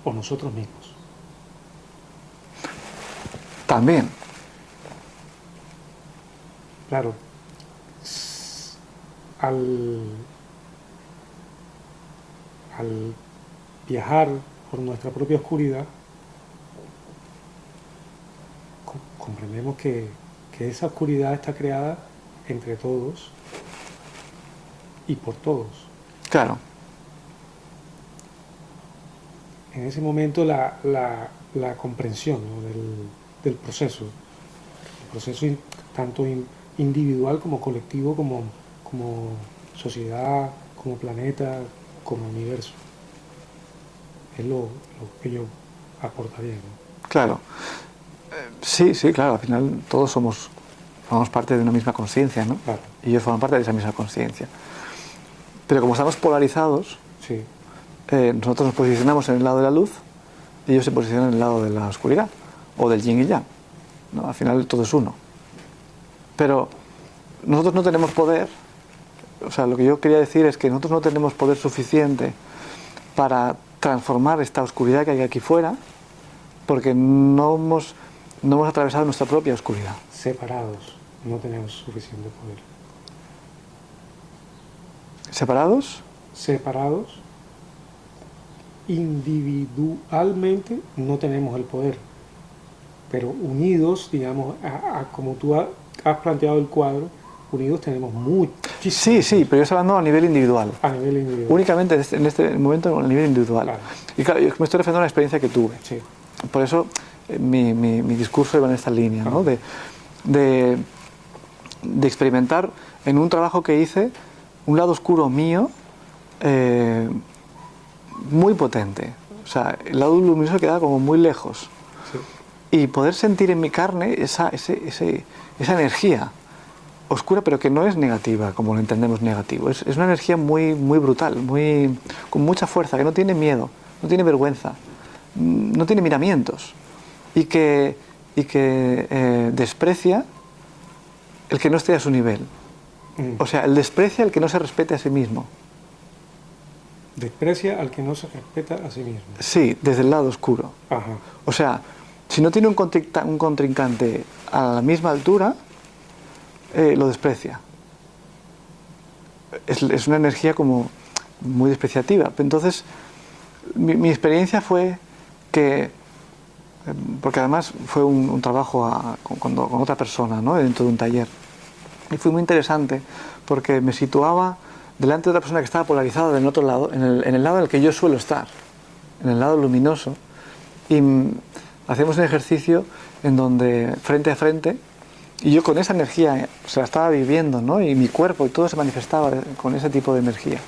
S1: o nosotros mismos?
S2: También.
S1: Claro, al, al viajar por nuestra propia oscuridad, comprendemos que esa oscuridad está creada entre todos y por todos.
S2: Claro.
S1: En ese momento la comprensión, ¿no?, del proceso, el proceso tanto individual como colectivo, como sociedad, como planeta, como universo, es lo que yo aportaría, ¿no?
S2: Claro. Sí, sí, claro, al final todos formamos parte de una misma conciencia, ¿no?
S1: Claro.
S2: Y ellos forman parte de esa misma conciencia. Pero como estamos polarizados,
S1: Sí,
S2: nosotros nos posicionamos en el lado de la luz y ellos se posicionan en el lado de la oscuridad, o del yin y yang, ¿no? Al final todo es uno. Pero nosotros no tenemos poder, o sea, lo que yo quería decir es que nosotros no tenemos poder suficiente para transformar esta oscuridad que hay aquí fuera, porque no hemos atravesado nuestra propia oscuridad.
S1: separados no tenemos suficiente poder.
S2: ¿Separados?
S1: Separados, individualmente no tenemos el poder, pero unidos, digamos, como tú has planteado el cuadro, unidos tenemos muchísimo.
S2: Sí, sí, pero yo estoy hablando a nivel individual.
S1: A nivel individual.
S2: Únicamente en este momento a nivel individual.
S1: Claro.
S2: Y claro, yo me estoy refiriendo a una experiencia que tuve.
S1: Sí.
S2: Por eso mi discurso iba en esta línea, ¿no? De experimentar en un trabajo que hice un lado oscuro mío muy potente. O sea, el lado luminoso quedaba como muy lejos.
S1: Sí.
S2: Y poder sentir en mi carne esa energía oscura, pero que no es negativa, como lo entendemos negativo. Es una energía muy, muy brutal, con mucha fuerza, que no tiene miedo, no tiene vergüenza, no tiene miramientos. Y que desprecia el que no esté a su nivel. O sea, él desprecia al que no se respete a sí mismo.
S1: Desprecia al que no se respeta a sí mismo.
S2: Sí, desde el lado oscuro.
S1: Ajá.
S2: O sea, si no tiene un contrincante a la misma altura, lo desprecia. Es una energía como muy despreciativa. Entonces, mi experiencia fue que, porque además fue un trabajo con otra persona, ¿no?, dentro de un taller. Y fue muy interesante porque me situaba delante de otra persona que estaba polarizada del otro lado, en el lado en el que yo suelo estar, en el lado luminoso, y hacíamos un ejercicio en donde frente a frente, y yo con esa energía se la estaba viviendo, ¿no?, y mi cuerpo y todo se manifestaba con ese tipo de energía,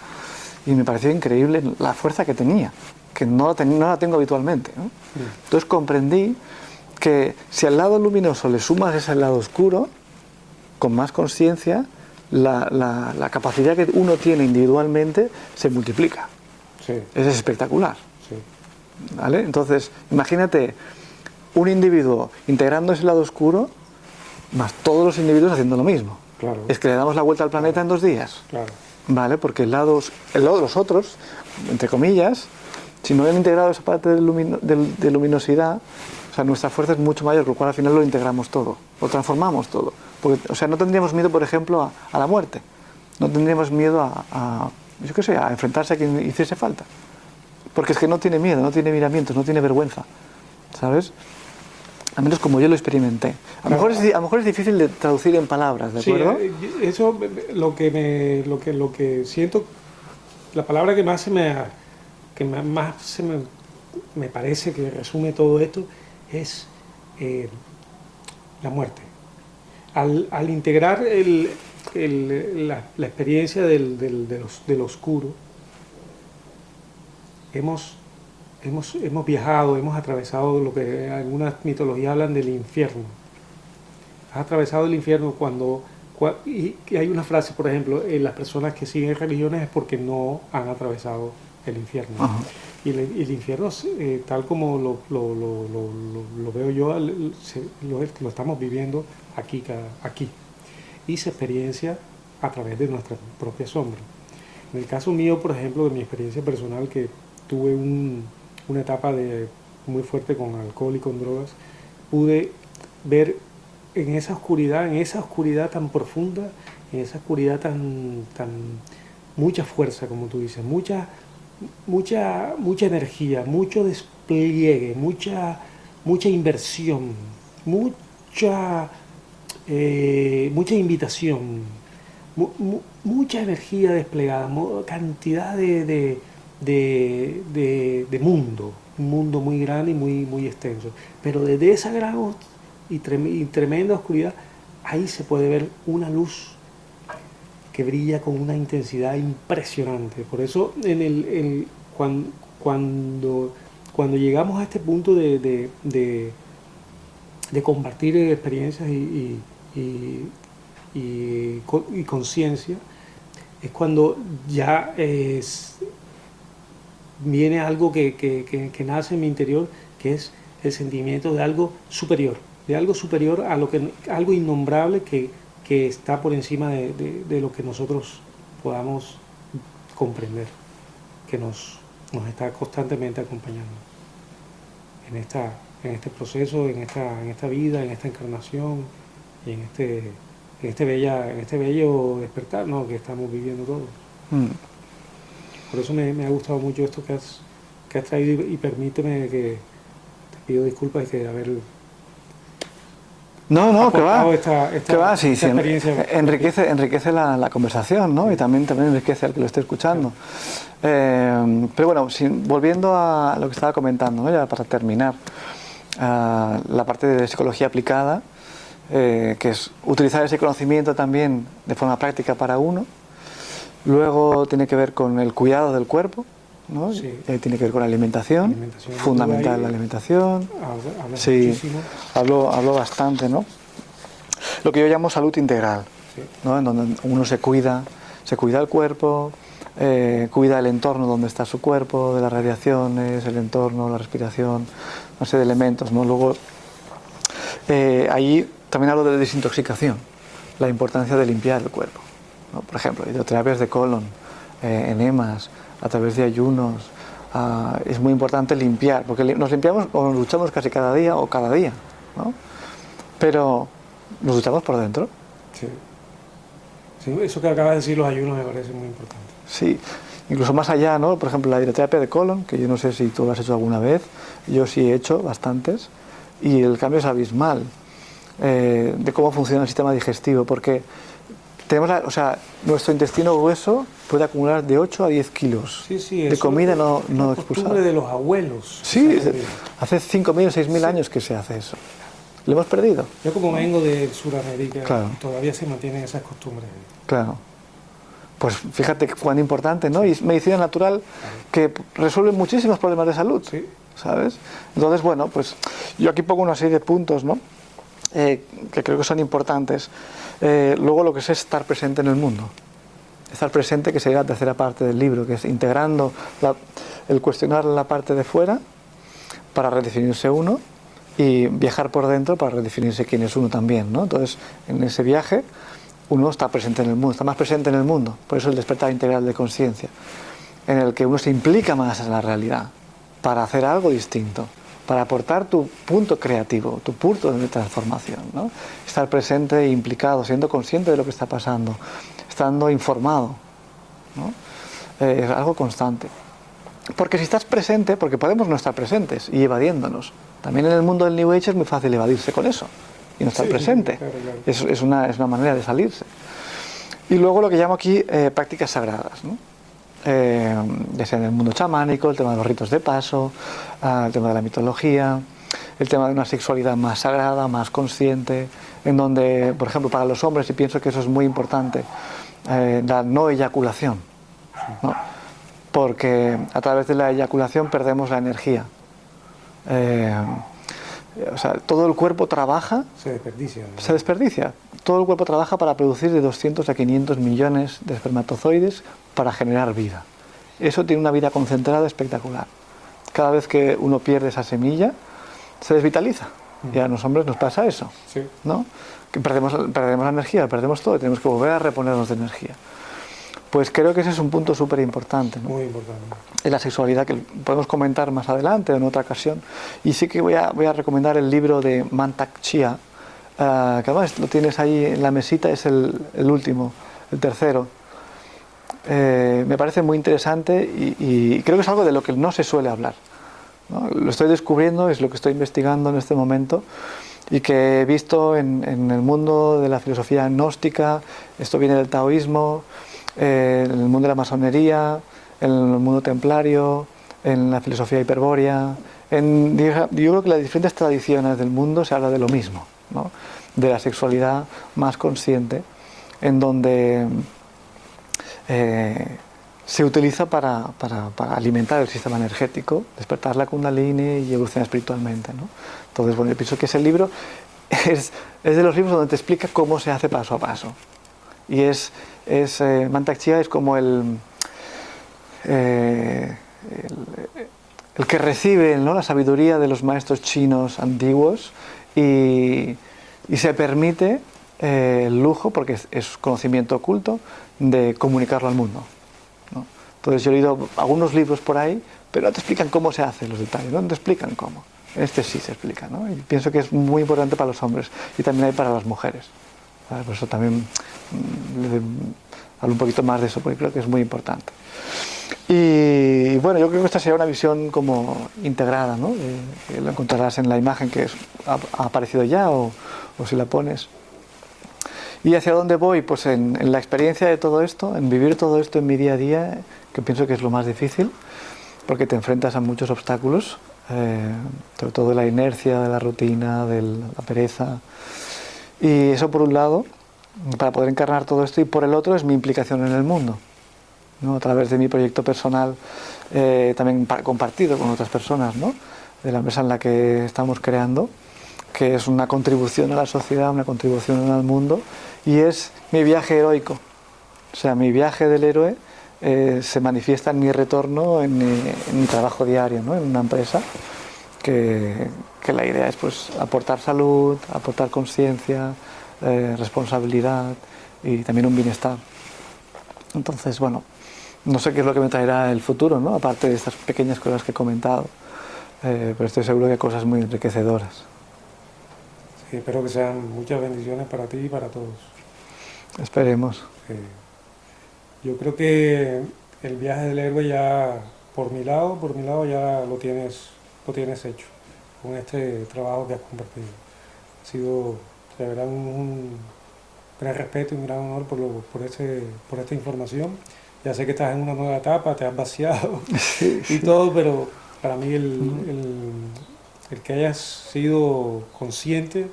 S2: y me pareció increíble la fuerza que tenía, que no la tengo habitualmente, ¿no? Entonces comprendí que si al lado luminoso le sumas ese lado oscuro, con más conciencia, la capacidad que uno tiene individualmente se multiplica.
S1: Sí.
S2: Es espectacular.
S1: Sí.
S2: ¿Vale? Entonces, imagínate un individuo integrando ese lado oscuro, más todos los individuos haciendo lo mismo.
S1: Claro.
S2: Es que le damos la vuelta al planeta en 2 días.
S1: Claro.
S2: ¿Vale? Porque el lado de los otros, entre comillas, si no han integrado esa parte de luminosidad, o sea, nuestra fuerza es mucho mayor, con lo cual al final lo integramos todo, lo transformamos todo. Porque, o sea, no tendríamos miedo, por ejemplo, a la muerte. No tendríamos miedo yo qué sé, a enfrentarse a quien hiciese falta. Porque es que no tiene miedo, no tiene miramientos, no tiene vergüenza. ¿Sabes? Al menos como yo lo experimenté. A lo mejor es difícil de traducir en palabras, ¿de acuerdo?
S1: Sí, eso lo que siento, la palabra que más me parece que resume todo esto es la muerte. Al integrar la experiencia de lo oscuro, hemos viajado, hemos atravesado lo que algunas mitologías hablan del infierno. Has atravesado el infierno y hay una frase, por ejemplo, las personas que siguen religiones es porque no han atravesado el infierno.
S2: Ajá.
S1: Y el infierno, tal como lo veo yo, lo estamos viviendo aquí. Y se experiencia a través de nuestra propia sombra. En el caso mío, por ejemplo, de mi experiencia personal, que tuve una etapa muy fuerte con alcohol y con drogas, pude ver en esa oscuridad tan profunda, en esa oscuridad tan mucha fuerza, como tú dices, mucha energía, mucho despliegue, mucha inversión, mucha invitación, mucha energía desplegada, cantidad de mundo, un mundo muy grande y muy extenso. Pero desde esa gran y tremenda oscuridad, ahí se puede ver una luz que brilla con una intensidad impresionante. Por eso cuando llegamos a este punto de compartir experiencias y conciencia, es cuando ya viene algo que nace en mi interior, que es el sentimiento de algo superior a algo innombrable que está por encima de lo que nosotros podamos comprender, que nos está constantemente acompañando en este proceso, en esta vida, en esta encarnación y en este bello despertar, ¿no?, que estamos viviendo todos. Por eso me ha gustado mucho esto que has traído, y permíteme que te pido disculpas de haber
S2: No, que va.
S1: esta
S2: Sí,
S1: experiencia.
S2: Enriquece la conversación, ¿no? Y también enriquece al que lo esté escuchando. Pero bueno, volviendo a lo que estaba comentando, ¿no?, ya para terminar, la parte de psicología aplicada, que es utilizar ese conocimiento también de forma práctica para uno. Luego tiene que ver con el cuidado del cuerpo, ¿no?
S1: Sí.
S2: Tiene que ver con la alimentación, fundamental la alimentación.
S1: Habla
S2: Sí,
S1: muchísimo.
S2: hablo bastante, ¿no? Lo que yo llamo salud integral,
S1: Sí.
S2: ¿no? En donde uno se cuida el cuerpo, cuida el entorno donde está su cuerpo, de las radiaciones, el entorno, la respiración, una serie de elementos, ¿no? Luego, ahí también hablo de desintoxicación, la importancia de limpiar el cuerpo, ¿no? Por ejemplo, hidroterapias de colon, enemas, a través de ayunos. Es muy importante limpiar, porque nos limpiamos o nos duchamos casi cada día, ¿no? Pero nos duchamos por dentro.
S1: Sí. Sí, eso que acabas de decir, los ayunos, me parece muy importante.
S2: Sí, incluso más allá, ¿no? Por ejemplo, la hidroterapia de colon, que yo no sé si tú lo has hecho alguna vez, yo sí he hecho bastantes, y el cambio es abismal, de cómo funciona el sistema digestivo, porque tenemos nuestro intestino grueso puede acumular de 8 a 10 kilos de comida no expulsada.
S1: Costumbre de los abuelos.
S2: Sí, hace 5.000 o 6.000 años que se hace eso. Lo hemos perdido.
S1: Yo, como vengo de Sudamérica,
S2: claro,
S1: todavía se mantienen esas costumbres.
S2: Claro. Pues fíjate cuán importante, ¿no? Y medicina natural, que resuelve muchísimos problemas de salud,
S1: sí,
S2: ¿sabes? Entonces, bueno, pues yo aquí pongo una serie de puntos, ¿no?, que creo que son importantes. Luego, lo que es estar presente en el mundo. Estar presente, que sería la tercera parte del libro, que es integrando el cuestionar la parte de fuera para redefinirse uno, y viajar por dentro para redefinirse quién es uno también, ¿no? Entonces, en ese viaje uno está presente en el mundo, está más presente en el mundo. Por eso el despertar integral de conciencia, en el que uno se implica más en la realidad para hacer algo distinto, para aportar tu punto creativo, tu punto de transformación, ¿no? Estar presente e implicado, siendo consciente de lo que está pasando, estando informado, ¿no? Es algo constante. Porque si estás presente, porque podemos no estar presentes y evadiéndonos. También en el mundo del New Age es muy fácil evadirse con eso y no estar presente.
S1: Claro.
S2: Es una manera de salirse. Y luego lo que llamo aquí prácticas sagradas, ¿no? Ya sea en el mundo chamánico, el tema de los ritos de paso, el tema de la mitología, el tema de una sexualidad más sagrada, más consciente, en donde, por ejemplo, para los hombres, y pienso que eso es muy importante, la no eyaculación, ¿no? Porque a través de la eyaculación perdemos la energía. Todo el cuerpo trabaja,
S1: se desperdicia, ¿no?
S2: Se desperdicia. Todo el cuerpo trabaja para producir de 200 a 500 millones de espermatozoides para generar vida. Eso tiene una vida concentrada espectacular. Cada vez que uno pierde esa semilla, se desvitaliza. Y a los hombres nos pasa eso,
S1: sí,
S2: ¿no? Que perdemos la energía, perdemos todo y tenemos que volver a reponernos de energía. pues creo que ese es un punto súper importante, ¿no?
S1: Muy importante.
S2: En la sexualidad, que podemos comentar más adelante o en otra ocasión. Y sí que voy a recomendar el libro de Mantak Chia, que además lo tienes ahí en la mesita, es el último, el tercero. Me parece muy interesante y creo que es algo de lo que no se suele hablar, ¿no? Lo estoy descubriendo, es lo que estoy investigando en este momento y que he visto en el mundo de la filosofía gnóstica. Esto viene del taoísmo, en el mundo de la masonería, en el mundo templario, en la filosofía hiperbórea. Yo creo que las diferentes tradiciones del mundo se habla de lo mismo, ¿no? De la sexualidad más consciente, en donde se utiliza para alimentar el sistema energético, despertar la Kundalini y evolucionar espiritualmente, ¿no? Entonces, bueno, yo pienso que ese libro es de los libros donde te explica cómo se hace paso a paso. Y Mantak Chia es como el que recibe, ¿no?, la sabiduría de los maestros chinos antiguos y se permite el lujo, porque es conocimiento oculto, de comunicarlo al mundo, ¿no? Entonces yo he leído algunos libros por ahí, pero no te explican cómo se hace, los detalles, no te explican cómo. Este sí se explica, ¿no? Y pienso que es muy importante para los hombres y también hay para las mujeres, ¿vale? Por eso también hablo un poquito más de eso, porque creo que es muy importante. Y bueno, yo creo que esta sería una visión como integrada, ¿no? Lo encontrarás en la imagen que ha aparecido ya o si la pones. ¿Y hacia dónde voy? Pues en la experiencia de todo esto, en vivir todo esto en mi día a día, que pienso que es lo más difícil, porque te enfrentas a muchos obstáculos, sobre todo de la inercia, de la rutina, de la pereza. Y eso por un lado, para poder encarnar todo esto, y por el otro es mi implicación en el mundo, ¿no? A través de mi proyecto personal, también compartido con otras personas, ¿no?, de la empresa en la que estamos creando, que es una contribución a la sociedad, una contribución al mundo, y es mi viaje heroico. O sea, mi viaje del héroe se manifiesta en mi retorno, en mi trabajo diario, ¿no?, en una empresa, que la idea es, pues, aportar salud, aportar conciencia, responsabilidad y también un bienestar. Entonces, bueno, no sé qué es lo que me traerá el futuro, ¿no?, aparte de estas pequeñas cosas que he comentado, pero estoy seguro que hay cosas muy enriquecedoras.
S1: Sí, espero que sean muchas bendiciones para ti y para todos.
S2: Esperemos.
S1: Yo creo que el viaje del héroe ya, por mi lado ya lo tienes hecho con este trabajo que has compartido. Ha sido, de verdad, un gran respeto y un gran honor por esta información. Ya sé que estás en una nueva etapa, te has vaciado
S2: Sí,
S1: y
S2: sí.
S1: todo, pero para mí el que hayas sido consciente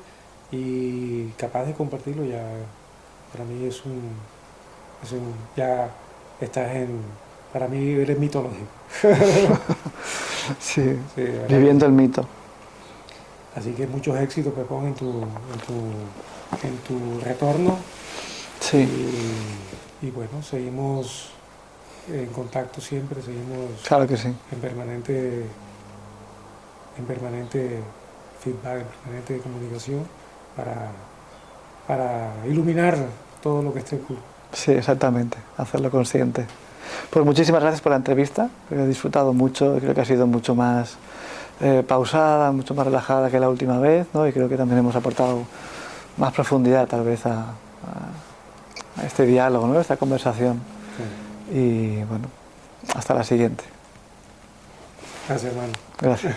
S1: y capaz de compartirlo ya, para mí ya estás para mí eres mitológico.
S2: Sí,
S1: Sí, de verdad que
S2: viviendo
S1: sí.
S2: el mito.
S1: Así que muchos éxitos, Pepón, en tu retorno
S2: Sí,
S1: y bueno, seguimos en contacto siempre, seguimos
S2: claro que sí.
S1: en permanente feedback, en permanente comunicación para iluminar todo lo que esté ocurriendo.
S2: Sí, exactamente, hacerlo consciente. Pues muchísimas gracias por la entrevista, creo que he disfrutado mucho, creo que ha sido mucho más pausada, mucho más relajada que la última vez, ¿no? Y creo que también hemos aportado más profundidad tal vez a este diálogo, ¿no?, a esta conversación.
S1: Sí.
S2: Y bueno, hasta la siguiente.
S1: Gracias, hermano.
S2: Gracias.